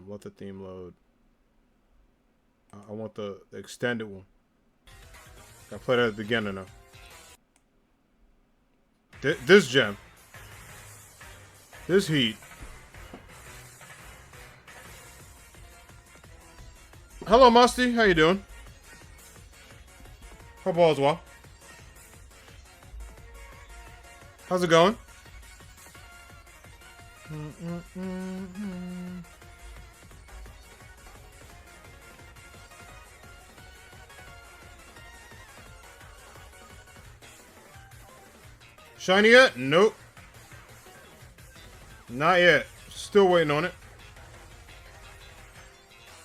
Let the theme load. I want the extended one. I played at the beginning though. This gem. This heat. Hello, Musty. How you doing? Hope all is well. How's it going? Shiny yet? Nope. Not yet. Still waiting on it.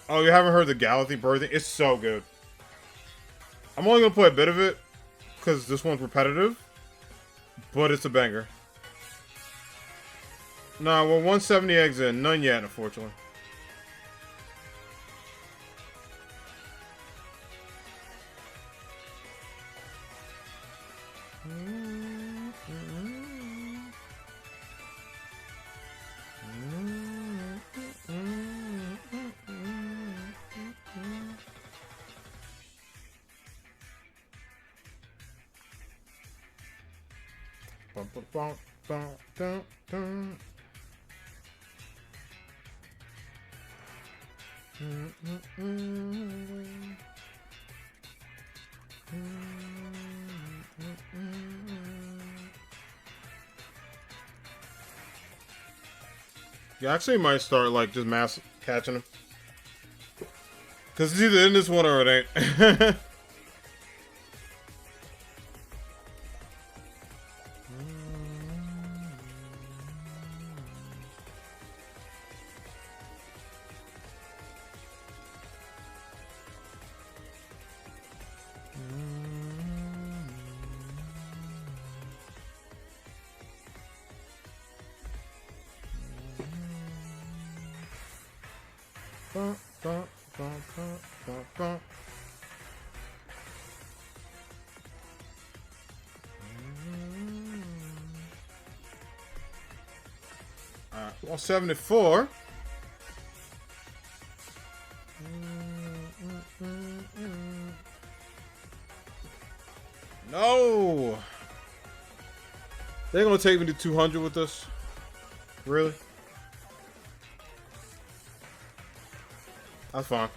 Oh, you haven't heard the Galaxy birthing? It's so good. I'm only gonna play a bit of it because this one's repetitive, but it's a banger. Nah, we're 170 eggs in. None yet, unfortunately. You actually might start like just mass catching them. Cause it's either in this one or it ain't. Alright, 174. No! They're gonna take me to 200 with this? Really? That's fine.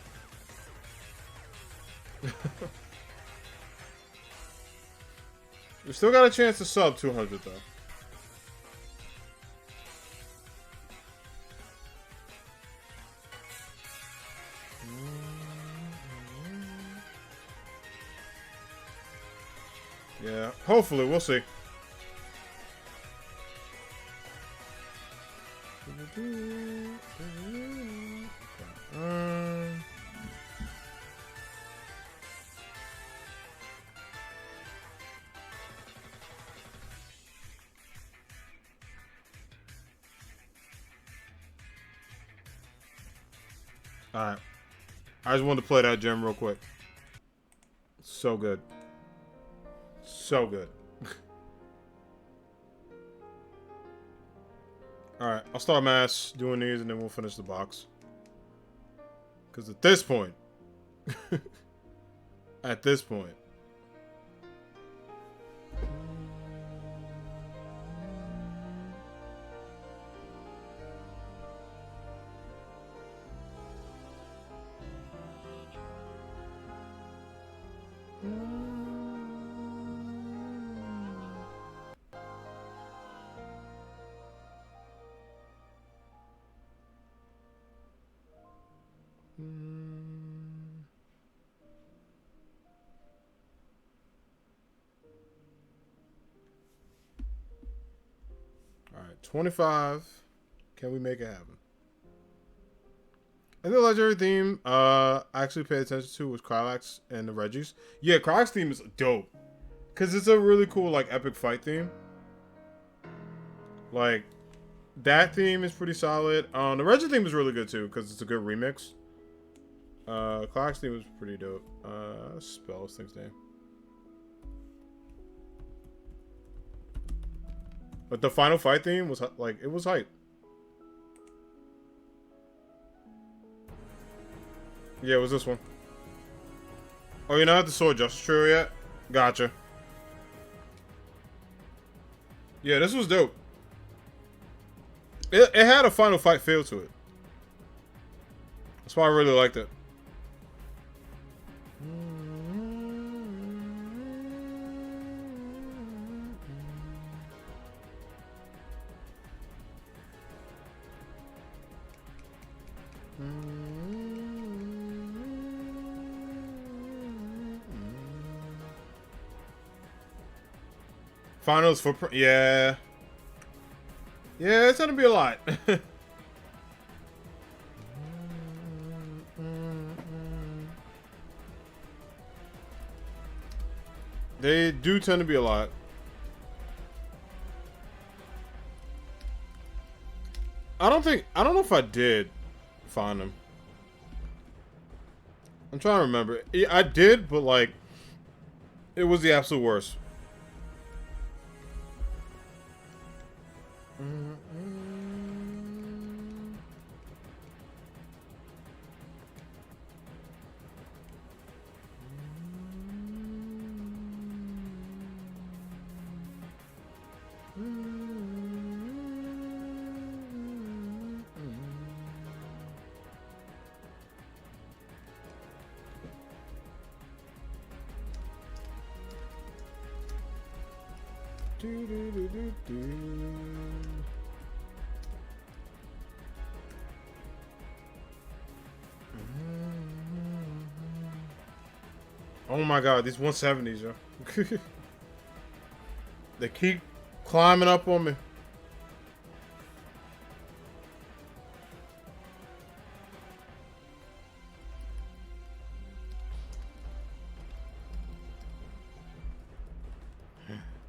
We still got a chance to sub 200 though. Yeah, hopefully, we'll see. Alright. I just wanted to play that gem real quick. So good. So good. Alright, I'll start mass doing these and then we'll finish the box. Because at this point... at this point... Alright, 25. Can we make it happen? And the legendary theme I actually paid attention to was Krylax and the Reggies. Yeah, Krylax theme is dope. Because it's a really cool, like, epic fight theme. Like, that theme is pretty solid. The Reggie theme is really good, too, because it's a good remix. Krylax theme was pretty dope. Spell this thing's name. But the final fight theme was, like, it was hype. Yeah, it was this one. Oh, you're not at the Sword Justice Trio yet? Gotcha. Yeah, this was dope. It had a final fight feel to it. That's why I really liked it. Finals footprint. Yeah. Yeah, it's gonna be a lot. They do tend to be a lot. I don't know if I did find them. I'm trying to remember. Yeah, I did, but like, it was the absolute worst. Oh my god, these 170s, yo. They keep climbing up on me.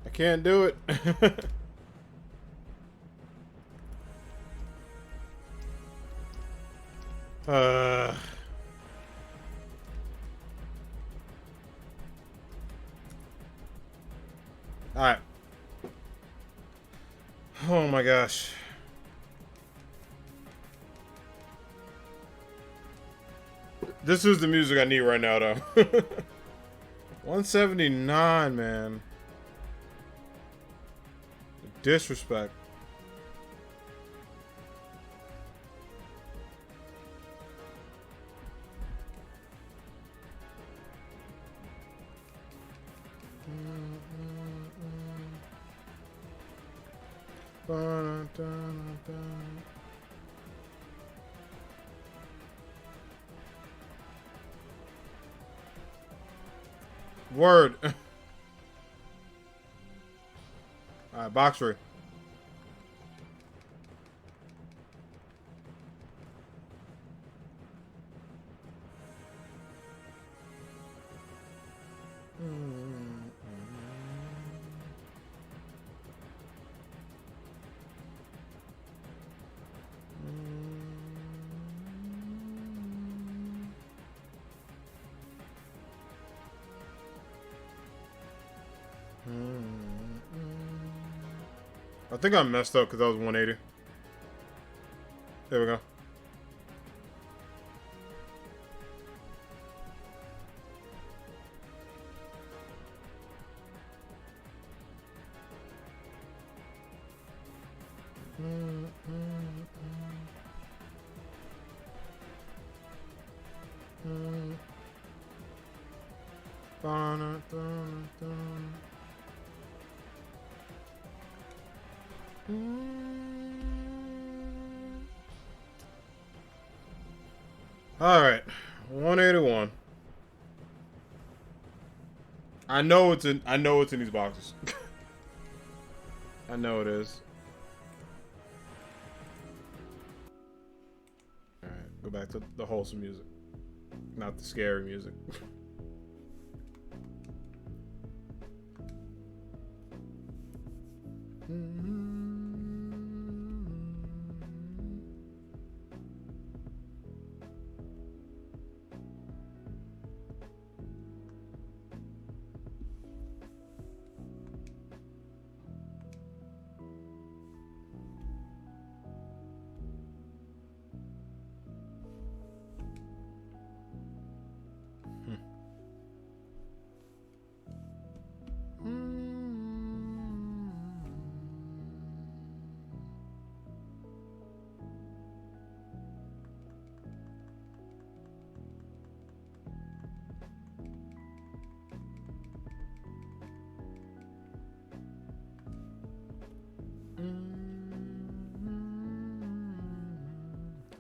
I can't do it. Alright. Oh my gosh. This is the music I need right now, though. 179, man. Disrespect. Word. Alright, box ring. I think I messed up because that was 180. There we go. Alright, 181. I know it's in these boxes. I know it is. Alright, go back to the wholesome music. Not the scary music.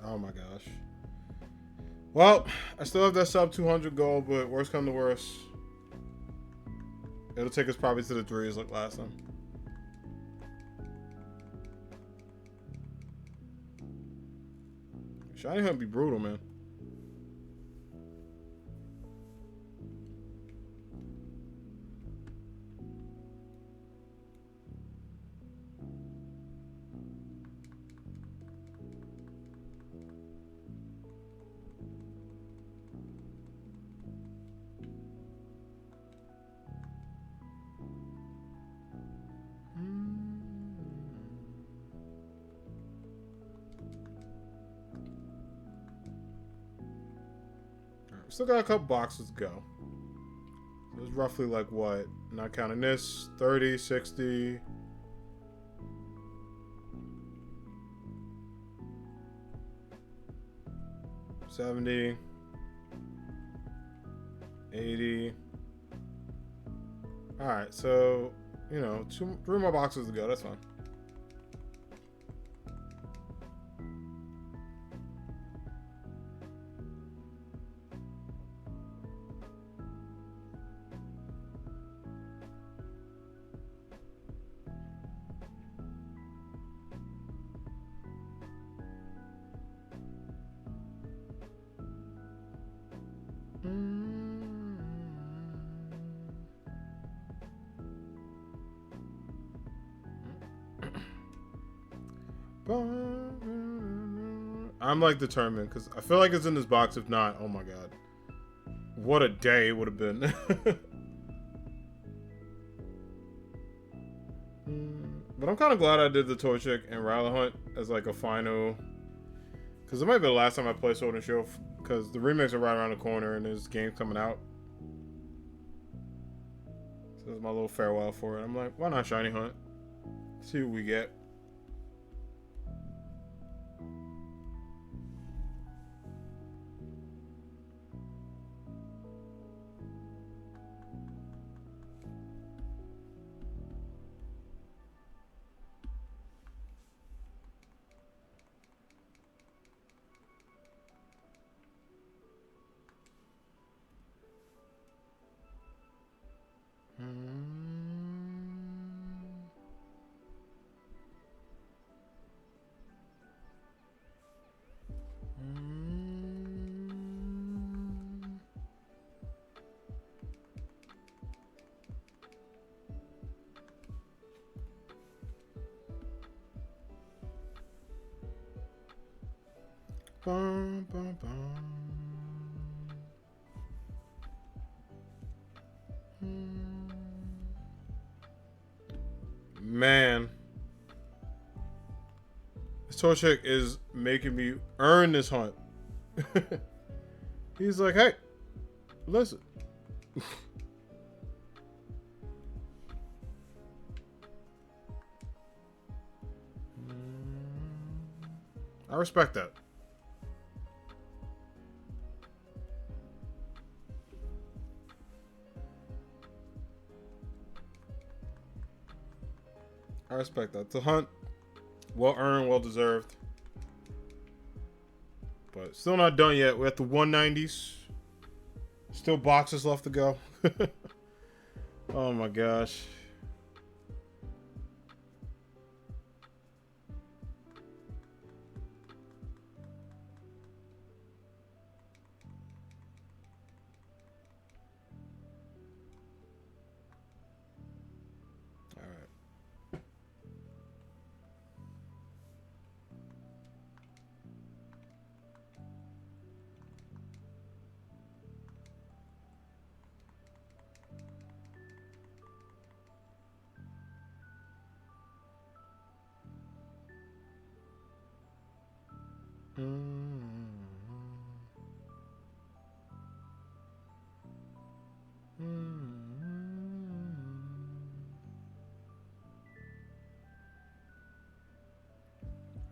Oh my gosh. Well, I still have that sub 200 goal, but worst come to worst, it'll take us probably to the threes like last time. Shiny Hunt be brutal, man. Still got a couple boxes to go. So it's roughly like what? Not counting this, 30, 60. $70, $80. Alright, so, you know, 3 more boxes to go. That's fine. I'm like determined because I feel like it's in this box. If not, oh my god, what a day it would have been. But I'm kind of glad I did the Torchic and Rally Hunt as like a final, because it might be the last time I play Sword and Shield, because the remakes are right around the corner and there's games coming out. So this is my little farewell for it. I'm like, why not Shiny Hunt? See what we get. Bum, bum, bum. Man, this Torchic is making me earn this hunt. He's like, hey, listen. I respect that. I respect that. The hunt, well earned, well deserved. But still not done yet. We're at the 190s. Still boxes left to go. Oh my gosh.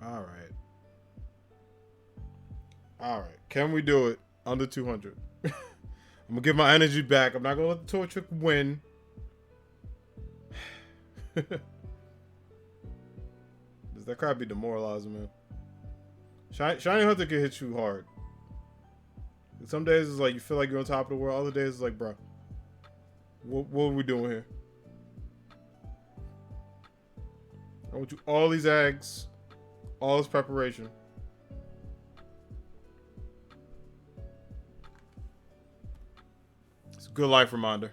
All right. All right. Can we do it under 200? I'm gonna give my energy back. I'm not gonna let the Torchic win. Does that crap be demoralizing, man? Shiny Hunter can hit you hard. Some days it's like you feel like you're on top of the world. Other days it's like, bro, what are we doing here? I want you all these eggs, all this preparation. Good life reminder.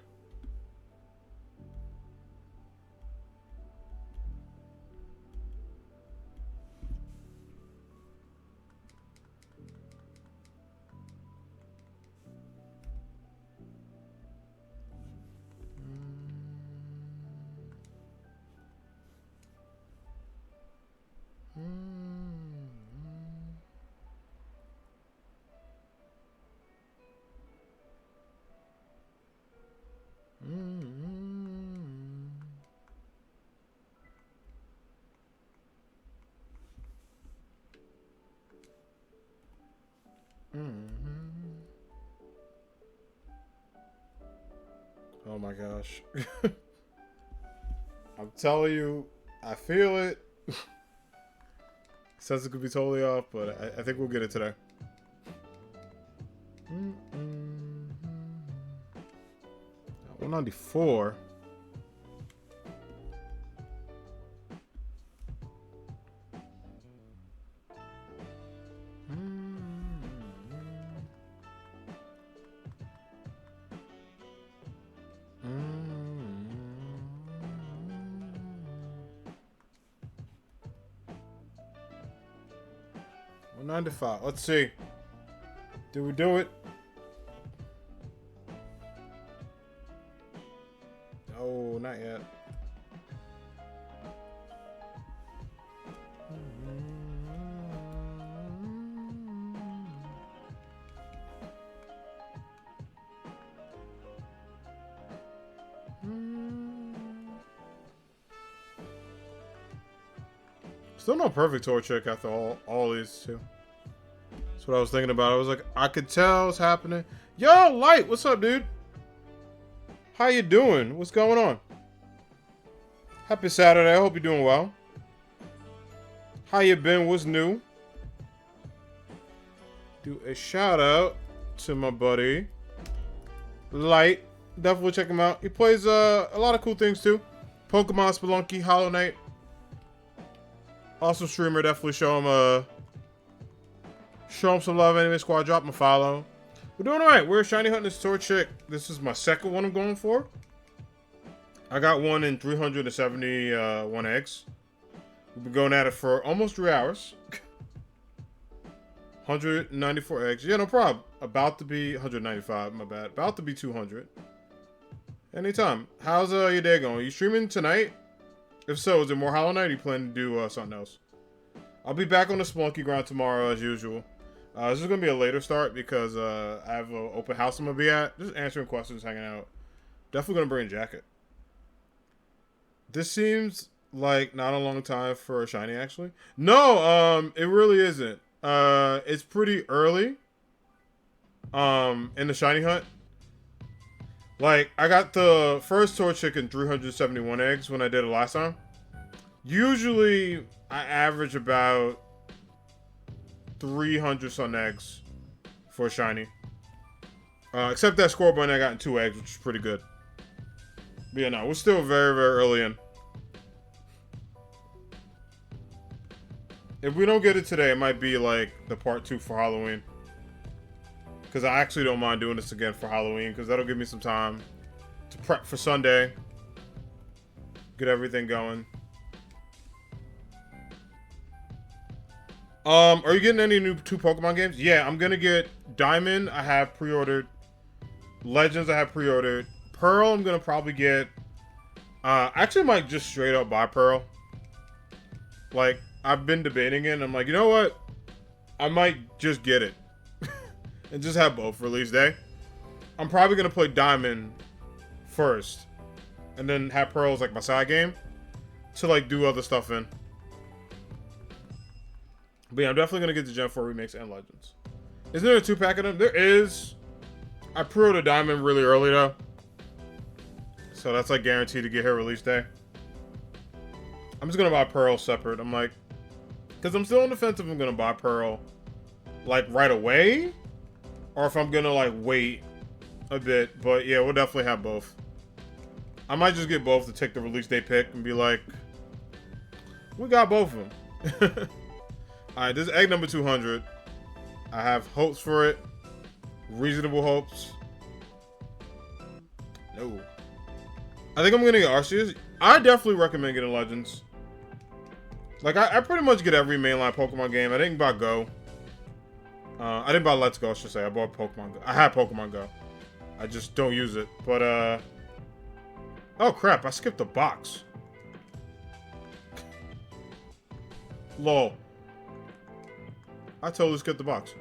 Oh my gosh. I'm telling you, I feel it. Sense it could be totally off, but I think we'll get it today. 194. Nine to 5. Let's see. Do we do it? Oh, not yet. Still no perfect Torchic after all these two. That's what I was thinking about. I was like, I could tell it's happening. Yo, Light, what's up, dude? How you doing? What's going on? Happy Saturday. I hope you're doing well. How you been? What's new? Do a shout out to my buddy Light. Definitely check him out. He plays a lot of cool things too. Pokemon, Spelunky, Hollow Knight. Awesome streamer. Definitely show him some love. Anime Squad, drop him a follow. We're doing alright. We're shiny hunting this Torchic. This is my second one I'm going for. I got one in 371 eggs. We've been going at it for almost 3 hours. 194 eggs. Yeah, no problem. About to be 195. My bad. About to be 200. Anytime. How's your day going? You streaming tonight? If so, is there more Hollow Knight? Or you plan to do something else? I'll be back on the Spelunky grind tomorrow as usual. This is going to be a later start because I have an open house I'm going to be at. Just answering questions, hanging out. Definitely going to bring a jacket. This seems like not a long time for a shiny, actually. No, it really isn't. It's pretty early in the shiny hunt. Like, I got the first Torchic in 371 eggs when I did it last time. Usually, I average about 300 some eggs for a shiny. Except that scoreboard I got in 2 eggs, which is pretty good. But yeah, no, we're still very, very early in. If we don't get it today, it might be like the part 2 for Halloween. Because I actually don't mind doing this again for Halloween. Because that'll give me some time to prep for Sunday. Get everything going. Are you getting any new 2 Pokemon games? Yeah, I'm going to get Diamond. I have pre-ordered. Legends I have pre-ordered. Pearl I'm going to probably get. Actually, I might just straight up buy Pearl. Like, I've been debating it. And I'm like, you know what? I might just get it. And just have both release day. I'm probably going to play Diamond first. And then have Pearl as like my side game. To like do other stuff in. But yeah, I'm definitely going to get the Gen 4 remakes and Legends. Isn't there a 2-pack of them? There is. I pre-ordered Diamond really early though. So that's like guaranteed to get here release day. I'm just going to buy Pearl separate. I'm like, because I'm still on the fence if I'm going to buy Pearl like right away. Or if I'm going to like wait a bit. But yeah, we'll definitely have both. I might just get both to take the release day pick and be like, we got both of them. Alright, this is egg number 200. I have hopes for it. Reasonable hopes. No. I think I'm going to get Arceus. I definitely recommend getting Legends. Like, I pretty much get every mainline Pokemon game. I didn't buy Go. I didn't buy Let's Go, I should say. I bought Pokemon Go. I had Pokemon Go. I just don't use it. But, oh, crap. I skipped the box. Lol. I totally skipped the box.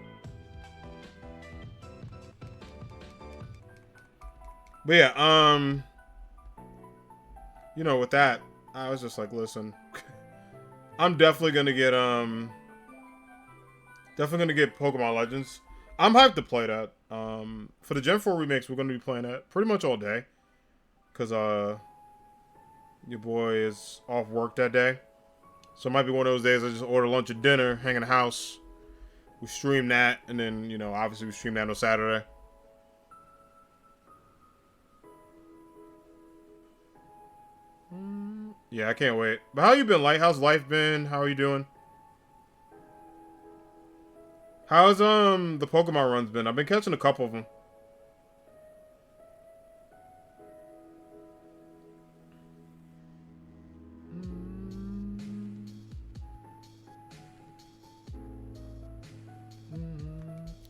But yeah, you know, with that, I was just like, listen, I'm definitely gonna get Pokemon Legends. I'm hyped to play that. For the Gen 4 remakes, we're gonna be playing that pretty much all day, cause your boy is off work that day, so it might be one of those days I just order lunch or dinner, hang in the house, we stream that, and then, you know, obviously we stream that on Saturday. Yeah, I can't wait. But how you been, Light? How's life been? How are you doing? How's the Pokemon runs been? I've been catching a couple of them.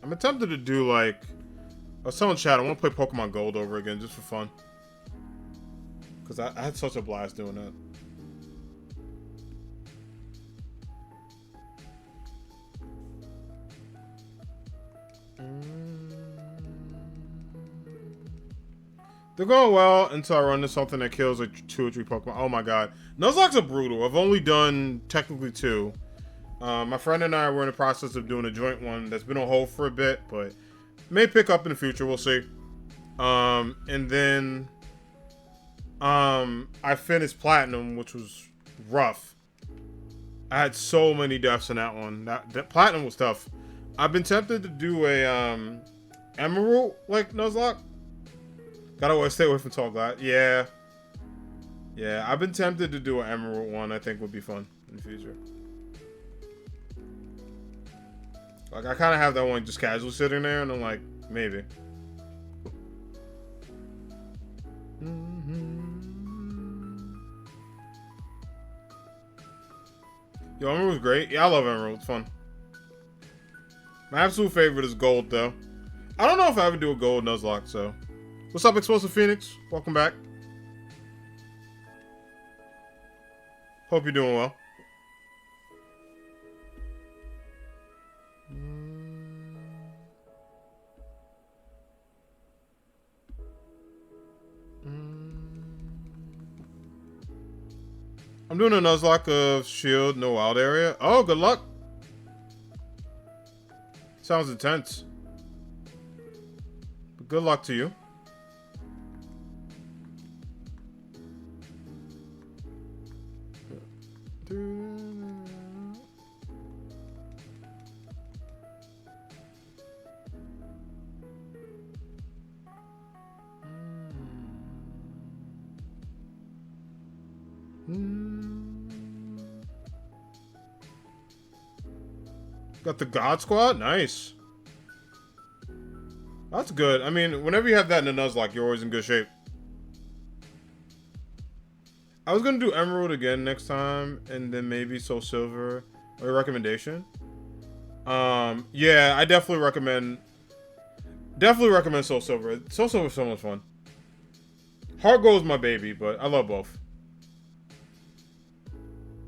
I'm tempted to do like, I was telling Chad I want to play Pokemon Gold over again just for fun. Because I had such a blast doing that. They're going well until I run into something that kills like 2 or 3 Pokemon. Oh my god. Nuzlocke's are brutal. I've only done technically 2. My friend and I were in the process of doing a joint one that's been on hold for a bit, but may pick up in the future. We'll see. And then I finished Platinum, which was rough. I had so many deaths in that one. That Platinum was tough. I've been tempted to do a Emerald like Nuzlocke. Gotta always stay away from tall glass. Yeah. Yeah, I've been tempted to do an Emerald one. I think would be fun in the future. Like, I kind of have that one just casually sitting there, and I'm like, maybe. Yo, Emerald was great. Yeah, I love Emerald. It's fun. My absolute favorite is Gold, though. I don't know if I ever do a Gold Nuzlocke, so. What's up, Explosive Phoenix? Welcome back. Hope you're doing well. I'm doing a Nuzlocke of Shield, no wild area. Oh, good luck. Sounds intense. But good luck to you. Got the God Squad? Nice. That's good. I mean, whenever you have that in a Nuzlocke, you're always in good shape. I was going to do Emerald again next time, and then maybe Soul Silver. Or a recommendation? Yeah, I definitely recommend Soul Silver. Soul Silver is so much fun. Heart Gold is my baby, but I love both.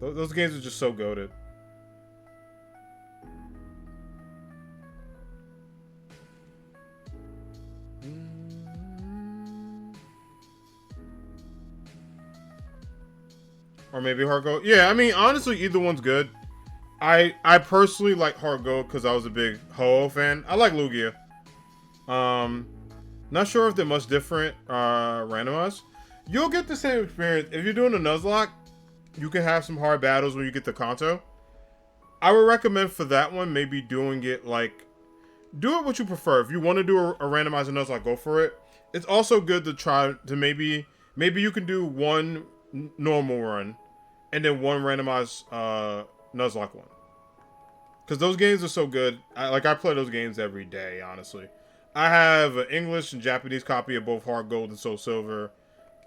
Those games are just so goated. Or maybe Heart Gold. Yeah, I mean, honestly, either one's good. I personally like Heart Gold because I was a big Ho-Oh fan. I like Lugia. Not sure if they're much different randomized. You'll get the same experience. If you're doing a Nuzlocke, you can have some hard battles when you get the Kanto. I would recommend for that one, maybe doing it like... Do it what you prefer. If you want to do a randomizer Nuzlocke, go for it. It's also good to try to maybe you can do one normal run and then one randomized Nuzlocke one. Because those games are so good. I play those games every day, honestly. I have an English and Japanese copy of both Heart Gold and Soul Silver.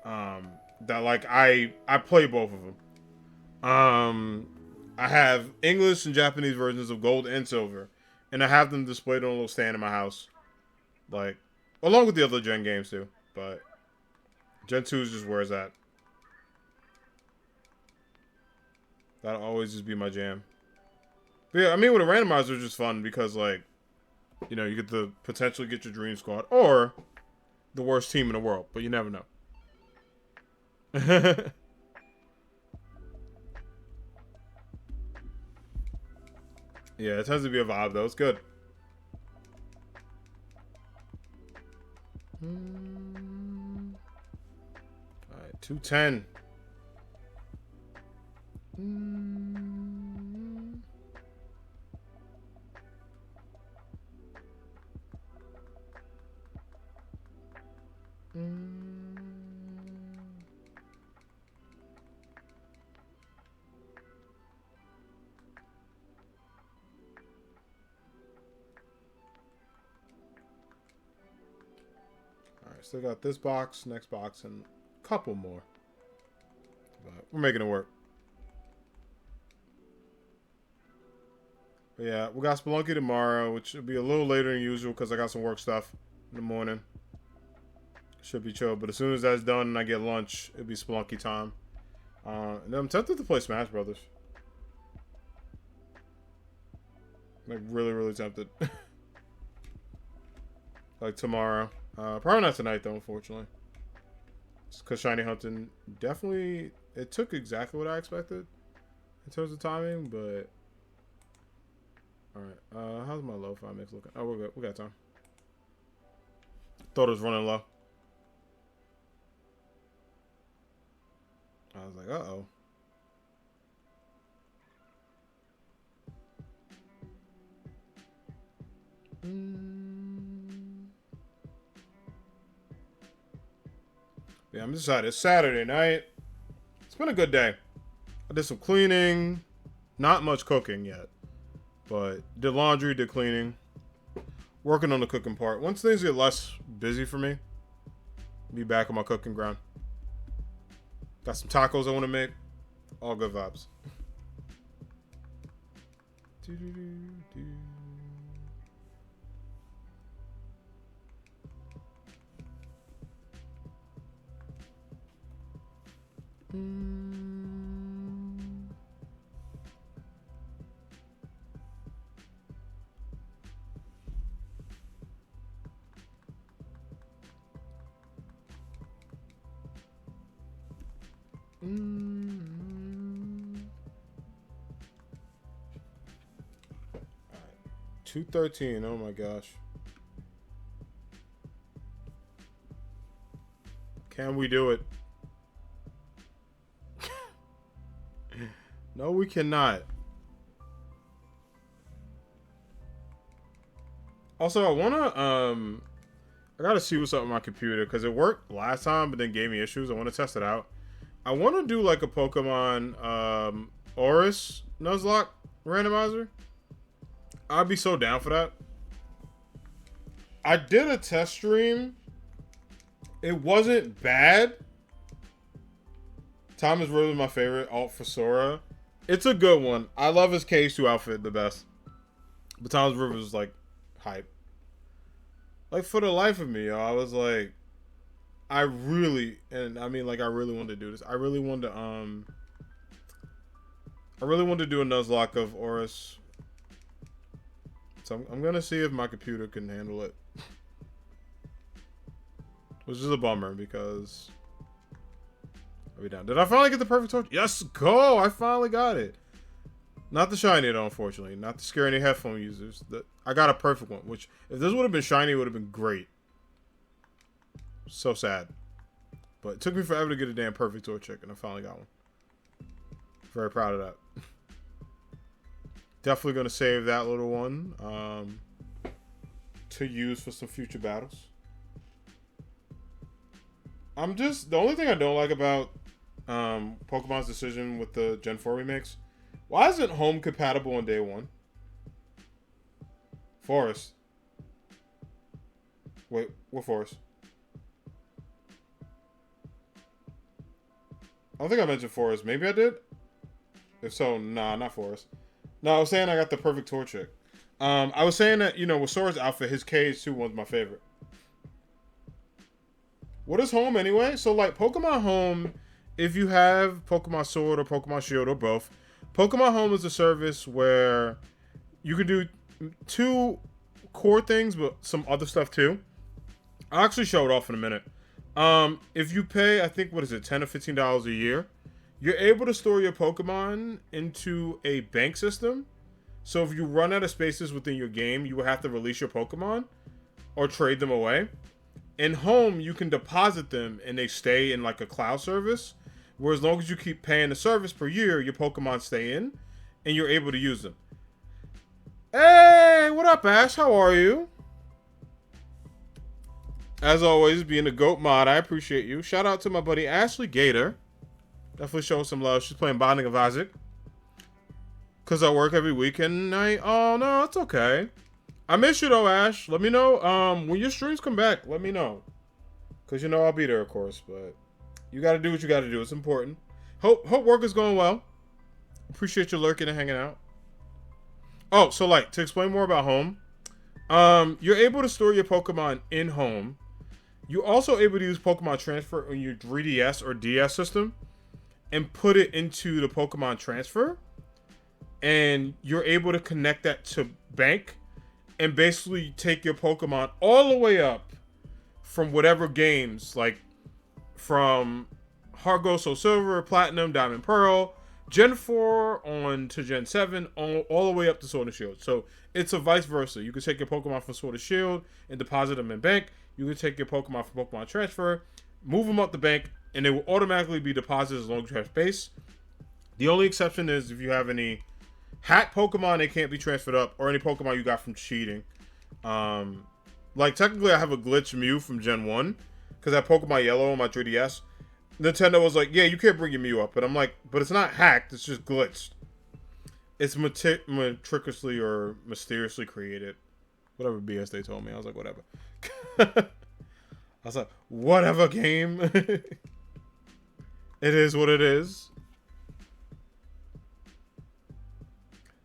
That like I play both of them. I have English and Japanese versions of Gold and Silver, and I have them displayed on a little stand in my house, like along with the other Gen games too. But Gen 2 is just where it's at. That'll always just be my jam. But yeah, I mean, with a randomizer, it's just fun because, like, you know, you get to potentially get your dream squad or the worst team in the world, but you never know. Yeah, it tends to be a vibe, though. It's good. Alright, 210. Alright, still got this box, next box, and a couple more. But we're making it work. But yeah, we got Spelunky tomorrow, which will be a little later than usual because I got some work stuff in the morning. Should be chill, but as soon as that's done and I get lunch, it'll be Spelunky time. And then I'm tempted to play Smash Brothers. Like, really, really tempted. Like, tomorrow. Probably not tonight, though, unfortunately. It's because Shiny Hunting definitely... It took exactly what I expected in terms of timing, but... Alright, how's my lo-fi mix looking? Oh, we're good. We got time. Thought it was running low. I was like, uh-oh. Yeah, I'm excited. It's Saturday night. It's been a good day. I did some cleaning. Not much cooking yet. But did laundry, did cleaning. Working on the cooking part. Once things get less busy for me, be back on my cooking ground. Got some tacos I want to make. All good vibes. Alright. 213, oh my gosh. Can we do it? No, we cannot. Also, I gotta see what's up with my computer because it worked last time but then gave me issues. I want to test it out. I want to do like a Pokemon Oris Nuzlocke randomizer. I'd be so down for that. I did a test stream. It wasn't bad. Thomas River is my favorite alt for Sora. It's a good one. I love his K2 outfit the best. But Thomas Rivers is like hype. Like for the life of me, yo, I was like, I really wanted to do this. I really wanted to do a Nuzlocke of Oris. So I'm gonna see if my computer can handle it. Which is a bummer because I'll be down. Did I finally get the perfect torch? Yes, go! I finally got it. Not the shiny though, unfortunately. Not to scare any headphone users. I got a perfect one, which if this would have been shiny, it would have been great. So sad. But it took me forever to get a damn perfect Torchic, and I finally got one. Very proud of that. Definitely going to save that little one to use for some future battles. The only thing I don't like about Pokemon's decision with the Gen 4 remakes, why isn't home compatible on day one? Forest. Wait, what forest? I don't think I mentioned forest. Maybe I did. If so, nah, not forest. No, I was saying I got the perfect Torchic. I was saying that, you know, with Sora's outfit, his KH2 one's my favorite. What is home anyway? So, like, Pokemon Home, if you have Pokemon Sword or Pokemon Shield or both, Pokemon Home is a service where you can do 2 core things, but some other stuff too. I'll actually show it off in a minute. If you pay, I think, what is it, $10 or $15 a year, you're able to store your Pokemon into a bank system. So if you run out of spaces within your game, you will have to release your Pokemon or trade them away. In Home, you can deposit them and they stay in like a cloud service, where as long as you keep paying the service per year, your Pokemon stay in and you're able to use them. Hey, what up, Ash? How are you? As always, being a GOAT mod, I appreciate you. Shout out to my buddy Ashley Gator. Definitely showing some love. She's playing Binding of Isaac. Because I work every weekend night. Oh, no, it's okay. I miss you, though, Ash. Let me know. When your streams come back, let me know. Because, you know, I'll be there, of course. But you got to do what you got to do. It's important. Hope work is going well. Appreciate you lurking and hanging out. Oh, so, like, to explain more about Home. You're able to store your Pokemon in Home. You're also able to use Pokemon Transfer on your 3DS or DS system and put it into the Pokemon Transfer. And you're able to connect that to Bank and basically take your Pokemon all the way up from whatever games, like from Heart Gold, Soul Silver, Platinum, Diamond, Pearl, Gen 4 on to Gen 7, all the way up to Sword and Shield. So it's a vice versa. You can take your Pokemon from Sword and Shield and deposit them in Bank. You can take your Pokemon from Pokemon Transfer, move them up the Bank, and they will automatically be deposited as long as you have space. The only exception is if you have any hack Pokemon, they can't be transferred up, or any Pokemon you got from cheating. Like, technically, I have a glitch Mew from Gen 1, because I have Pokemon Yellow on my 3DS. Nintendo was like, yeah, you can't bring your Mew up. But I'm like, but it's not hacked, it's just glitched. It's meticulously or mysteriously created. Whatever BS they told me. I was like, whatever. I was like, whatever, game. It is what it is.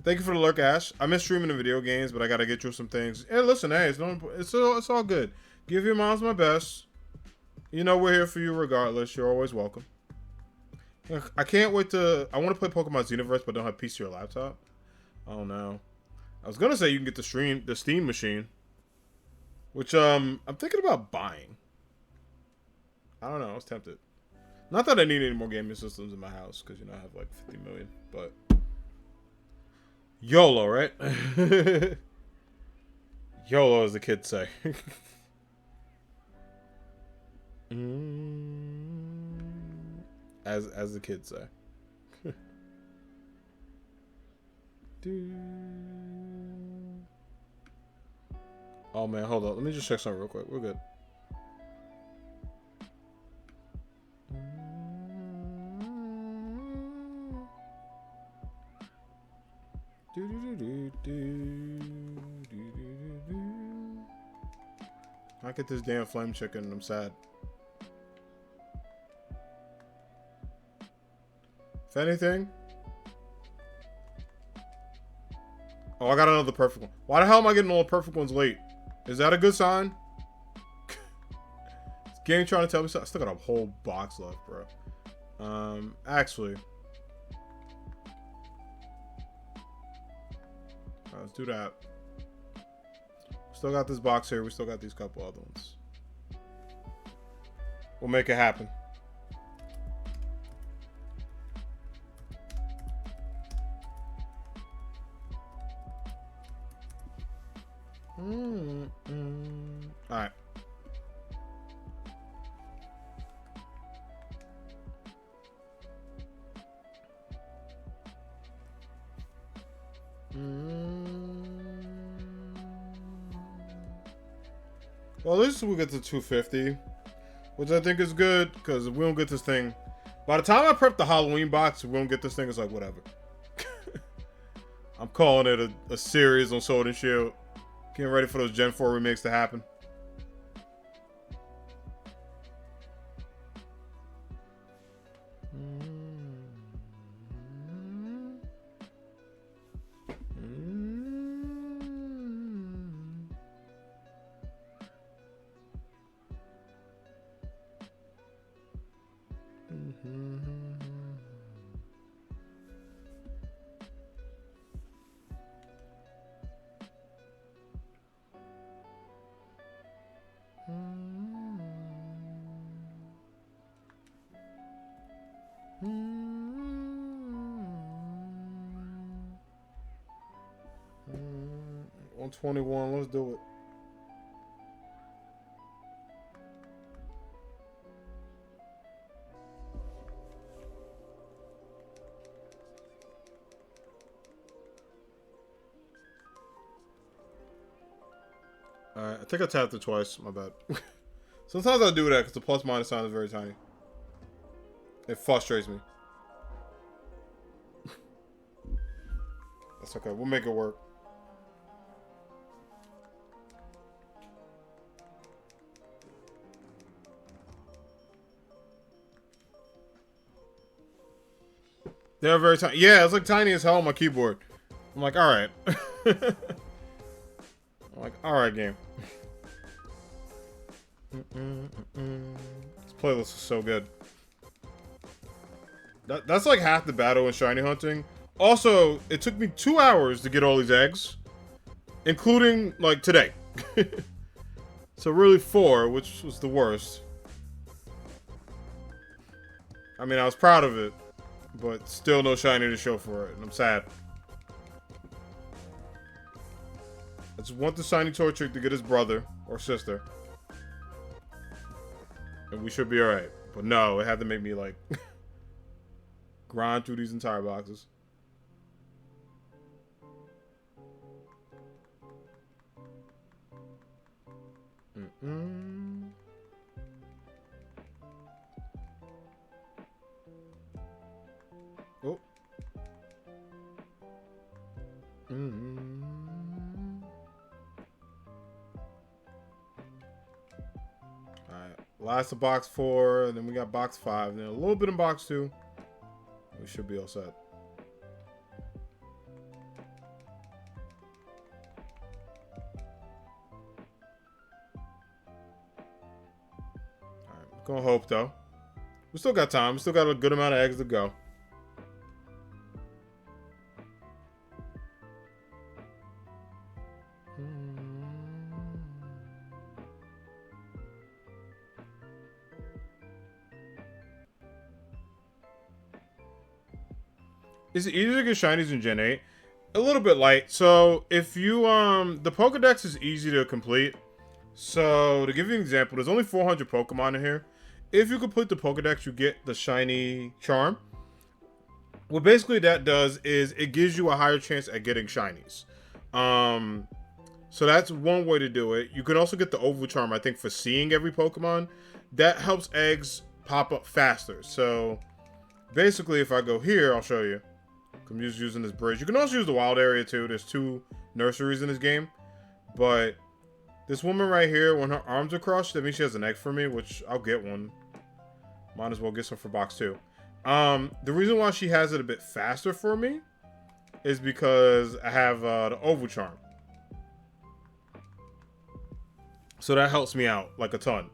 Thank you for the lurk, Ash. I miss streaming the video games, but I gotta get through some things. And listen, hey, it's all good. Give your moms my best. You know we're here for you regardless. You're always welcome. I can't wait to... I want to play Pokemon Xenoverse, but don't have PC or laptop. Oh, no. I was gonna say you can get the Steam machine. Which, I'm thinking about buying. I don't know. I was tempted. Not that I need any more gaming systems in my house, because, you know, I have like 50 million, but... YOLO, right? YOLO, as the kids say. As the kids say. Oh man, hold on. Let me just check something real quick. We're good. I get this damn flame chicken and I'm sad. If anything. Oh, I got another perfect one. Why the hell am I getting all the perfect ones late? Is that a good sign? This game trying to tell me something. I still got a whole box left, bro. Actually. Let's do that. Still got this box here. We still got these couple other ones. We'll make it happen. Alright. Well, at least we'll get to 250, which I think is good, because if we don't get this thing, by the time I prep the Halloween box, if we don't get this thing, it's like, whatever. I'm calling it a series on Sword and Shield. Getting ready for those Gen 4 remakes to happen. 121. Let's do it. Alright, I think I tapped it twice. My bad. Sometimes I do that because the plus minus sign is very tiny. It frustrates me. That's okay. We'll make it work. They're very tiny. Yeah, it's like tiny as hell on my keyboard. I'm like, alright. I'm like, alright, game. This playlist is so good. That's like half the battle in shiny hunting. Also, it took me 2 hours to get all these eggs. Including, like, today. So really 4, which was the worst. I mean, I was proud of it. But still no shiny to show for it. And I'm sad. I just want the shiny Torchic to get his brother or sister. And we should be alright. But no, it had to make me, like... grind through these entire boxes. Oh. Alright. Last of box 4, and then we got box 5, and then a little bit in box 2. We should be all set. Alright, gonna hope though. We still got time. We still got a good amount of eggs to go. Is it easier to get shinies in Gen 8? A little bit light. So, if you, the Pokedex is easy to complete. So, to give you an example, there's only 400 Pokemon in here. If you complete the Pokedex, you get the shiny charm. What basically that does is it gives you a higher chance at getting shinies. So that's one way to do it. You can also get the Oval Charm, I think, for seeing every Pokemon. That helps eggs pop up faster. So, basically, if I go here, I'll show you. I'm just using this bridge. You can also use the wild area too. There's 2 nurseries in this game. But this woman right here, when her arms are crossed, that means she has an egg for me, which I'll get one. Might as well get some for box 2. The reason why she has it a bit faster for me is because I have the Oval Charm. So that helps me out like a ton.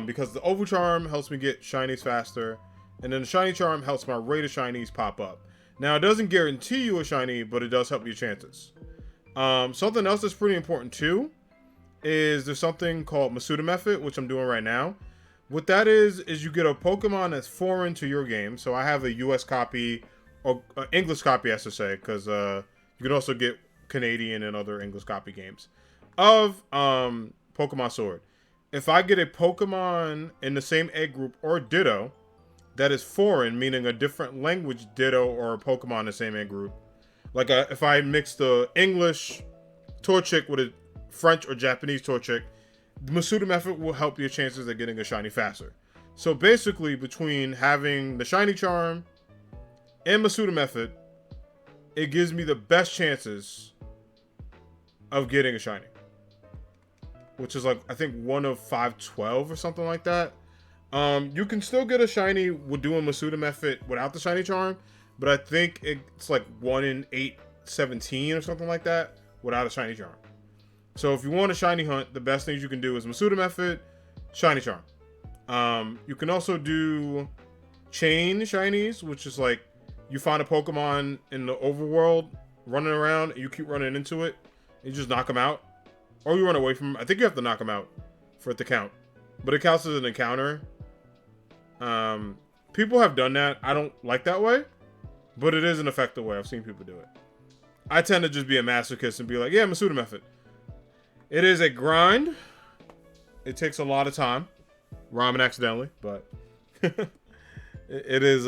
Because the Oval Charm helps me get shinies faster. And then the Shiny Charm helps my rate of shinies pop up. Now, it doesn't guarantee you a shiny, but it does help your chances. Something else that's pretty important, too, is there's something called Masuda Method, which I'm doing right now. What that is you get a Pokemon that's foreign to your game. So I have a US copy, or English copy, I should say, because you can also get Canadian and other English copy games, of Pokemon Sword. If I get a Pokemon in the same egg group or Ditto, that is foreign, meaning a different language Ditto or a Pokemon in the same egg group. Like if I mix the English Torchic with a French or Japanese Torchic, the Masuda Method will help your chances of getting a shiny faster. So basically, between having the Shiny Charm and Masuda Method, it gives me the best chances of getting a shiny. Which is like, I think 1 of 512 or something like that. You can still get a shiny with doing Masuda Method without the Shiny Charm, but I think it's like 1 in 817 or something like that without a Shiny Charm. So if you want a shiny hunt, the best things you can do is Masuda Method, Shiny Charm. You can also do chain shinies, which is like you find a Pokemon in the overworld running around, and you keep running into it, and you just knock them out. Or you run away from them. I think you have to knock them out for it to count. But it counts as an encounter. People have done that. I don't like that way, but it is an effective way. I've seen people do it. I tend to just be a masochist and be like, yeah, Masuda method. It is a grind. It takes a lot of time. Rhyming accidentally, but it is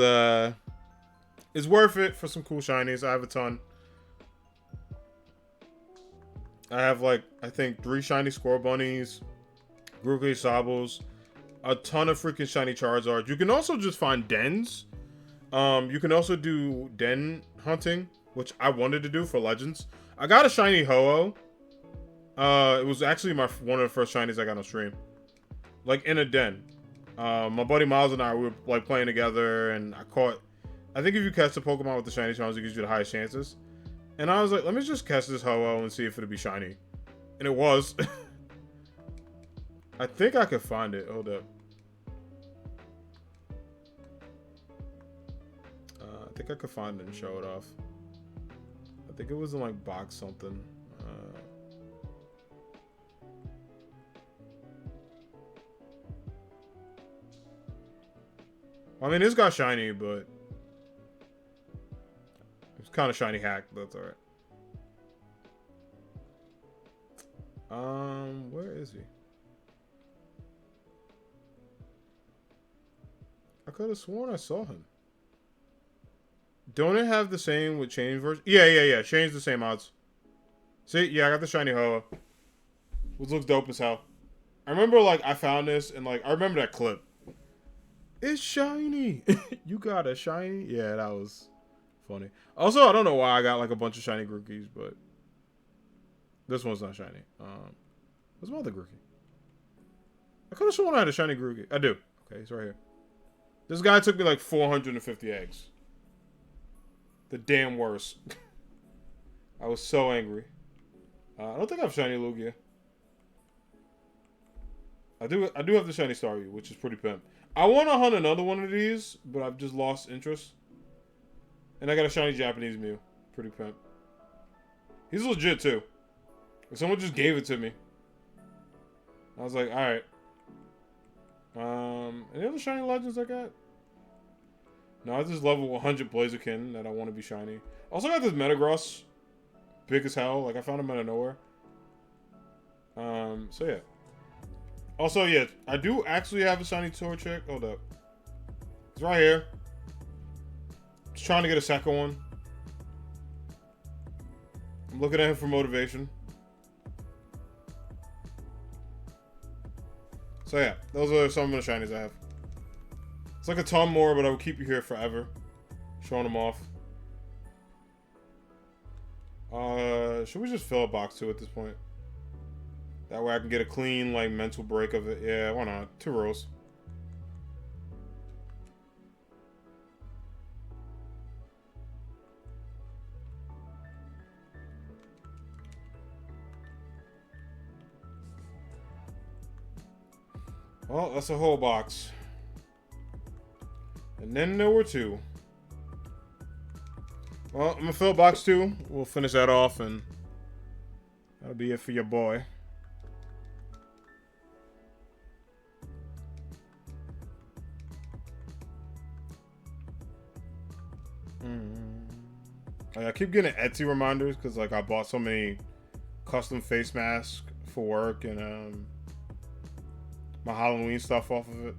it's worth it for some cool shinies. I have a ton. I have like I think 3 shiny Score Bunnies, Grookey Sables, a ton of freaking shiny Charizard. You can also just find dens. You can also do den hunting, which I wanted to do for Legends. I got a shiny Ho-Oh. It was actually one of the first shinies I got on stream. Like in a den. My buddy Miles and I, we were like playing together, and I think if you catch the Pokemon with the shiny charms, it gives you the highest chances. And I was like, let me just catch this Ho-Oh and see if it'll be shiny. And it was. I think I could find it. Hold up. I think I could find it and show it off. I think it was in like box something. I mean, it's got shiny, but it's kind of shiny hack. That's alright. Where is he? I could have sworn I saw him. Don't it have the same with change version? Yeah. Change the same odds. See, yeah, I got the shiny Ho-Oh, which looks dope as hell. I remember like I found this and like I remember that clip. It's shiny. You got a shiny? Yeah, that was funny. Also, I don't know why I got like a bunch of shiny Grookies, but this one's not shiny. What's my other Grookey? I could have sworn I had a shiny Grookey. I do. Okay, he's right here. This guy took me like 450 eggs. The damn worst. I was so angry. I don't think I have shiny Lugia. I do have the shiny Staryu, which is pretty pimp. I want to hunt another one of these, but I've just lost interest. And I got a shiny Japanese Mew. Pretty pimp. He's legit too. Someone just gave it to me. I was like, alright. Any other shiny legends I got? No, I just level 100 Blaziken that I want to be shiny. Also got this Metagross. Big as hell. Like, I found him out of nowhere. So yeah. Also, yeah, I do actually have a shiny Torchic. Hold up. It's right here. Just trying to get a second one. I'm looking at him for motivation. So yeah, those are some of the shinies I have. It's like a ton more, but I will keep you here forever. Showing them off. Should we just fill a box 2 at this point? That way I can get a clean, like, mental break of it. Yeah, why not? 2 rows. Well, that's a whole box. And then there were 2. Well, I'm gonna fill box 2. We'll finish that off, and that'll be it for your boy. I keep getting Etsy reminders because like I bought so many custom face masks for work and my Halloween stuff off of it.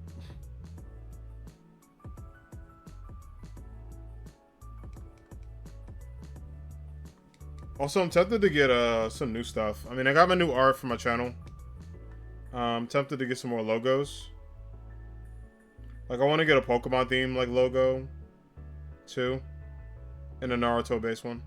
Also, I'm tempted to get some new stuff. I mean, I got my new art for my channel. I'm tempted to get some more logos. Like, I want to get a Pokemon theme like logo too, and a Naruto based one.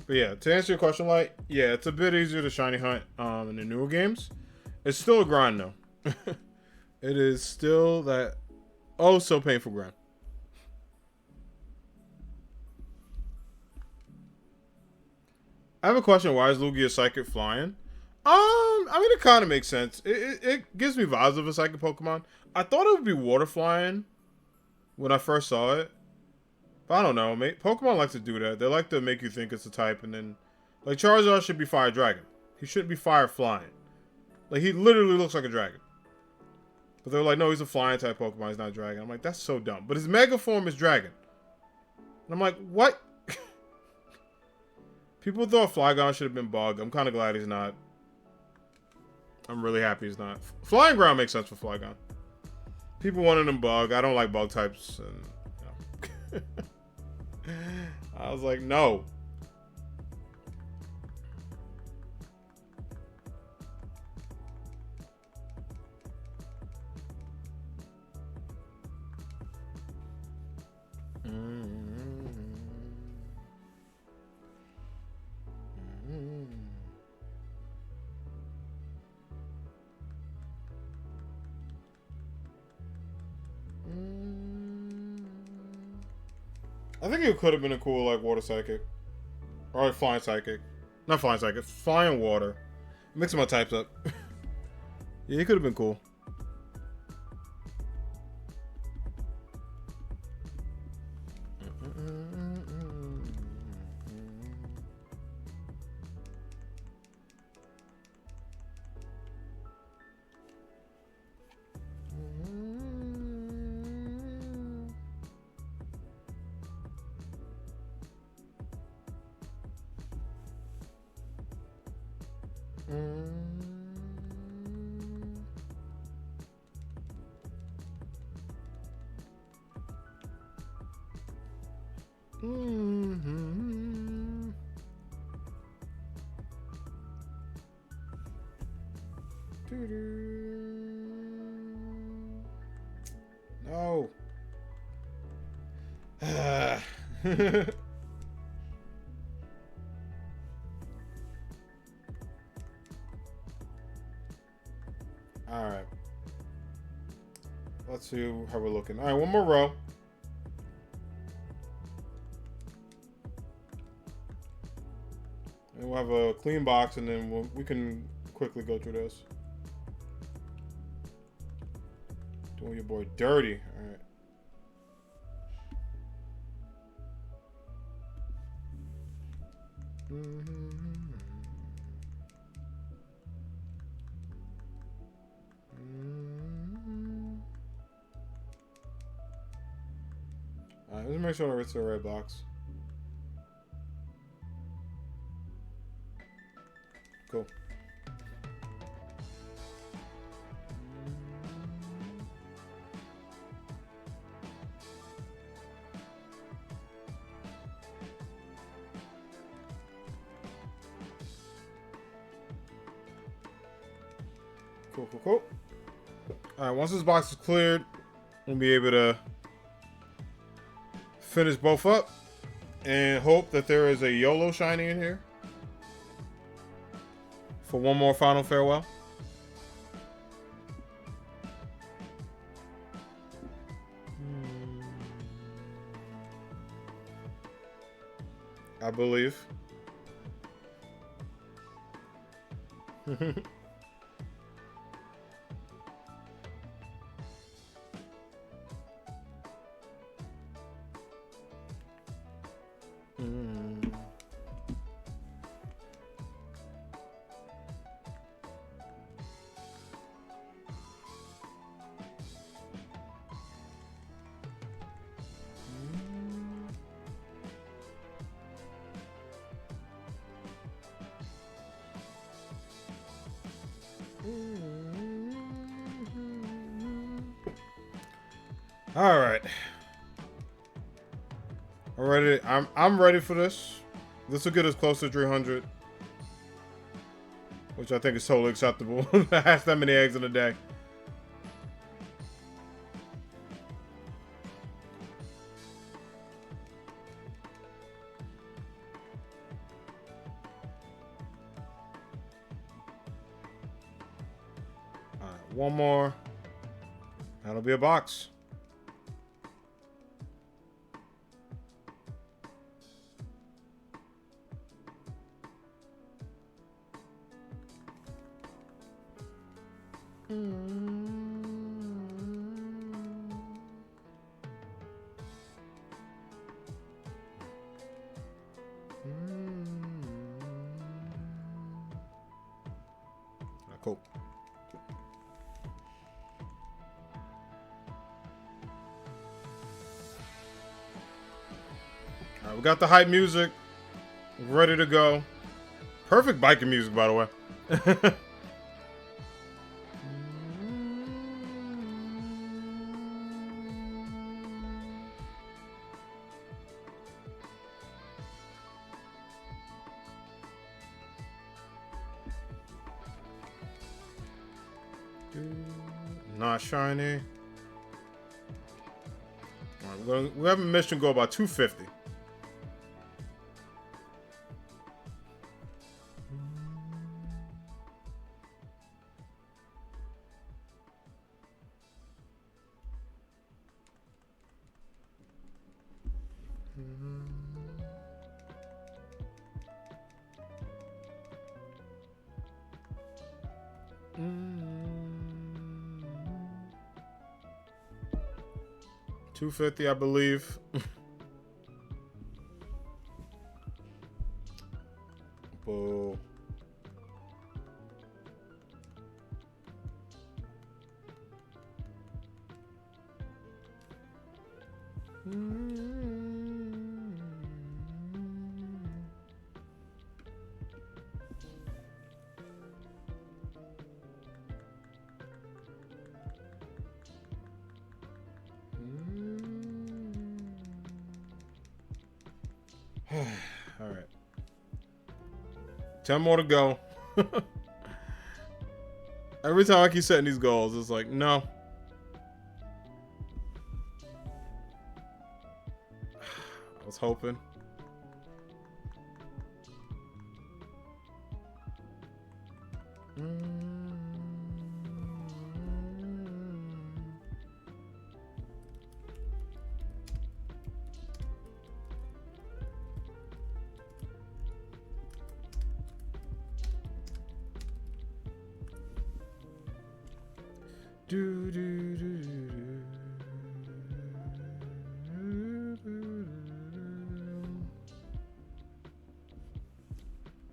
But yeah, to answer your question, like, yeah, it's a bit easier to shiny hunt in the newer games. It's still a grind though. It is still that oh so painful grind. I have a question. Why is Lugia psychic flying? I mean, it kind of makes sense. It gives me vibes of a psychic Pokemon. I thought it would be water flying when I first saw it. But I don't know. Pokemon like to do that. They like to make you think it's a type, and then... Like, Charizard should be fire dragon. He shouldn't be fire flying. Like, he literally looks like a dragon. But they're like, no, he's a flying type Pokemon. He's not a dragon. I'm like, that's so dumb. But his mega form is dragon. And I'm like, what? People thought Flygon should have been bug. I'm kind of glad he's not. I'm really happy he's not. Flying ground makes sense for Flygon. People wanted him bug. I don't like bug types. And, you know. I was like, no. I think it could have been a cool, like, water psychic. Or like flying psychic. Not flying psychic. Flying water. Mixing my types up. Yeah, it could have been cool. No. Alright. Let's see how we're looking. Alright, one more row. And we'll have a clean box, and then we can quickly go through this. Doing your boy dirty. Alright. Alright, let's make sure it's the right box. Cool. Cool. Alright, once this box is cleared, we'll be able to finish both up and hope that there is a YOLO shiny in here for one more final farewell. I believe. All right. I'm ready for this. This will get us close to 300, which I think is totally acceptable. That has that many eggs in a day. All right, one more. That'll be a box. Cool. All right, we got the hype music ready to go. Perfect biking music, by the way. Not shiny. All right, we have a mission go about 250. $250, I believe. Boo. All right. 10 more to go. Every time I keep setting these goals, it's like, no. I was hoping. Do, do, do, do.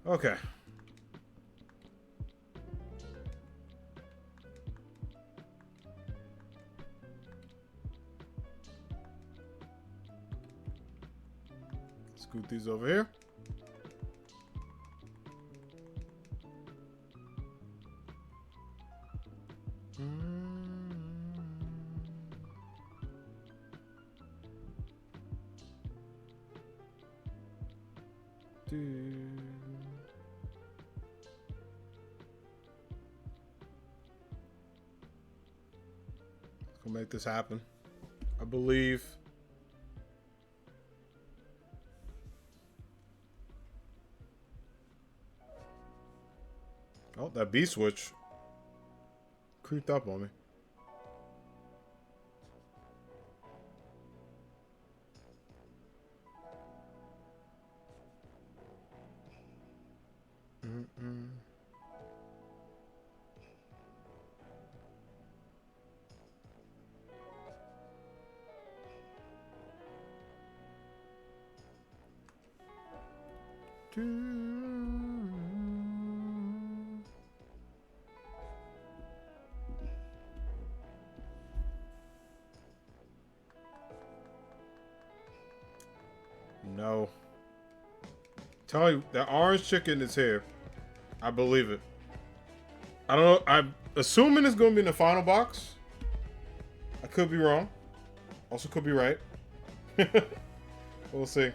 Okay. Scoot these over here. Let's go make this happen. I believe. Oh, that B switch creeped up on me. No. Tell you, that orange chicken is here. I believe it. I don't know. I'm assuming it's going to be in the final box. I could be wrong. Also could be right. We'll see.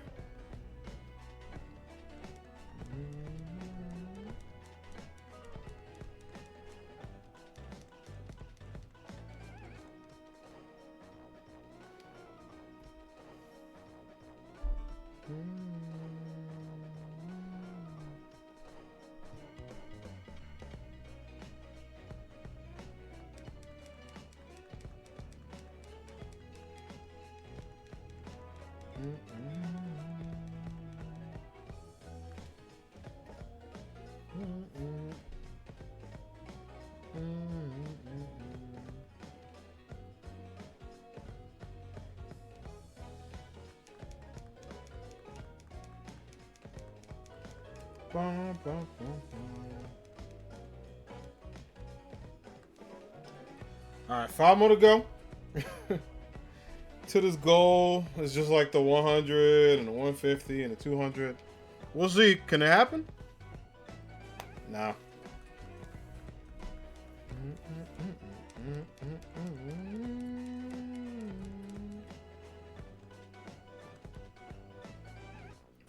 Alright, 5 more to go. To this goal. It's just like the 100 and the 150 and the 200. We'll see. Can it happen? Nah.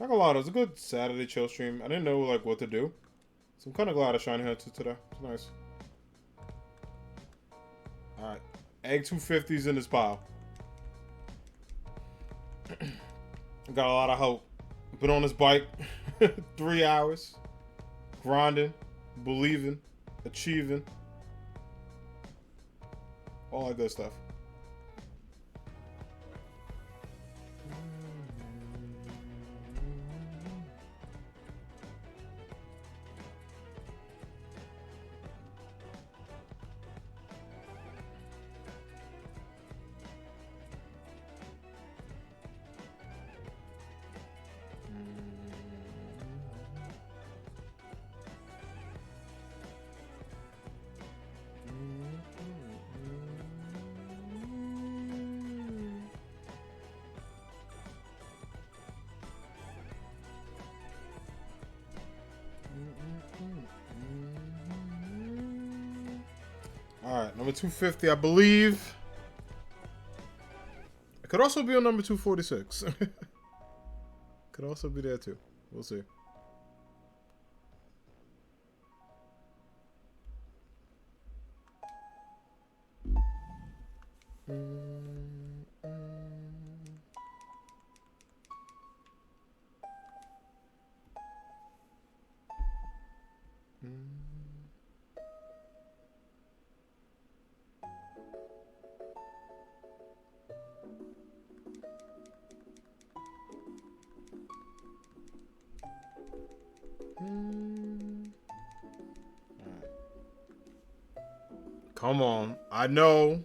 Not gonna lie, it was a good Saturday chill stream. I didn't know like what to do, so I'm kind of glad I shiny hunted today. It's nice. All right, egg 250s in this pile. Got a lot of hope. Been on this bike 3 hours, grinding, believing, achieving, all that good stuff. Alright, number 250, I believe. It could also be on number 246. Could also be there too. We'll see. Come on. I know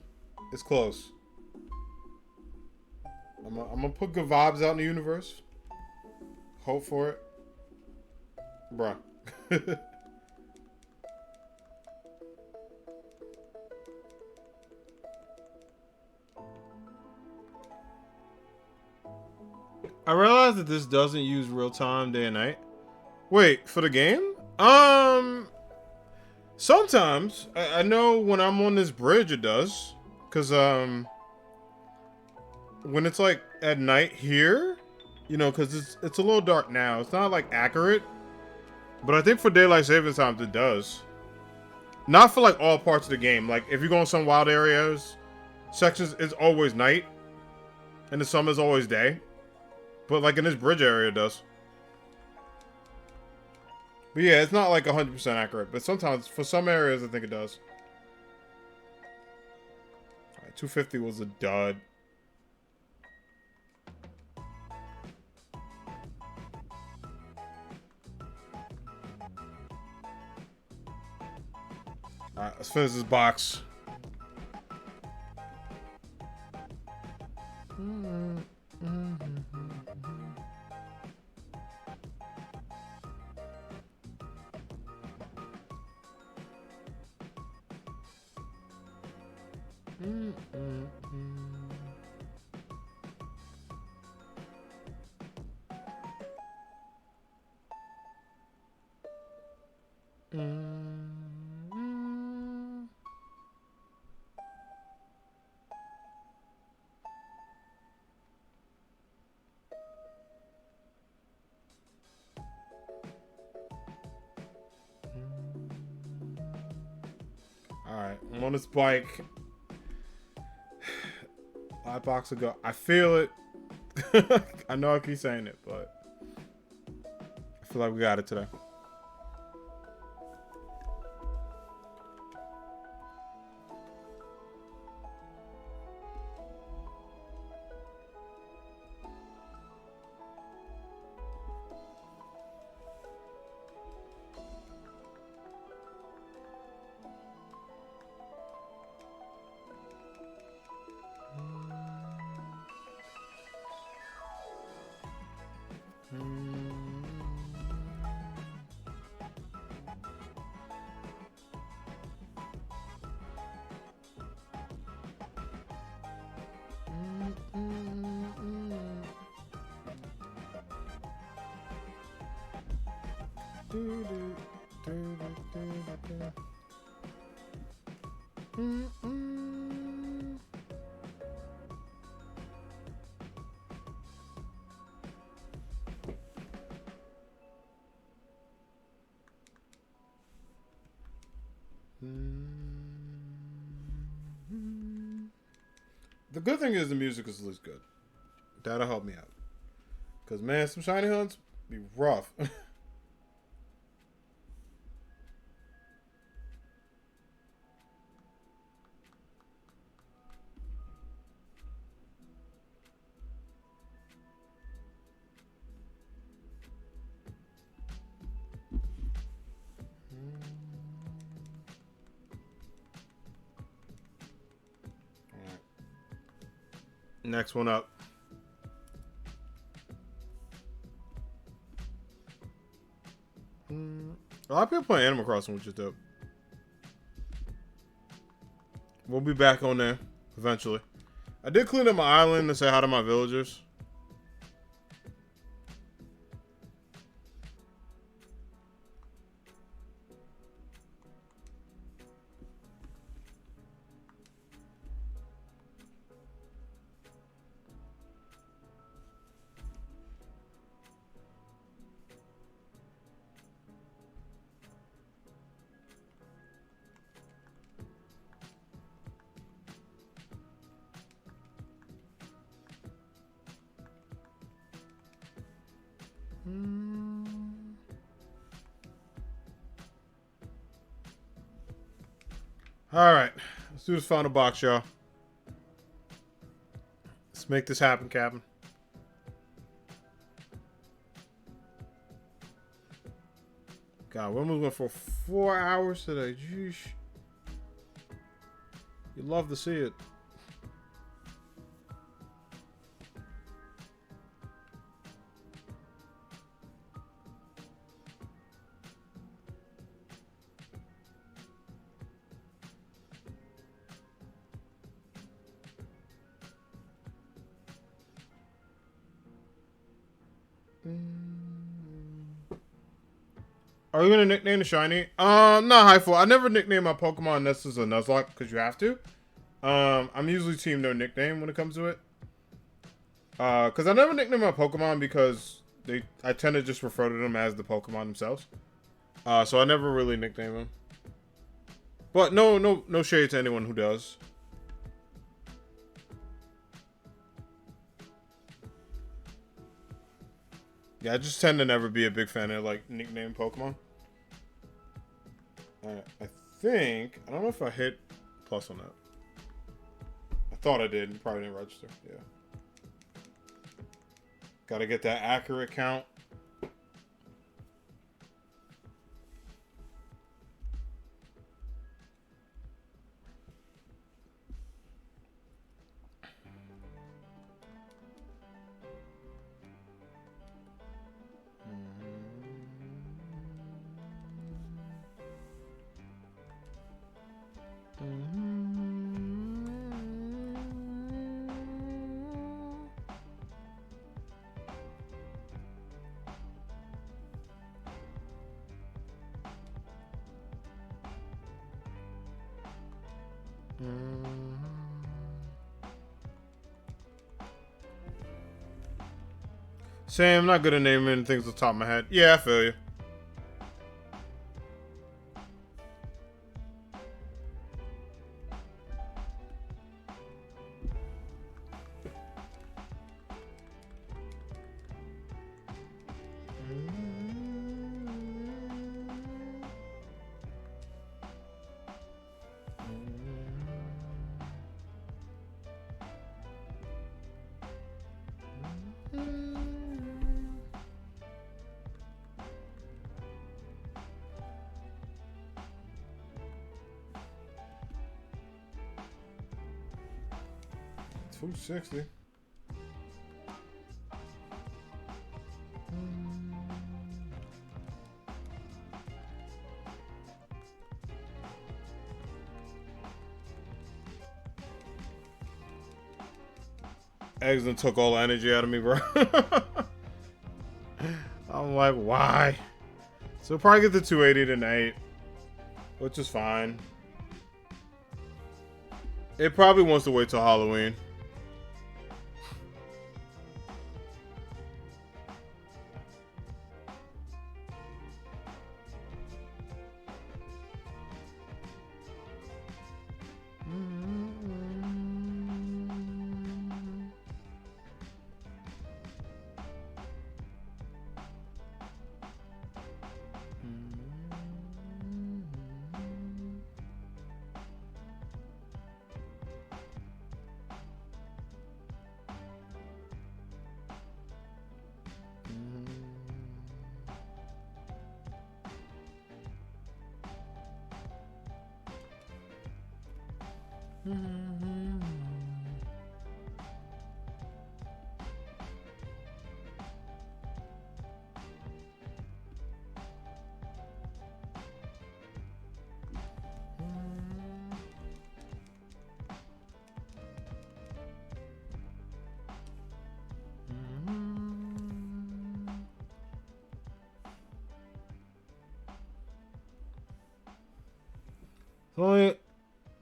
it's close. I'm gonna put good vibes out in the universe. Hope for it. Bruh. I realize that this doesn't use real time day and night. Wait, for the game? Sometimes. I know when I'm on this bridge it does. Cause when it's like at night here, you know, cause it's a little dark now. It's not like accurate. But I think for daylight saving times it does. Not for like all parts of the game. Like if you go in some wild areas, sections it's always night. And the summer's always day. But like in this bridge area it does. But yeah, it's not like 100% accurate. But sometimes, for some areas, I think it does. Alright, 250 was a dud. Alright, let's finish this box. Alright, I'm on this bike. Live box ago. I feel it. I know I keep saying it, but I feel like we got it today. The good thing is the music is at least good. That'll help me out. Because, man, some shiny hunts be rough. Next one up. A lot of people playing Animal Crossing, which is dope. We'll be back on there eventually. I did clean up my island and say hi to my villagers. Alright, let's do this final box, y'all. Let's make this happen, Captain. God, we almost went for 4 hours today. Jeez. You love to see it. Are you gonna nickname the shiny? Not Highfall. I never nickname my Pokemon unless it's a Nuzlocke because you have to. I'm usually team no nickname when it comes to it. Because I never nickname my Pokemon because I tend to just refer to them as the Pokemon themselves. So I never really nickname them. But no shade to anyone who does. Yeah, I just tend to never be a big fan of like nickname Pokemon. Alright, I don't know if I hit plus on that. I thought I did, probably didn't register. Yeah. Gotta get that accurate count. Sam, I'm not good at naming things off the top of my head. Yeah, I feel you. $260. Eggs done took all the energy out of me, bro. I'm like, why? So probably get the 280 tonight, which is fine. It probably wants to wait till Halloween.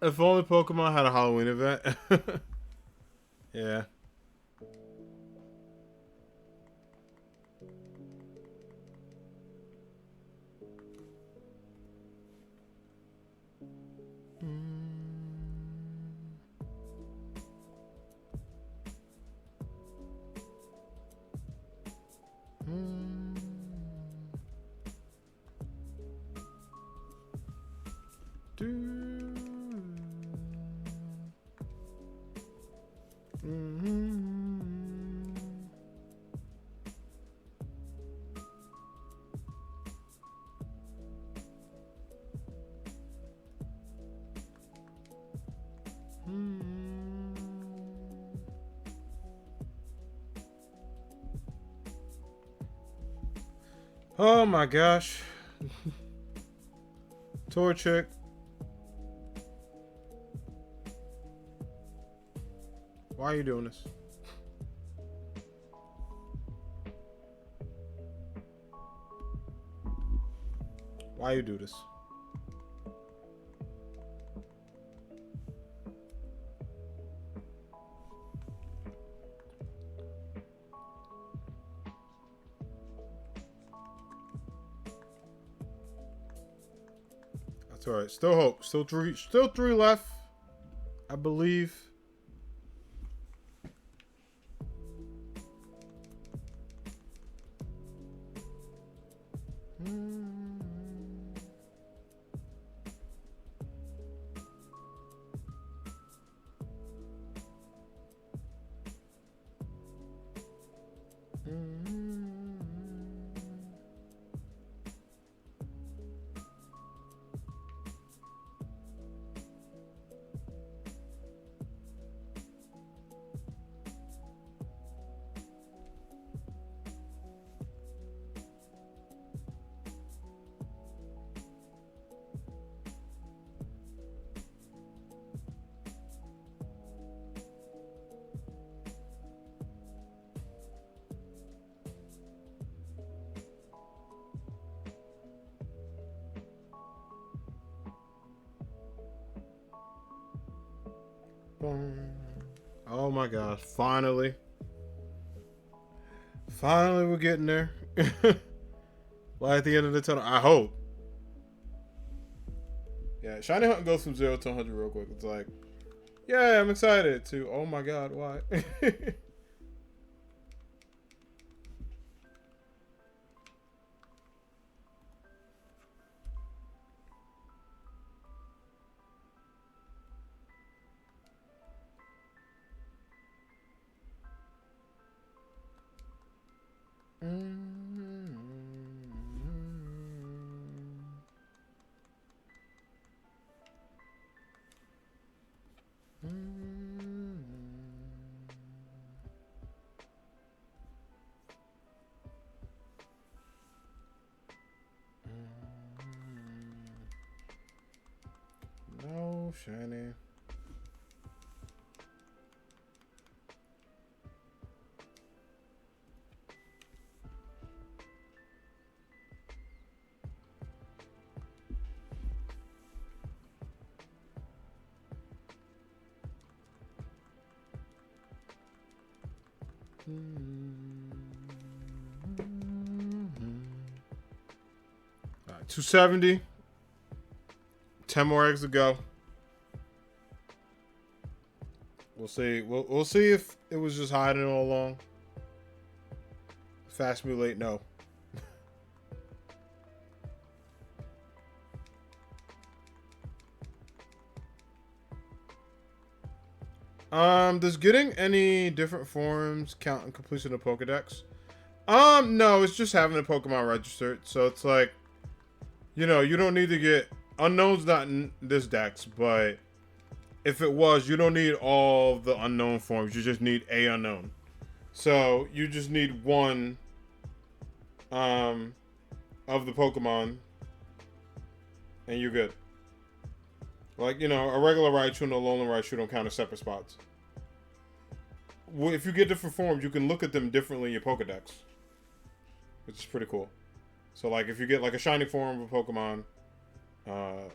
If only Pokemon had a Halloween event. Yeah. Oh my gosh. Torchic. Why are you doing this? Why you do this? That's alright. Still hope. Still three left. I believe. Oh my gosh, finally. Finally we're getting there. Light at the end of the tunnel, I hope. Yeah, Shiny Hunt goes from 0 to 100 real quick. It's like, yeah, I'm excited to, oh my god, why? No, Shiny. All right, 270. 10 more eggs to go. We'll see. We'll see if it was just hiding all along. Fast me late, no. Does getting any different forms count in completion of Pokedex? No, it's just having a Pokemon registered. So it's like, you know, you don't need to get unknowns not in this dex, but if it was, you don't need all the unknown forms. You just need a unknown. So you just need one of the Pokemon and you're good. Like, you know, a regular Raichu and a Alolan Raichu don't count as separate spots. If you get different forms, you can look at them differently in your Pokedex, which is pretty cool. So, like, if you get, like, a shiny form of a Pokemon,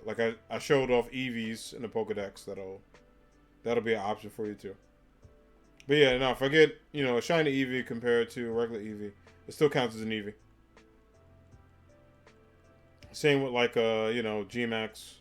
like I showed off Eevees in the Pokedex, that'll be an option for you, too. But, yeah, no, if I get, you know, a shiny Eevee compared to a regular Eevee, it still counts as an Eevee. Same with, like, you know, G-Max.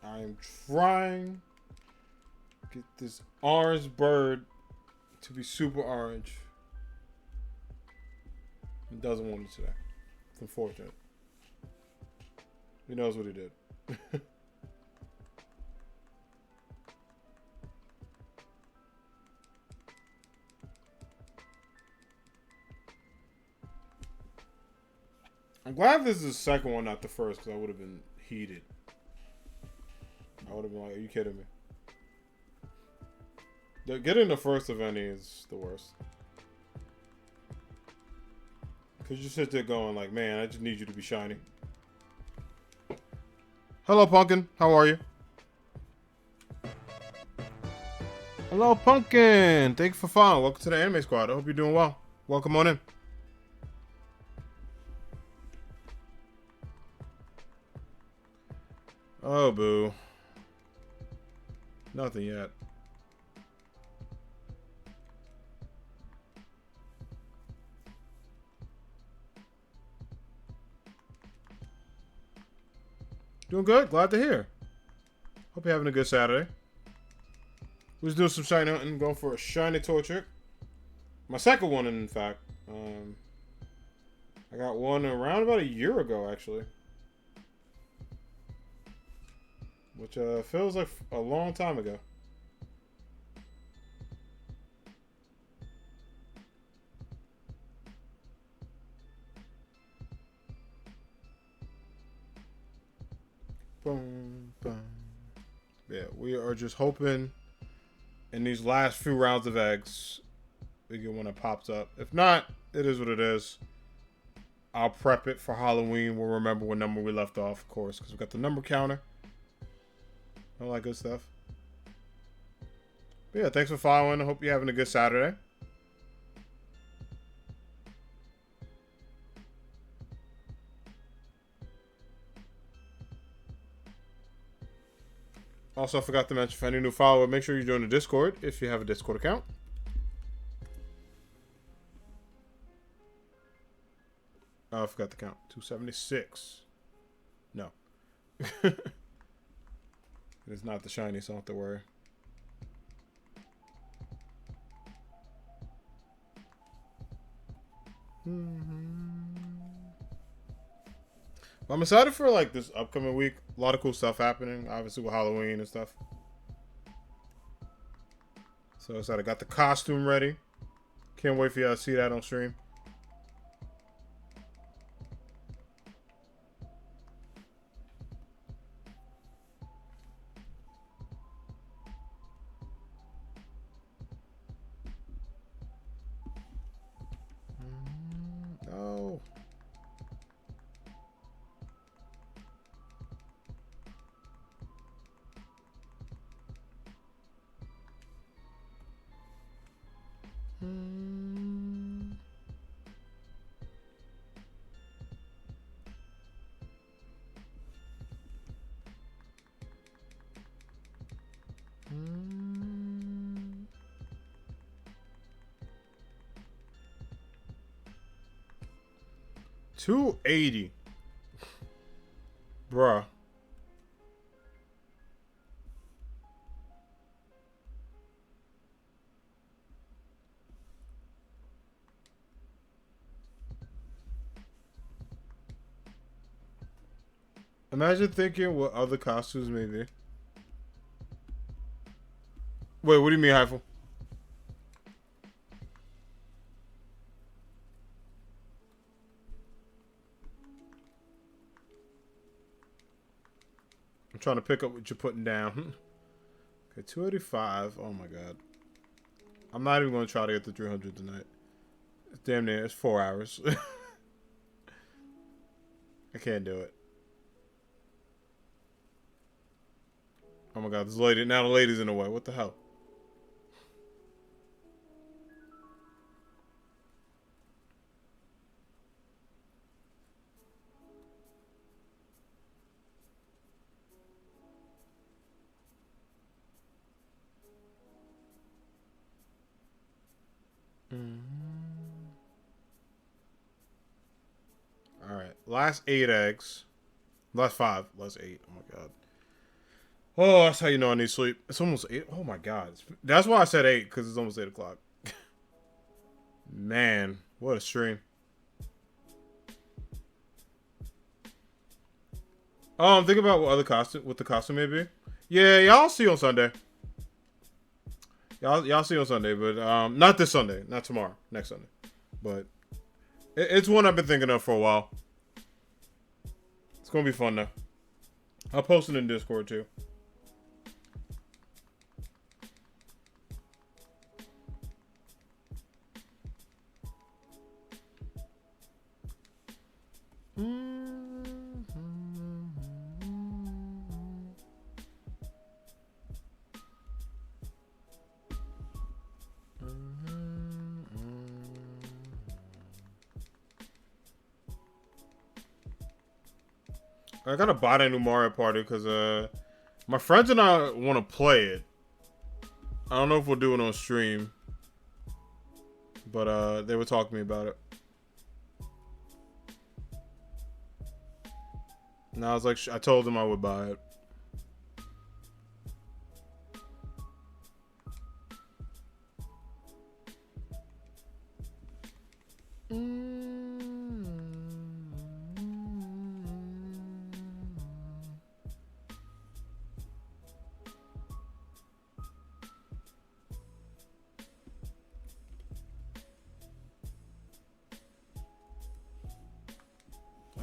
I am trying to get this orange bird to be super orange. He doesn't want it today. It's unfortunate. He knows what he did. I'm glad this is the second one, not the first, because I would have been heated. I would have been like, are you kidding me? Getting the first of any is the worst. Because you sit there going like, man, I just need you to be shiny. Hello, Pumpkin. How are you? Hello, Pumpkin. Thank you for following. Welcome to the Anime Squad. I hope you're doing well. Welcome on in. Oh, boo. Nothing yet. Doing good. Glad to hear. Hope you're having a good Saturday. We was doing some shiny hunting, going for a shiny Torchic. My second one, in fact. I got one around about a year ago, actually. Which feels like a long time ago. Boom, boom. Yeah, we are just hoping in these last few rounds of eggs we get one that pops up. If not, it is what it is. I'll prep it for Halloween. We'll remember what number we left off, of course, because we got the number counter. All that good stuff. But yeah, thanks for following. I hope you're having a good Saturday. Also, I forgot to mention, for any new follower, make sure you join the Discord if you have a Discord account. Oh, I forgot the count. 276. No. It's not the shiny, so I don't have to worry. I'm excited for like this upcoming week. A lot of cool stuff happening, obviously with Halloween and stuff. So excited. I got the costume ready. Can't wait for y'all to see that on stream. No. $280, bruh. Imagine thinking what other costumes may be. Wait, what do you mean, Heifel? I'm trying to pick up what you're putting down. Okay, 285. Oh my god. I'm not even going to try to get the 300 tonight. It's damn near. It's 4 hours. I can't do it. Oh my god, this lady. Now the lady's in the way. What the hell? Alright. Last 8 eggs. Last 5. Last 8. Oh my god. Oh, that's how you know I need sleep. It's almost 8. Oh my god. That's why I said 8, because it's almost 8 o'clock. Man, what a stream. Oh, I'm thinking about what other costume, what the costume may be. Yeah, y'all see on Sunday. Y'all see on Sunday, but not this Sunday, not tomorrow, next Sunday. But it's one I've been thinking of for a while. It's gonna be fun though. I'll post it in Discord too. I gotta buy that new Mario Party because my friends and I want to play it. I don't know if we'll do it on stream, but they were talking to me about it. And I was like, I told them I would buy it.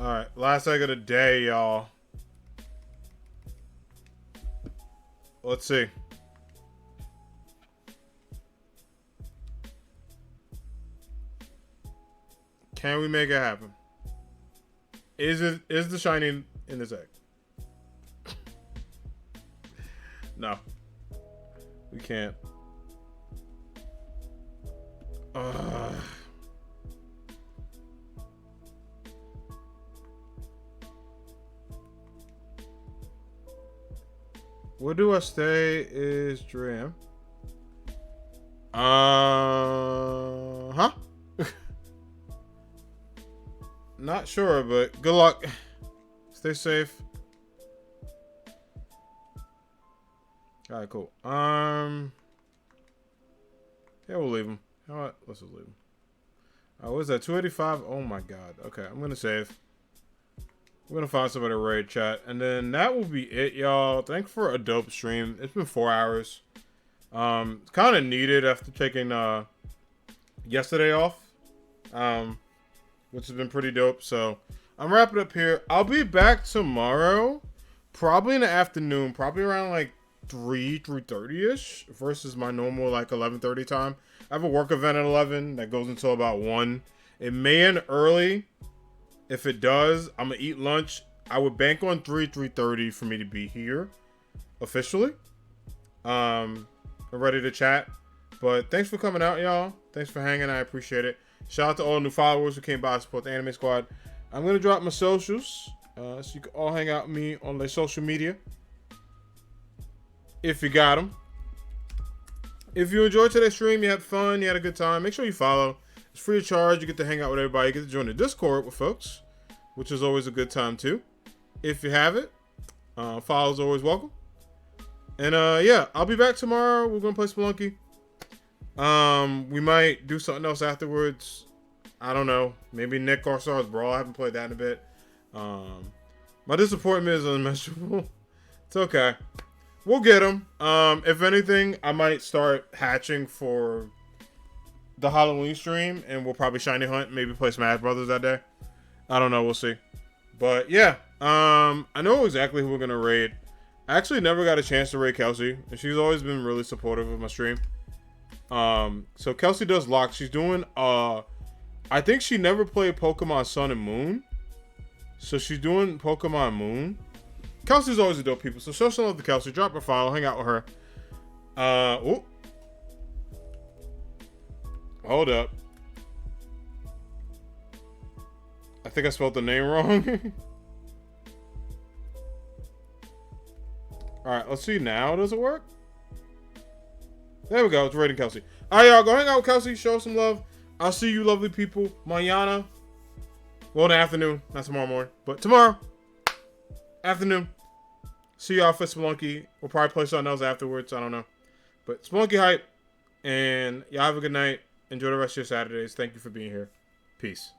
Alright, last egg of the day, y'all. Let's see. Can we make it happen? Is the shiny in this egg? No. We can't. Where do I stay is Dream. Huh? Not sure, but good luck. Stay safe. Alright, cool. Yeah, we'll leave him. You know what? Let's just leave him. What was that? 285? Oh my god. Okay, I'm gonna save. We're gonna find somebody to raid, chat. And then that will be it, y'all. Thanks for a dope stream. It's been 4 hours. It's kind of needed after taking yesterday off. Which has been pretty dope. So I'm wrapping up here. I'll be back tomorrow, probably in the afternoon, probably around like 3:30ish versus my normal like 11:30 time. I have a work event at 11 that goes until about 1. It may end early. If it does, I'm gonna eat lunch. I would bank on 3:30 for me to be here officially. I'm ready to chat. But thanks for coming out, y'all. Thanks for hanging. I appreciate it. Shout out to all the new followers who came by to support the Anime Squad. I'm going to drop my socials so you can all hang out with me on their social media. If you got them. If you enjoyed today's stream, you had fun, you had a good time, make sure you follow. It's free of charge. You get to hang out with everybody. You get to join the Discord with folks, which is always a good time too. If you have it, follow is always welcome. And yeah, I'll be back tomorrow. We're going to play Spelunky. We might do something else afterwards. I don't know. Maybe Nick Corsair's Brawl. I haven't played that in a bit. My disappointment is unmeasurable. It's okay. We'll get them. If anything, I might start hatching for the Halloween stream, and we'll probably shiny hunt. Maybe play Smash Brothers that day. I don't know. We'll see. But yeah, I know exactly who we're gonna raid. I actually never got a chance to raid Kelsey, and she's always been really supportive of my stream. So Kelsey does lock. She's doing I think she never played Pokemon Sun and Moon, so she's doing Pokemon Moon. Kelsey's always a dope people, so show some love to Kelsey. Drop her follow, hang out with her. Oh, hold up. I think I spelled the name wrong. All right, let's see now. Does it work? There we go. It's rating Kelsey. All right, y'all. Go hang out with Kelsey. Show some love. I'll see you lovely people. Mañana. Well, in the afternoon. Not tomorrow morning. But tomorrow. Afternoon. See y'all for Spelunky. We'll probably play something else afterwards. I don't know. But Spelunky hype. And y'all have a good night. Enjoy the rest of your Saturdays. Thank you for being here. Peace.